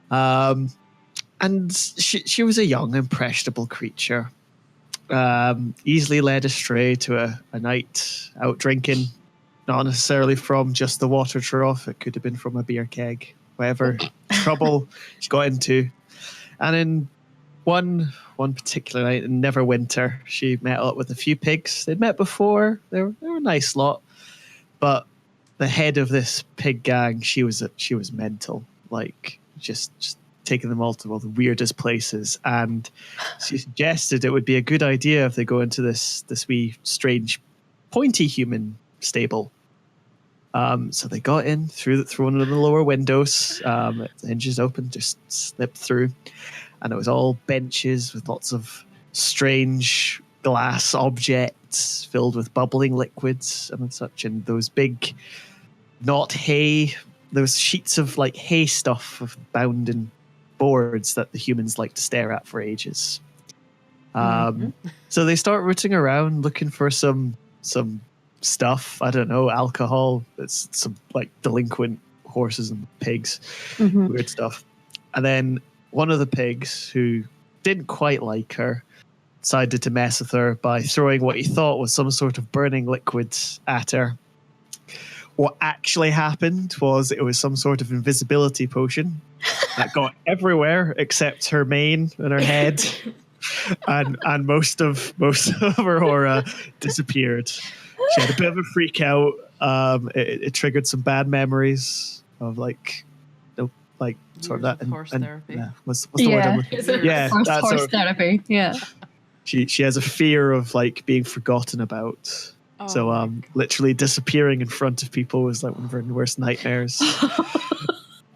And she was a young, impressionable creature. Easily led astray to a night out drinking, not necessarily from just the water trough. It could have been from a beer keg, whatever trouble she got into. And in one particular night in Neverwinter, she met up with a few pigs they'd met before. They were a nice lot, but the head of this pig gang, she was mental, like just taking them all to all the weirdest places, and she suggested it would be a good idea if they go into this wee strange pointy human stable. So they got in through one of the lower windows. The hinges open, just slipped through, and it was all benches with lots of strange glass objects filled with bubbling liquids and such, and those big, not hay, those sheets of like hay stuff bound in boards that the humans like to stare at for ages. So they start rooting around looking for some stuff. I don't know, alcohol. It's some like delinquent horses and pigs, weird stuff. And then one of the pigs, who didn't quite like her, decided to mess with her by throwing what he thought was some sort of burning liquid at her. What actually happened was it was some sort of invisibility potion that got everywhere except her mane and her head, and most of her aura disappeared. She had a bit of a freak out. It triggered some bad memories of sort of that. Horse therapy. Yeah, what's the word I'm looking for? Yeah, that's horse therapy. Yeah. She has a fear of like being forgotten about. So literally disappearing in front of people was like one of her worst nightmares.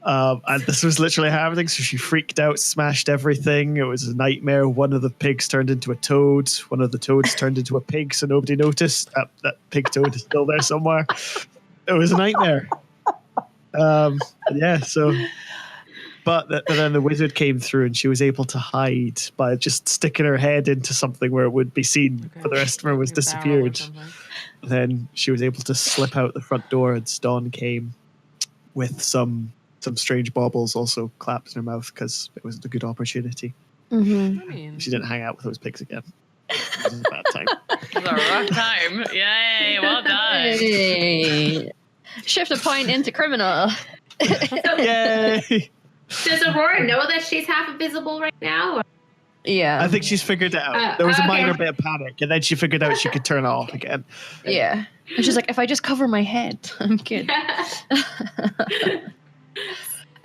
And this was literally happening, so she freaked out, smashed everything. It was a nightmare. One of the pigs turned into a toad. One of the toads turned into a pig, so nobody noticed. That pig toad is still there somewhere. It was a nightmare. But then the wizard came through, and she was able to hide by just sticking her head into something where it would be seen. Okay. But the rest of her was disappeared. Then she was able to slip out the front door as dawn came, with some strange baubles also clapped in her mouth because it was a good opportunity. I mean, She didn't hang out with those pigs again. It was a bad time. It was a rough time. Yay, well done. Hey. Shift a point into criminal. Yay! Does Aurora know that she's half invisible right now? Or? Yeah. I think she's figured it out. There was a minor bit of panic, and then she figured out she could turn it off again. Yeah. And she's like, if I just cover my head, I'm good.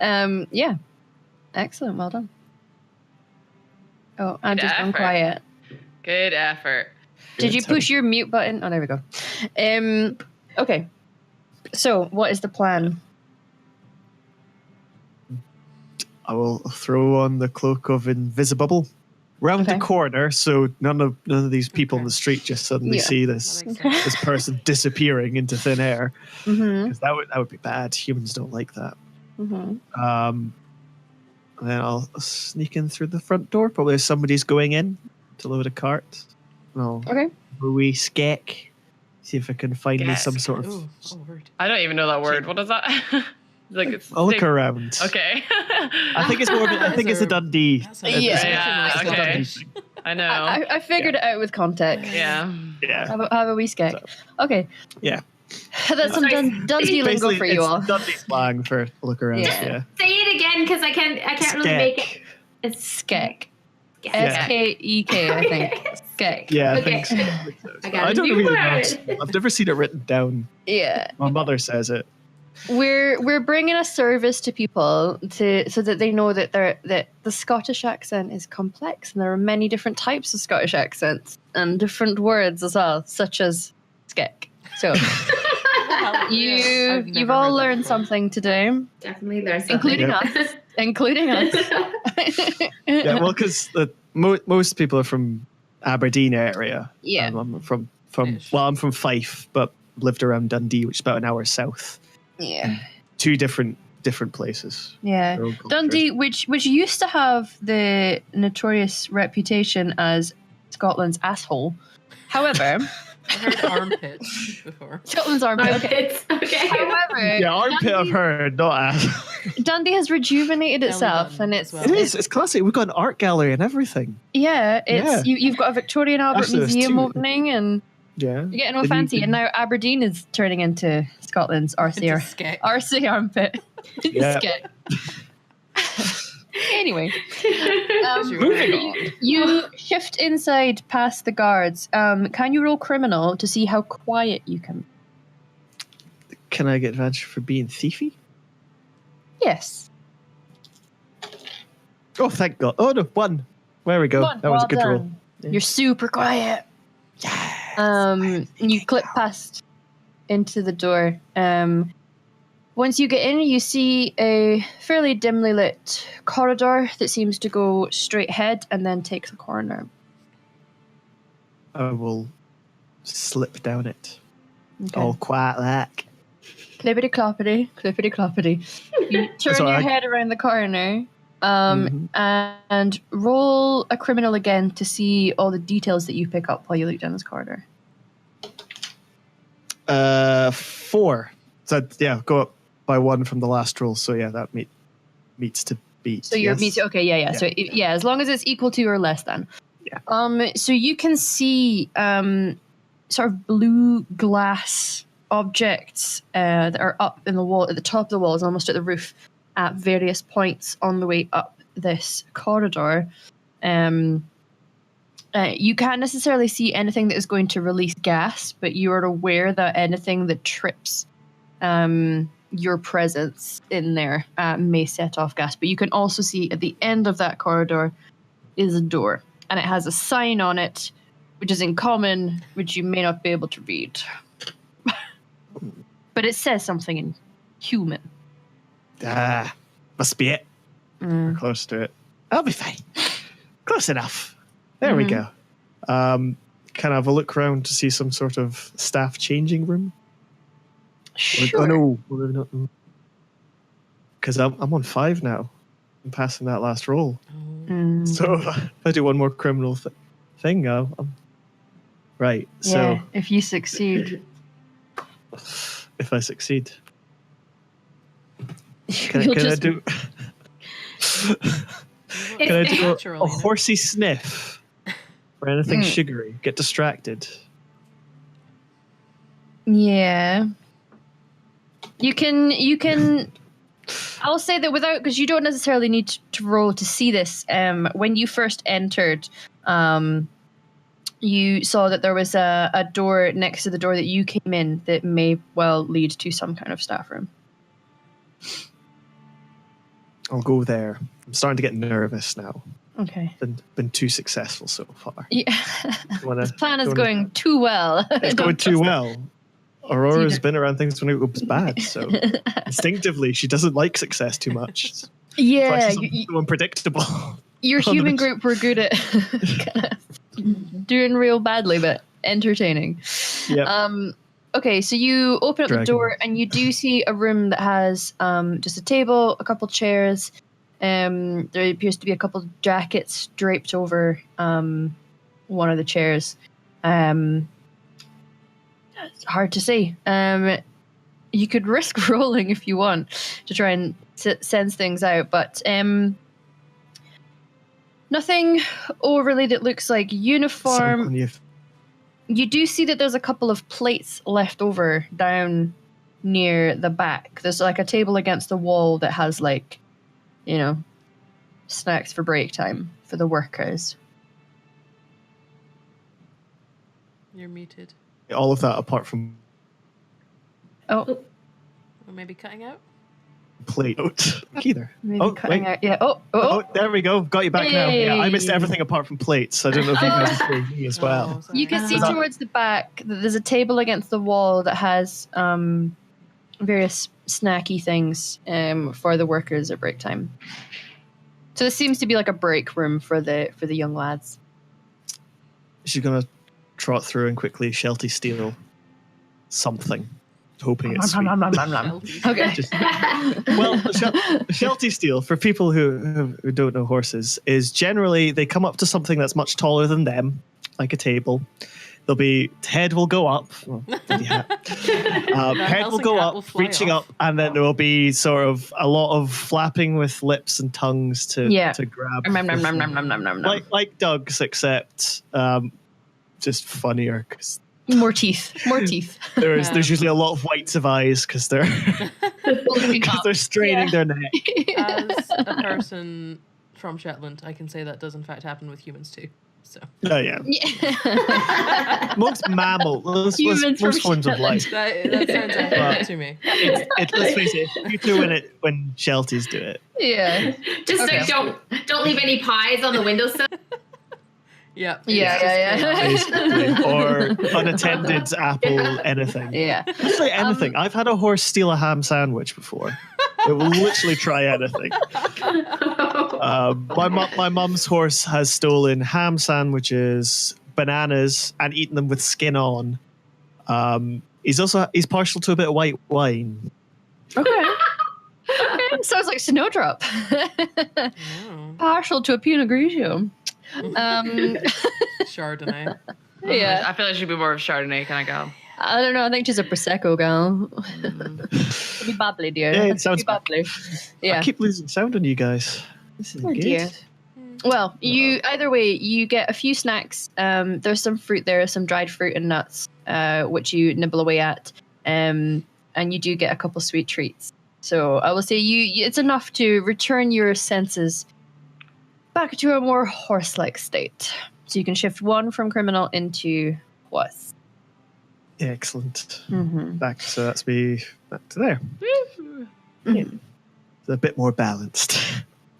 Yeah. Excellent. Well done. Oh, I'm just gone quiet. Good effort. Did you push your mute button? Oh, there we go. Okay. So, what is the plan? I will throw on the cloak of invisible round the corner, so none of these people in the street just suddenly see this person disappearing into thin air. Because that would be bad. Humans don't like that. And then I'll sneak in through the front door. Probably if somebody's going in to load a cart. Okay. We skek. See if I can find me some sort of. Word. I don't even know that word. What is that? I'll look around. Okay. I think it's more. I think it's a Dundee. Yeah. Okay. I know. I figured it out with context. Yeah. Have a wee skek. So, okay. Yeah. That's some Dundee lingo for you all. Dundee slang for look around. Yeah. Say it again, because I can't really make it. It's skek. S-K-E-K, I think. Skek. Yeah, I Okay. think so. I got I a don't new really word. know. I've never seen it written down. Yeah. My mother says it. we're bringing a service to people so that they know that the Scottish accent is complex and there are many different types of Scottish accents and different words as well, such as skek. So you've all learned something today, Definitely there's something. including us. Yeah, well, because most people are from Aberdeen area. Yeah. I'm from I'm from Fife, but lived around Dundee, which is about an hour south. Yeah. Two different places. Yeah. Dundee, which used to have the notorious reputation as Scotland's asshole. However, I heard armpit before. Scotland's armpit. Armpits. Okay. However, Yeah, armpit I've heard, not ass. Dundee has rejuvenated itself, and it's It is. It's classic. We've got an art gallery and everything. Yeah, it's you've got a Victorian Albert Actually, there's Museum two. opening, and Yeah. you're getting all fancy. And now Aberdeen is turning into Scotland's RC armpit. Yeah. Anyway, Moving on. you shift inside past the guards. Can you roll criminal to see how quiet you can? Can I get advantage for being thiefy? Yes. Oh, thank God. Oh, no, 1. There we go. One. That was a Well good roll. done. Yeah. You're super quiet. You clip past into the door. Once you get in, you see a fairly dimly lit corridor that seems to go straight ahead and then takes a corner. I will slip down it. Okay. All quiet like. Clippity cloppity, clippity cloppity. You turn your head around the corner and roll a criminal again to see all the details that you pick up while you look down this corridor. 4. So, yeah, go up by 1 from the last roll. So, yeah, that meets to beat. So your meets, okay, yeah. So, as long as it's equal to or less than. Yeah. So you can see sort of blue glass objects that are up in the wall, at the top of the walls, almost at the roof, at various points on the way up this corridor. You can't necessarily see anything that is going to release gas, but you are aware that anything that trips your presence in there may set off gas. But you can also see at the end of that corridor is a door, and it has a sign on it, which is in common, which you may not be able to read. But it says something in human. Must be it. We're close to it. I'll be fine. Close enough. There we go. Can I have a look around to see some sort of staff changing room? Sure. Oh no, maybe not. Because I'm on 5 now. I'm passing that last roll. So if I do one more criminal thing, I'm right. So if you succeed. If I succeed. Can I do a horsey sniff or anything sugary? Get distracted. Yeah. You can I'll say that without, because you don't necessarily need to roll to see this. When you first entered, you saw that there was a door next to the door that you came in that may well lead to some kind of staff room. I'll go there. I'm starting to get nervous now. Okay. Been too successful so far. Yeah. This plan is going too well. It's going too well. Aurora's been around things when it was bad, so instinctively she doesn't like success too much. Yeah, so unpredictable. Your human group were good at doing real badly, but entertaining. Yeah. Okay, so you open up the door and you do see a room that has just a table, a couple chairs. There appears to be a couple jackets draped over one of the chairs. It's hard to say. You could risk rolling if you want to try and sense things out, but nothing overly that looks like uniform. You do see that there's a couple of plates left over down near the back. There's like a table against the wall that has snacks for break time for the workers. You're muted. All of that apart from... Oh. Or maybe cutting out? Plate. Either. Maybe cutting out. Yeah. Oh. There we go. Got you back now. Yeah, I missed Hey. everything apart from plates. I don't know if you guys are seeing me as well. Oh, sorry. You can see Ah. towards the back that there's a table against the wall that has various snacky things for the workers at break time. So this seems to be like a break room for the young lads. She's gonna trot through and quickly Shelty steal something, hoping it's sweet. Okay. Well, Shelty steal, for people who don't know horses, is generally they come up to something that's much taller than them, like a table. Head will go up. Oh, bloody hat. Head will go up, reaching up, and then there will be sort of a lot of flapping with lips and tongues to grab. Like Doug's, except just funnier because More teeth. there's usually a lot of whites of eyes because they're straining their neck. As a person from Shetland, I can say that does in fact happen with humans too. So. Oh yeah. Most mammals, most forms of life. That sounds accurate to me. Let's face it, you do when Shelties do it. Yeah. Just like don't leave any pies on the windowsill. Yeah. Basically. Or unattended apple, anything. Yeah. Literally anything. I've had a horse steal a ham sandwich before. It will literally try anything. My mum's horse has stolen ham sandwiches, bananas, and eaten them with skin on. He's partial to a bit of white wine. Okay. Sounds like Snowdrop. Partial to a Pinot Grigio. Chardonnay. Yeah. I feel like it should be more of Chardonnay kind of gal. I don't know. I think she's a Prosecco gal. Be bubbly, dear. Yeah, it sounds be bubbly. Yeah. I keep losing sound on you guys. This is good. Dear. Well, either way, you get a few snacks. There's some fruit there, some dried fruit and nuts, which you nibble away at, and you do get a couple sweet treats. So I will say it's enough to return your senses back to a more horse-like state. So you can shift one from criminal into horse. Excellent. Mm-hmm. So that's me back to there. Yeah. It's a bit more balanced.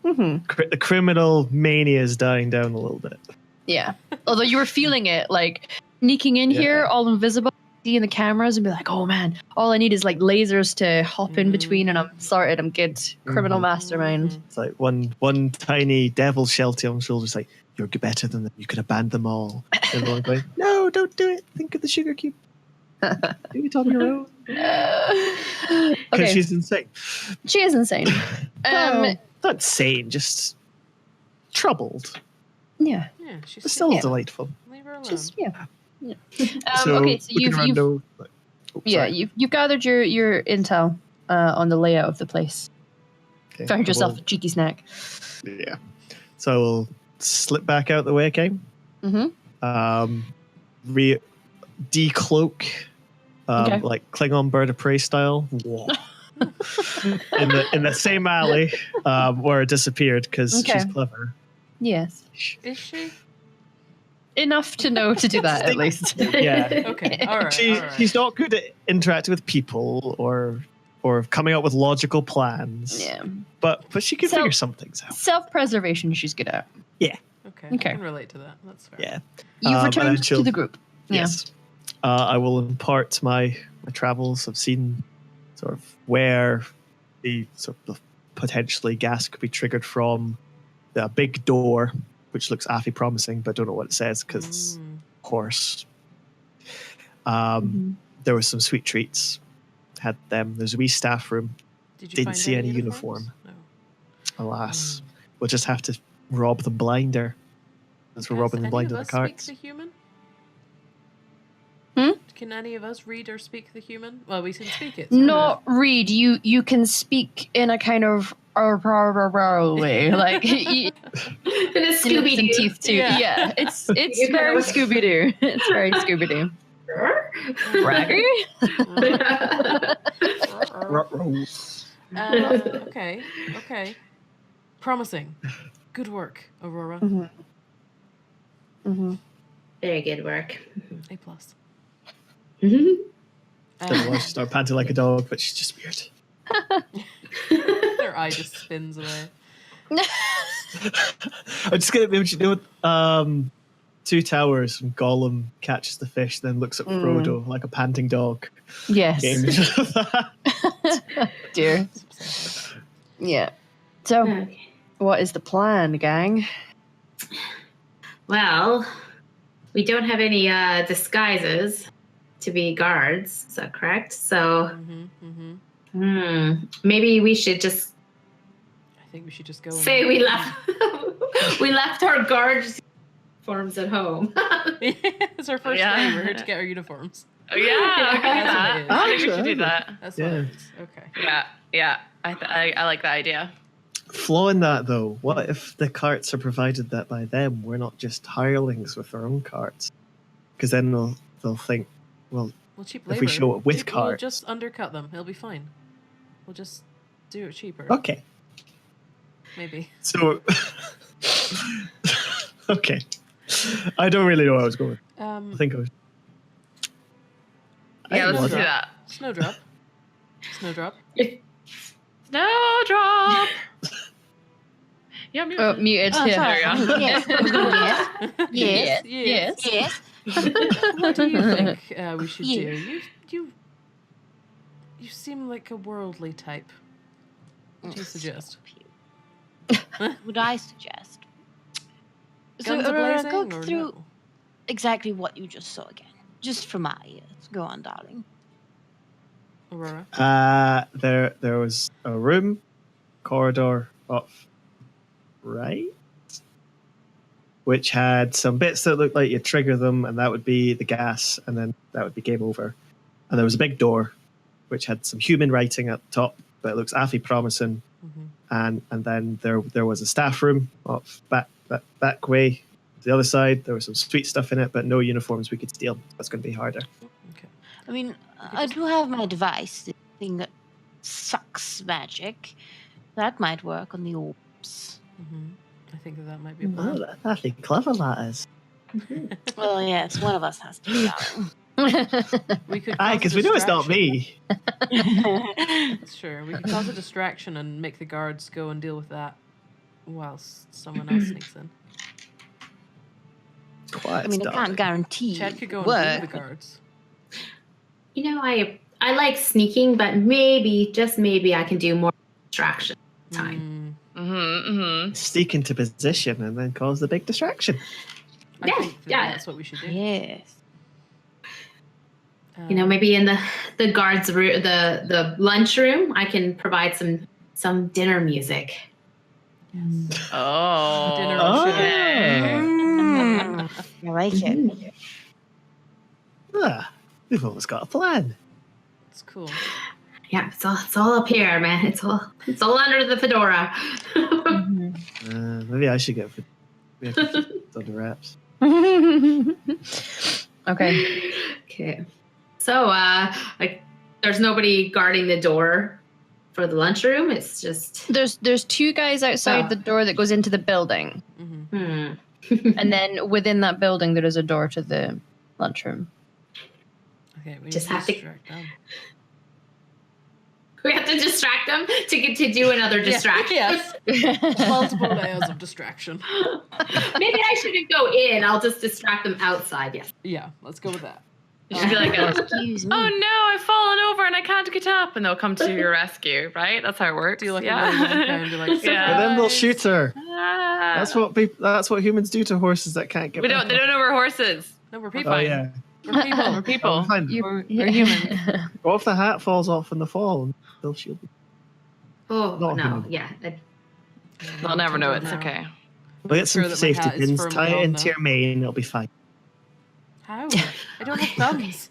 Mm-hmm. The criminal mania is dying down a little bit. Yeah. Although you were feeling it, like sneaking in here, all invisible, seeing the cameras, and be like, "Oh man, all I need is like lasers to hop in between, and I'm sorted. I'm good." Criminal mastermind. It's like one tiny devil Shelty on the shoulder's like, "You're better than them. You could have banned them all." And everyone going, "No, don't do it. Think of the sugar cube. Do it on your own." Because Okay. she's insane. She is insane. Well, not sane, just troubled. Yeah. Yeah, she's But still Yeah. delightful. Leave her alone. Just yeah. So Okay, so looking around, you've gathered your intel on the layout of the place. Okay, Found I yourself will- a cheeky snack. Yeah. So I will slip back out the way I came. Mm-hmm. Decloak, Okay. like Klingon bird of prey style. in the same alley where it disappeared because Okay. she's clever. Yes. Is she? Enough to know to do that at least. Yeah. Okay. All right. She's not good at interacting with people or coming up with logical plans. Yeah. But she can So- figure some things out. Self-preservation she's good at. Okay. Okay. I can relate to that. That's fair. Yeah. You've and returned then to she'll- the group. Yes. I will impart my travels. I've seen sort of where the sort of potentially gas could be triggered from. The big door, which looks awfully promising, but don't know what it says because it's horse. There were some sweet treats. Had them. There's a wee staff room. Did you Didn't find see any uniforms? uniform. No. Alas, we'll just have to rob them blinder. As we're robbing them blind in the carts. Speak the human? Hmm? Can any of us read or speak the human? Well, we can speak it. Not read. You can speak in a kind of way, like In a lips and Scooby Doo. teeth too. Yeah, it's very Scooby Doo. It's very Scooby Doo. Raggy. Okay. Promising. Good work, Aurora. Very good work. A plus. Don't want to start panting like a dog, but she's just weird. Their eye just spins away. I'm just gonna maybe Two Towers and Gollum catches the fish, then looks at Frodo like a panting dog. Yes. Image of that. Dear. Yeah. So, Okay. what is the plan, gang? Well, we don't have any disguises to be guards. Is that correct? So, maybe we should just. I think we should just go. Say we left. We left our guards uniforms at home. It's our first day. We're here to get our uniforms. Oh, yeah, I think we should do that. That's what it is. Okay. Yeah. I like that idea. Flaw in that, though, what if the carts are provided that by them? We're not just hirelings with our own carts. Because then they'll think, well, cheap if labor. we show it with We'll carts. just undercut them. It'll be fine. We'll just do it cheaper. Okay. Maybe. So, okay. I don't really know where I was going. I think I was. Yeah, let's do that. Snowdrop. Snowdrop. Snowdrop. Yeah, muted. Oh, muted. Oh, sorry. There we go. Yes. Yes. What do you think we should do? You seem like a worldly type. What do you suggest? Would I suggest? Guns a-blazing, go or through no? exactly what you just saw again, just for my ears. Go on, darling. Aurora? There was a room, corridor off right, which had some bits that looked like you trigger them, and that would be the gas, and then that would be game over. And there was a big door, which had some human writing at the top that looks awfully promising. And then there was a staff room off back way. The other side, there was some sweet stuff in it, but no uniforms we could steal. That's going to be harder. Okay. I mean, I do have my device, the thing that sucks magic. That might work on the orbs. I think that might be a plan. Oh, that's awfully clever, that is. Well, yes, one of us has to be darling. We could Aye, because we know it's not me. Sure, we could cause a distraction and make the guards go and deal with that whilst someone else sneaks in. Quiet, I mean, I can't guarantee Chad could go and work. beat the guards. You know, I like sneaking, but maybe, just maybe, I can do more distraction time. Sneak into position and then cause the big distraction. I think that's what we should do. Yes. You know, maybe in the guards' room, the lunch room, I can provide some dinner music. Oh. Dinner I like it. We've always got a plan. It's cool. Yeah, it's all up here, man. It's all under the fedora. Maybe I should get under wraps. Okay. So, there's nobody guarding the door for the lunchroom. It's just There's two guys outside the door that goes into the building, and then within that building there is a door to the lunchroom. Okay, we Just need have to- distract them. We have to distract them to get to do another distraction. Yes. Multiple layers of distraction. Maybe I shouldn't go in. I'll just distract them outside. Yes. Yeah, let's go with that. You should be like, Excuse me. oh no, I've fallen over and I can't get up, and they'll come to your rescue, right? That's how it works. Do you like yeah. and be like, Yeah. And then they'll shoot her. Ah. That's what humans do to horses that can't get. They don't know we're horses. No, we're people. Oh yeah. We're people. We're people. Fine. We're humans. What if the hat falls off in the fall? They'll shield you. Oh Not no. human. Yeah. They'll never know it's okay. We'll get Sure some that my safety hat is pins, firmly tie it on into now. your mane, it'll be fine. How? I don't have thumbs.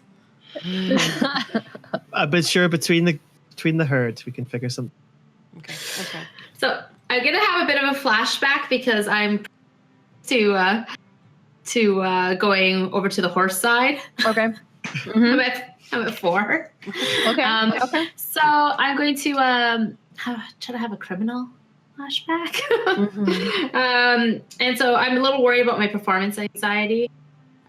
But sure, between the herds, we can figure something. Okay. So I'm gonna have a bit of a flashback because I'm to going over to the horse side. Okay. I'm at 4. Okay. Okay. So I'm going to try to have a criminal flashback. And so I'm a little worried about my performance anxiety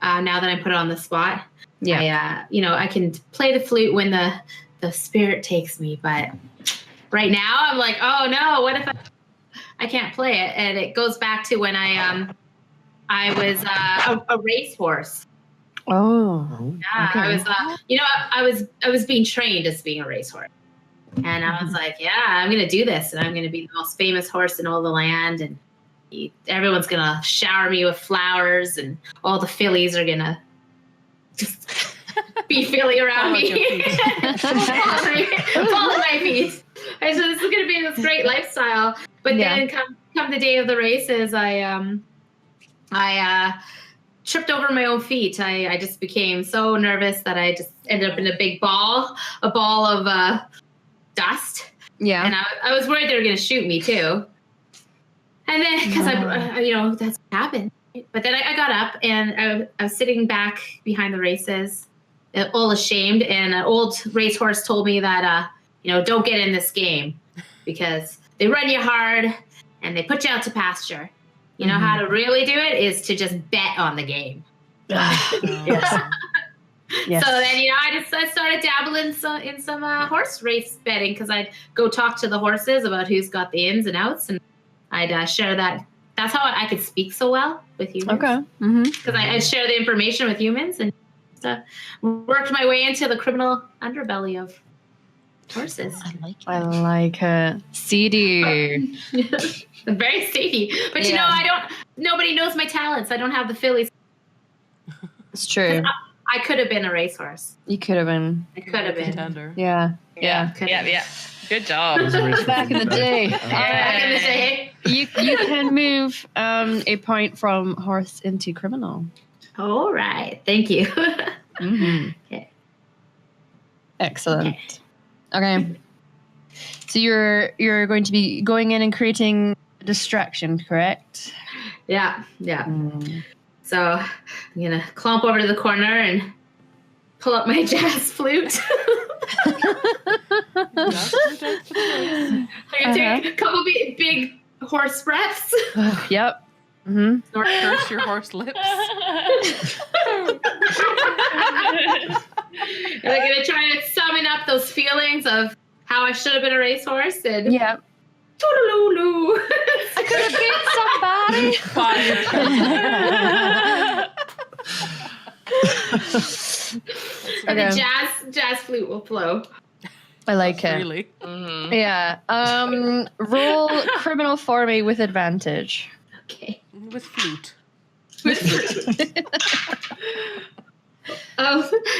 now that I'm put on the spot. Yeah. I can play the flute when the spirit takes me, but right now I'm like, oh no, what if I can't play it? And it goes back to when I was a racehorse. Oh. Yeah, Okay. I was, I was being trained as being a racehorse, and I was like, yeah, I'm gonna do this, and I'm gonna be the most famous horse in all the land, and everyone's gonna shower me with flowers, and all the fillies are gonna just be filly around me, fall at my feet. I said, this is gonna be this great lifestyle. But then come the day of the races, I tripped over my own feet. I just became so nervous that I just ended up in a ball of dust. Yeah. And I was worried they were going to shoot me too. And then, because that's what happened. But then I got up and I was sitting back behind the races, all ashamed. And an old racehorse told me that, don't get in this game because they run you hard and they put you out to pasture. You know how to really do it is to just bet on the game. Yes. So then, I started dabbling in some horse race betting because I'd go talk to the horses about who's got the ins and outs, and I'd share that. That's how I could speak so well with humans. Okay. Because I share the information with humans and worked my way into the criminal underbelly of horses. I like it. Seedy. Very seedy. But nobody knows my talents. I don't have the fillies. It's true. I could have been a racehorse. You could have been. I could have been. Contender. Yeah. Good job. Back in the day. Back in the day. You can move a point from horse into criminal. All right. Thank you. Okay. Excellent. Okay. So you're going to be going in and creating a distraction, correct? Yeah. So I'm gonna clomp over to the corner and pull up my jazz flute. I'm gonna take a couple big horse breaths. Yep. Curse your horse lips. And I'm gonna try to summon up those feelings of how I should have been a racehorse and toodaloo. I could have beat somebody. And the jazz flute will flow. I like it. Really? Yeah. Roll criminal for me with advantage. Okay. With flute.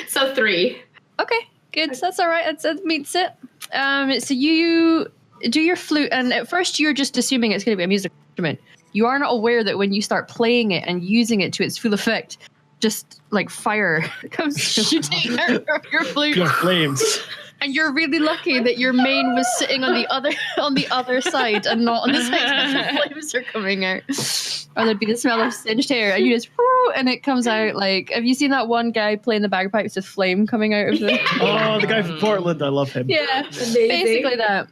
So 3. Okay, good. So that's all right. That meets it. So you do your flute, and at first you're just assuming it's going to be a musical instrument. You are not aware that when you start playing it and using it to its full effect, just like fire comes shooting out of your flute. Pure flames. And you're really lucky that your mane was sitting on the other side and not on the side that the flames are coming out. Or there'd be the smell of singed hair, and you just and it comes out like. Have you seen that one guy playing the bagpipes with flame coming out of the? Oh, the guy from Portland, I love him. Yeah, basically that.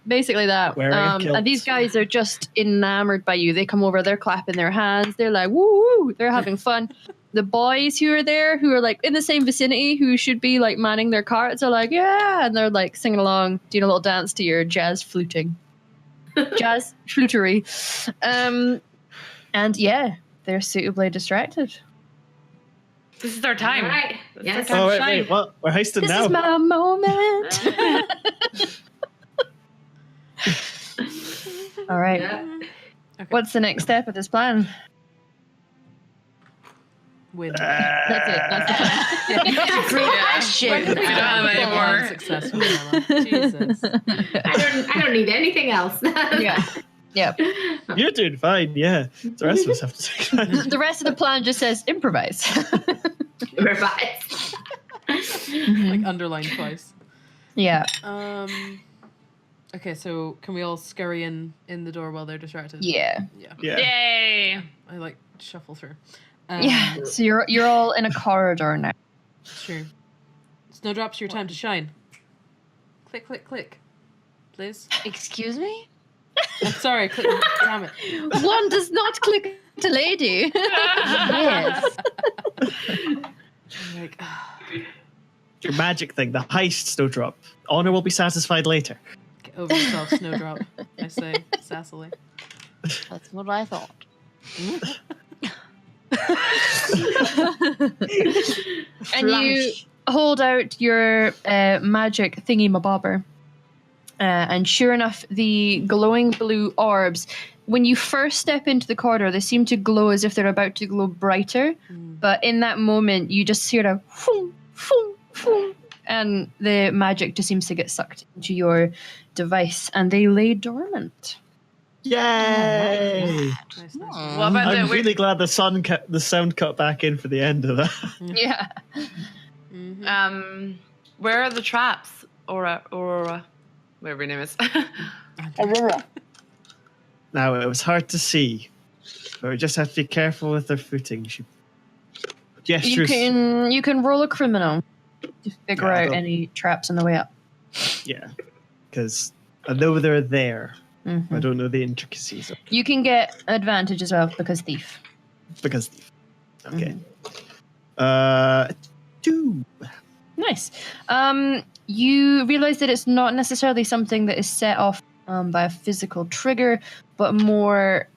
Wearing a kilt. And these guys are just enamored by you. They come over, they're clapping their hands, they're like woo woo, they're having fun. The boys who are there, who are like in the same vicinity, who should be like manning their carts, are like, yeah, and they're like singing along, doing a little dance to your jazz flutery. And yeah, they're suitably distracted. This is our time. All right. This is Yes. our time Oh, to shine. wait, what? We're heisting This now. is my moment. All right. Yeah. Okay. What's the next step of this plan? Win. That's it. That's the plan. Great question. We don't have any more. Successful. Jesus. I don't need anything else. Yeah. Yep. You're doing fine, yeah. The rest of us have to take time. The rest of the plan just says improvise. Revise. Like underlined twice. Yeah. Okay, so can we all scurry in the door while they're distracted? Yeah. Yeah. Yay! I like shuffle through. Yeah. So you're all in a corridor now. Sure. Snowdrops, your time to shine. Click, click, click. Please. Excuse me? I'm sorry, click. Damn it. One does not click to lady. Yes. I'm like, Your magic thing, the heist snowdrop. Honor will be satisfied later. Get over yourself, Snowdrop. I say sassily. That's what I thought. And you hold out your magic thingy-mabobber. And sure enough, the glowing blue orbs, when you first step into the corridor, they seem to glow as if they're about to glow brighter. But in that moment, you just hear a foom, foom, foom, and the magic just seems to get sucked into your device, and they lay dormant. Yay! Nice. What about I'm the really glad the sound cut back in for the end of that. Yeah. where are the traps? Aurora, whatever your name is. Now, it was hard to see, but we just have to be careful with their footing. She gestures. You can roll a criminal to figure Yeah, out any traps on the way up. Yeah, because I know they're there. Mm-hmm. I don't know the intricacies of You can get advantage as well because thief. because. Okay. Mm-hmm. 2. Nice. You realize that it's not necessarily something that is set off by a physical trigger, but more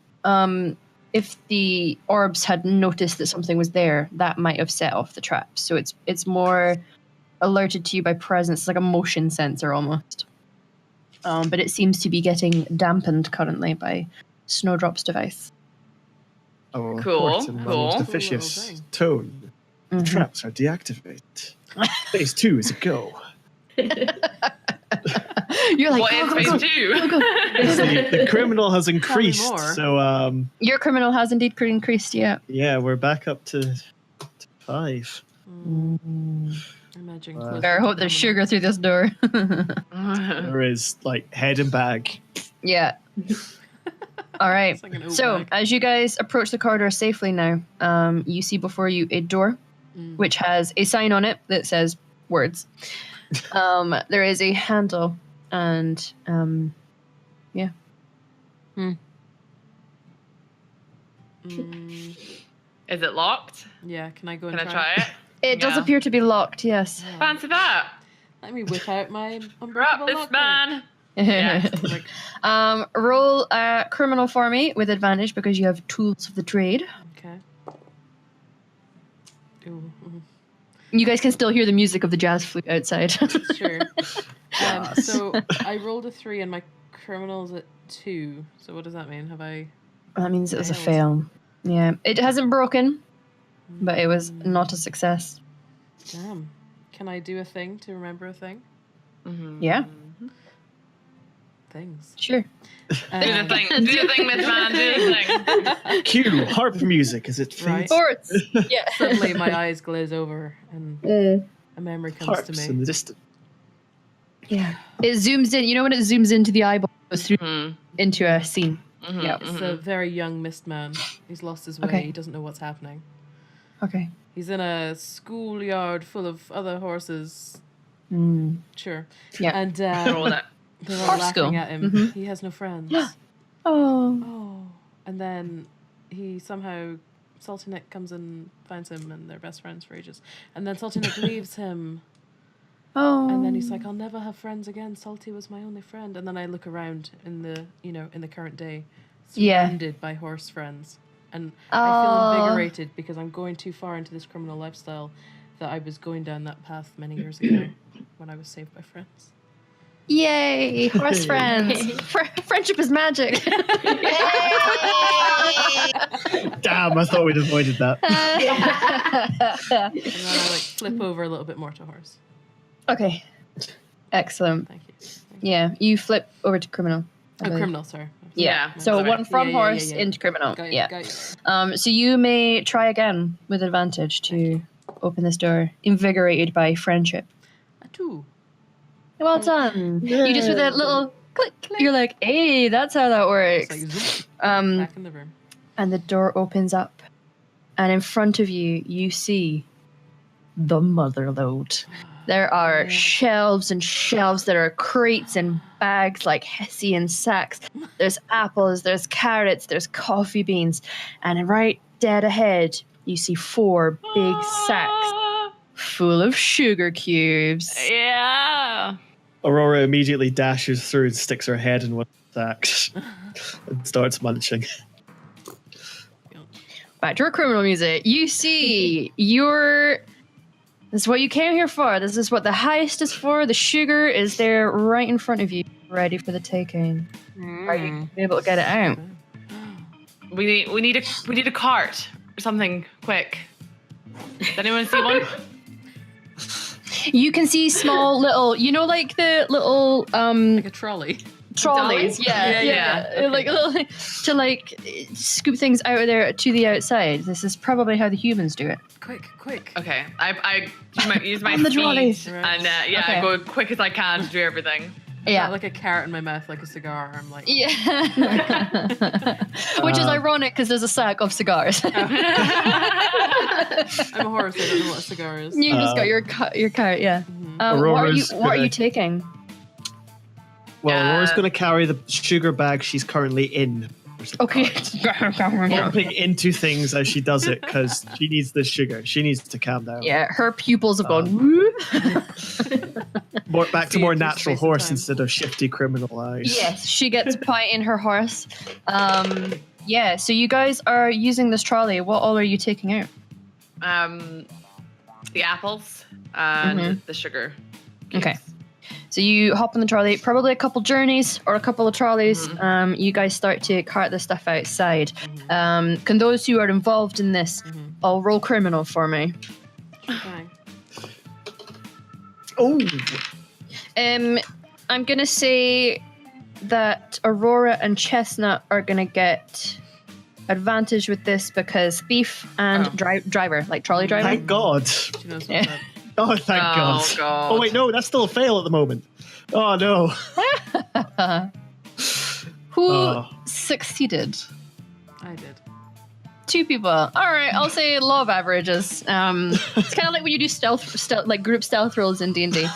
if the orbs had noticed that something was there, that might have set off the trap. So it's more alerted to you by presence, like a motion sensor almost. But it seems to be getting dampened currently by Snowdrop's device. Oh, Cool, report in my cool. most Cool officious little thing. tone. The Mhm. traps are deactivated. Phase 2 is a go. You're like, What go, is go, phase go. 2? The criminal has increased, more. so Your criminal has indeed increased, yeah. yeah, we're back up to 5. Imagine. Wow. Better hope there's sugar through this door. There is like head and bag. Yeah. All right. It's like an oat So, bag. as you guys approach the corridor safely now, you see before you a door, which has a sign on it that says words. There is a handle, and yeah. Is it locked? Yeah, can I go and Can I try it? It does Yeah. appear to be locked, yes. Yeah. Fancy that. Let me whip out my Drop unbreakable this lockpick. man. Yeah. Like, Roll a criminal for me with advantage because you have tools of the trade. okay. Ooh, You guys can still hear the music of the jazz flute outside. sure. So I rolled a 3 and my criminal's at 2. So what does that mean? Have I? That means it was a Failed. fail. Yeah. It hasn't broken, but it was not a success. Damn. Can I do a thing to remember a thing? Yeah, Things. sure. Do the thing. Do the thing, Miss Man. Do the thing. Cue harp music as it fades. Right. Sports. Yeah. Suddenly my eyes glaze over and a memory comes Harps to in me. the distance. Yeah. It zooms in. You know when it zooms into the eyeball, it goes through Mhm. into a scene. Mhm, Yeah. It's mhm. a very young mist man. He's lost his way. Okay. He doesn't know what's happening. Okay. He's in a schoolyard full of other horses. Mm. Sure. Yeah. And Roll it. they're all Horse laughing school. at him. Mhm. He has no friends. Oh. Oh. And then he somehow, Salty Nick comes and finds him and they're best friends for ages. And then Salty Nick leaves him. Oh. And then he's like, I'll never have friends again. Salty was my only friend. And then I look around in the, in the current day, Yeah. surrounded by horse friends. And Oh. I feel invigorated because I'm going too far into this criminal lifestyle that I was going down that path many years ago when I was saved by friends. Yay! Horse friends. Friendship is magic. Damn, I thought we'd avoided that. And then I like flip over a little bit more to horse. Okay. Excellent. Thank you. Yeah, you flip over to criminal. I Oh, believe. criminal, sorry. Yeah. Yeah, So sorry. one from Yeah, horse yeah. into criminal. Got you, Yeah. got you. So you may try again with advantage to open this door, invigorated by friendship. A 2. Well done. You just with a little click. You're like, hey, that's how that It's works. like zoom, Um, back in the room. and the door opens up, and in front of you, you see the mother lode. There are Yeah. shelves and shelves. There are crates and bags like Hessian sacks. There's apples, there's carrots, there's coffee beans. And right dead ahead, you see 4 big sacks Ah, full of sugar cubes. Yeah. Aurora immediately dashes through and sticks her head in one of the sacks and starts munching. Back to our criminal music. You see, this is what you came here for. This is what the heist is for. The sugar is there right in front of you, ready for the taking. Are you able to get it out? We need a cart or something quick. Does anyone see one? You can see small little, like the little Like a trolley. trolleys. Yeah. Like to scoop things out of there to the outside. This is probably how the humans do it. Quick. Okay, I use my On the speed trolleys. and Okay. I go quick as I can to do everything. Yeah. Like a carrot in my mouth, like a cigar. I'm like, Yeah. Which is ironic because there's a sack of cigars. I'm a horse. I don't know what a cigar is. You just got your cart, yeah. Aurora's What are you gonna- taking? Well, Aurora's going to carry the sugar bag she's currently in. Okay. Bumping into things as she does it because she needs the sugar. She needs to calm down. Yeah, her pupils have gone. Whoop. Back to more natural space and horse time. instead of shifty criminal eyes. Yes, she gets pie in her horse. Yeah, so you guys are using this trolley. What all are you taking out? The apples and the sugar. Okay. So you hop on the trolley, probably a couple journeys or a couple of trolleys. You guys start to cart the stuff outside. Can those who are involved in this all roll criminal for me? Fine. Oh, I'm gonna say that Aurora and Chestnut are gonna get advantage with this because thief and driver, like trolley driver. thank God. She knows what's Yeah. up. Oh, thank God. God. Oh, wait, no, that's still a fail at the moment. Oh, no. Who succeeded? I did. 2 people. All right, I'll say law of averages. It's kind of like when you do stealth like group stealth rolls in D&D.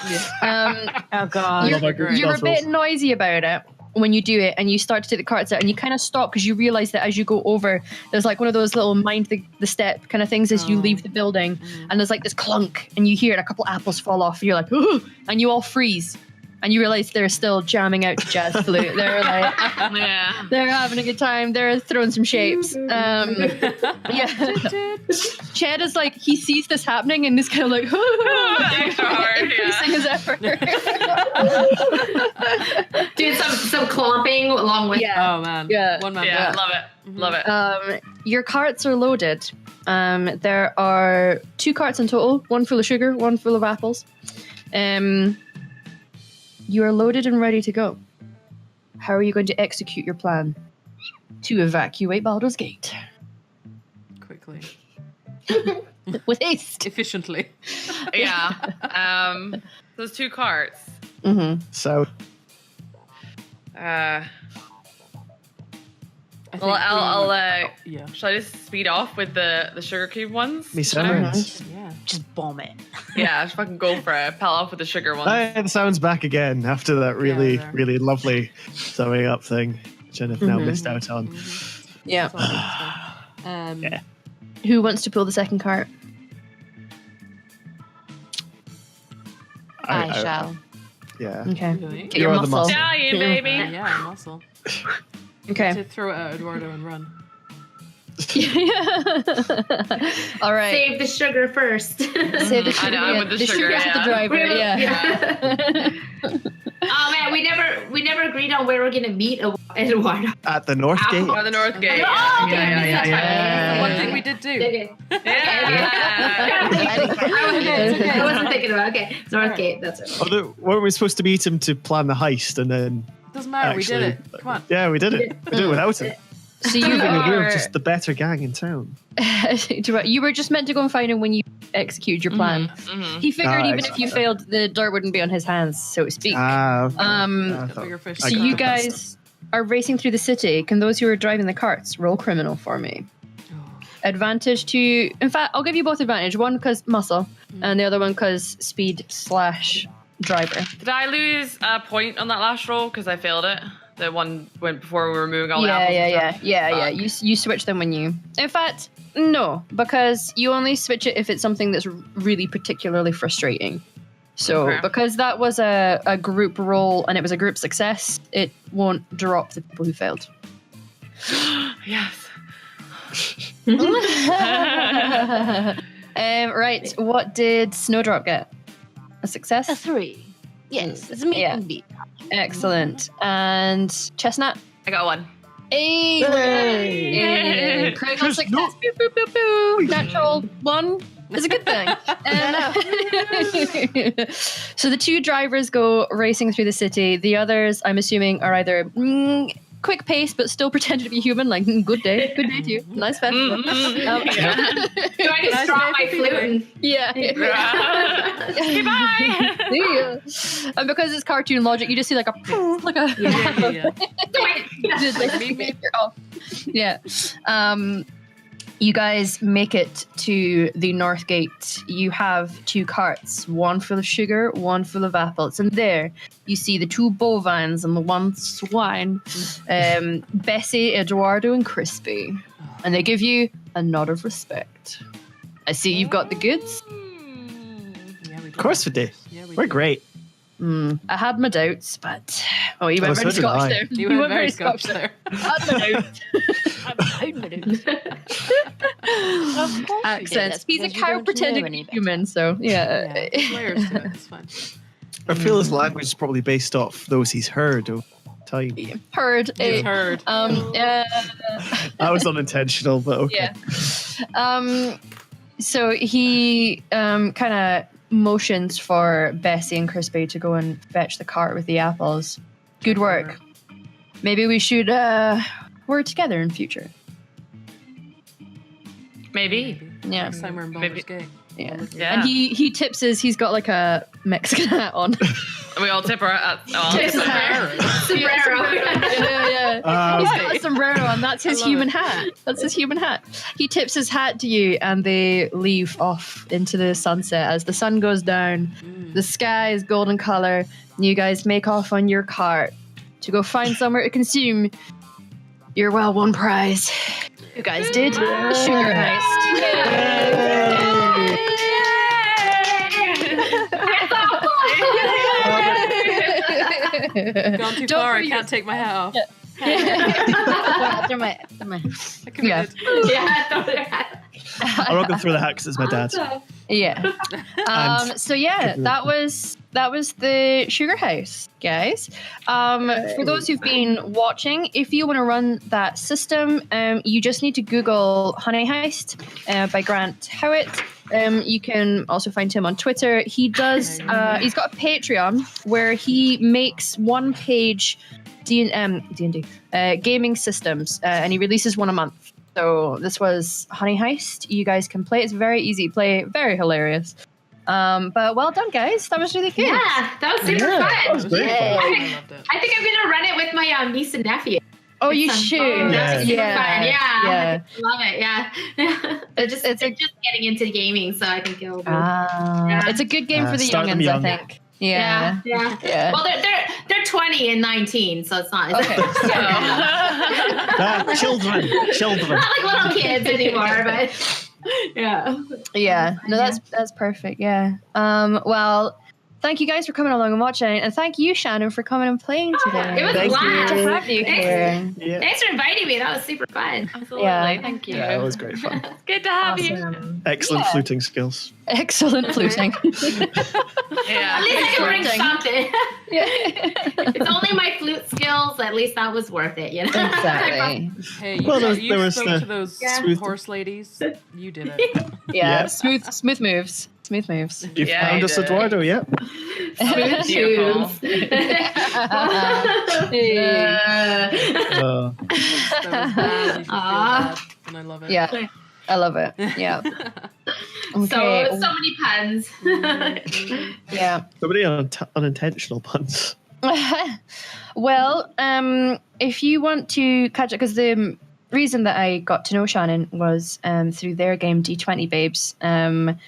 Oh god. Love our group You're a stealth bit noisy about it when you do it, and you start to take the carts out, and you kind of stop because you realize that as you go over, there's like one of those little mind the step kind of things as you leave the building, and there's like this clunk, and you hear a couple apples fall off, and you're like, ooh, and you all freeze. And you realize they're still jamming out to jazz flute. They're like, Yeah. they're having a good time. They're throwing some shapes. Yeah. Chad is like, he sees this happening and is kind of like, Extra hard, increasing his effort. Doing some clomping along with. Yeah. Oh man. Yeah. One man. Yeah, band. love it. Love it. Your carts are loaded. There are 2 carts in total, one full of sugar, one full of apples. You are loaded and ready to go. How are you going to execute your plan to evacuate Baldur's Gate? Quickly. With haste. Efficiently. Yeah. Those 2 carts. Mm-hmm. So, I think I'll yeah. shall I just speed off with the sugar cube ones? me sounds. Yeah. Just bomb it. Yeah, just fucking go for it. Pal off with the sugar ones. The sound's back again after that really, there. really lovely summing up thing, which I have now missed out on. Yeah. It's all good, it's fine. Yeah. Who wants to pull the second cart? I shall. Yeah. Okay. Really? Get your You're the muscle. muscle. Stallion, baby. Yeah, muscle. Okay. To throw it out Eduardo and run. All right. Save the sugar first. Save the I sugar. know, Yeah, with the the sugar, sugar's yeah. the driver. Yeah. Oh man, we never agreed on where we're gonna meet Eduardo. At the North Gate. Or the North Gate. Oh, Yeah. One thing we did do. Okay. Yeah. I wasn't thinking about. Okay, North Gate. That's it. Although, weren't we supposed to meet him to plan the heist and then? Doesn't matter. We did it. Actually, Come on. Yeah, we did it. We did it without him. So you Proving that we're are. just the better gang in town. You were just meant to go and find him when you execute your plan. Mhm. He figured Ah, even if you failed, the dirt wouldn't be on his hands, so to speak. Okay. I thought- Bigger fish. So I got you the best. guys are racing through the city. Can those who are driving the carts roll criminal for me? Advantage to. In fact, I'll give you both advantage. One because muscle, and the other one because speed/driver. Did I lose a point on that last roll because I failed it? The one went before we were moving all the apples. and stuff? Yeah. Fuck. You switch them when you. In fact, no, because you only switch it if it's something that's really particularly frustrating. So Okay. because that was a group roll and it was a group success, it won't drop the people who failed. Yes. Right, what did Snowdrop get? A success? A 3. Yes, it's a meet Yeah. and beat. Excellent. And Chestnut? I got 1. Hey! Yay! Critical success. Boo, boo, boo, boo. Natural 1 is a good thing. So the 2 drivers go racing through the city. The others, I'm assuming, are either quick pace but still pretending to be human, like good day to you. Nice festival. Do I just drop my flute? And... Yeah. Goodbye. Yeah. And because it's cartoon logic, you just see like a just like you're off. Yeah. You guys make it to the North Gate. You have 2 carts, one full of sugar, one full of apples. And there you see the 2 bovines and the 1 swine, Bessie, Eduardo, and Crispy. And they give you a nod of respect. I see you've got the goods. Of course we do. Yeah, We're great. I had my doubts, but you went so very did Scotch I. there. You went very Scotch there. I had my doubts. Accents. He's a cow pretending to be human, so yeah. Yeah, layers to it. It's fine. I feel his language is probably based off those he's heard over time. Heard. You've heard. Yeah. That was unintentional, but okay. Yeah. So he kind of motions for Bessie and Crispy to go and fetch the cart with the apples. Good work. Maybe we should work together in future. Maybe. Yeah. Next time we're in Baldur's Gate. Yeah. Yeah. And he tips he's got like a Mexican hat on. We all tip our Tips his hat. Sombrero. Yeah. He's got a sombrero on. That's his human hat. That's his human hat. He tips his hat to you and they leave off into the sunset as the sun goes down. The sky is golden color. And you guys make off on your cart to go find somewhere to consume your well-won prize. You guys did the sugar heist. Gone too far. I can't take my hat off. Throw my I committed. I'm not going to throw the hat because it's my dad. Yeah. So yeah, that was the sugar house, guys. For those who've been watching, if you want to run that system, you just need to Google Honey Heist by Grant Howitt. You can also find him on Twitter. He does. He's got a Patreon where he makes 1-page D&D gaming systems, and he releases one a month. So this was Honey Heist. You guys can play. It's very easy to play, very hilarious. But well done, guys. That was really good. Yeah, that was super fun. That was great fun. I loved it. I think I'm gonna run it with my niece and nephew. Oh, you Some should. fun. That's super fun. Yeah. Yeah. Love it. Yeah. They're just getting into gaming, so I think it'll be. It's a good game for the start them youngins, young. I think. Yeah. Well, they're 20 and 19, so it's not. Okay. Children. Not like little kids anymore, but yeah. Yeah. No, that's perfect. Yeah. Well, thank you guys for coming along and watching, and thank you, Shannon, for coming and playing today. It was Thank fun. you. to have you here. Yeah. Thanks for inviting me. That was super fun. Absolutely. Yeah. Thank you. Yeah, it was great fun. Good to have you. Awesome. Excellent fluting skills. Excellent fluting. At least I can bring something. It's only my flute skills. At least that was worth it, you know. Exactly. Hey, you, Well, there you was spoke the- to those Smooth- horse ladies. You did it. Yeah. Yeah. Smooth moves. Smooth moves. You Yeah, found you us, did. Eduardo, yeah? Smooth Beautiful. moves. Uh, That was bad. You should feel bad, and I love it. Yeah. I love it. Yeah. So Okay. many puns. Yeah. so many unintentional puns. Well, if you want to catch up, because the reason that I got to know Shannon was through their game D20Babes, and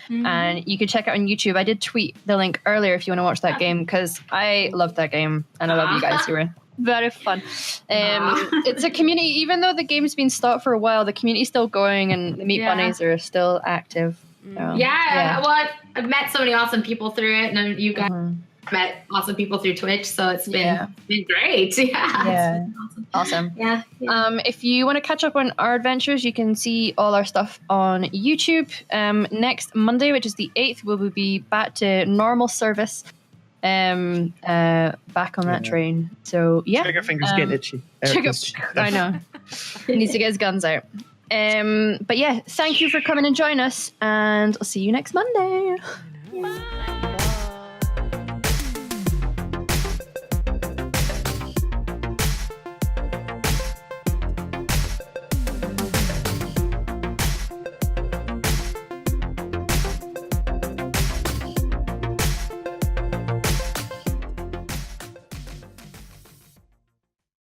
you can check it on YouTube. I did tweet the link earlier if you want to watch that game, because I loved that game and I love you guys. You were very fun. It's a community, even though the game's been stopped for a while, the community's still going and the meat bunnies are still active. So, Yeah. Well, I've met so many awesome people through it, and you guys Mhm. met awesome people through Twitch, so it's been great. Yeah. Yeah. It's been Awesome. Yeah. If you want to catch up on our adventures, you can see all our stuff on YouTube. Next Monday, which is the 8th, we will be back to normal service. Back on that train. So yeah. Trigger fingers getting itchy. I know. He needs to get his guns out. But yeah, thank you for coming and joining us, and I'll see you next Monday. Bye.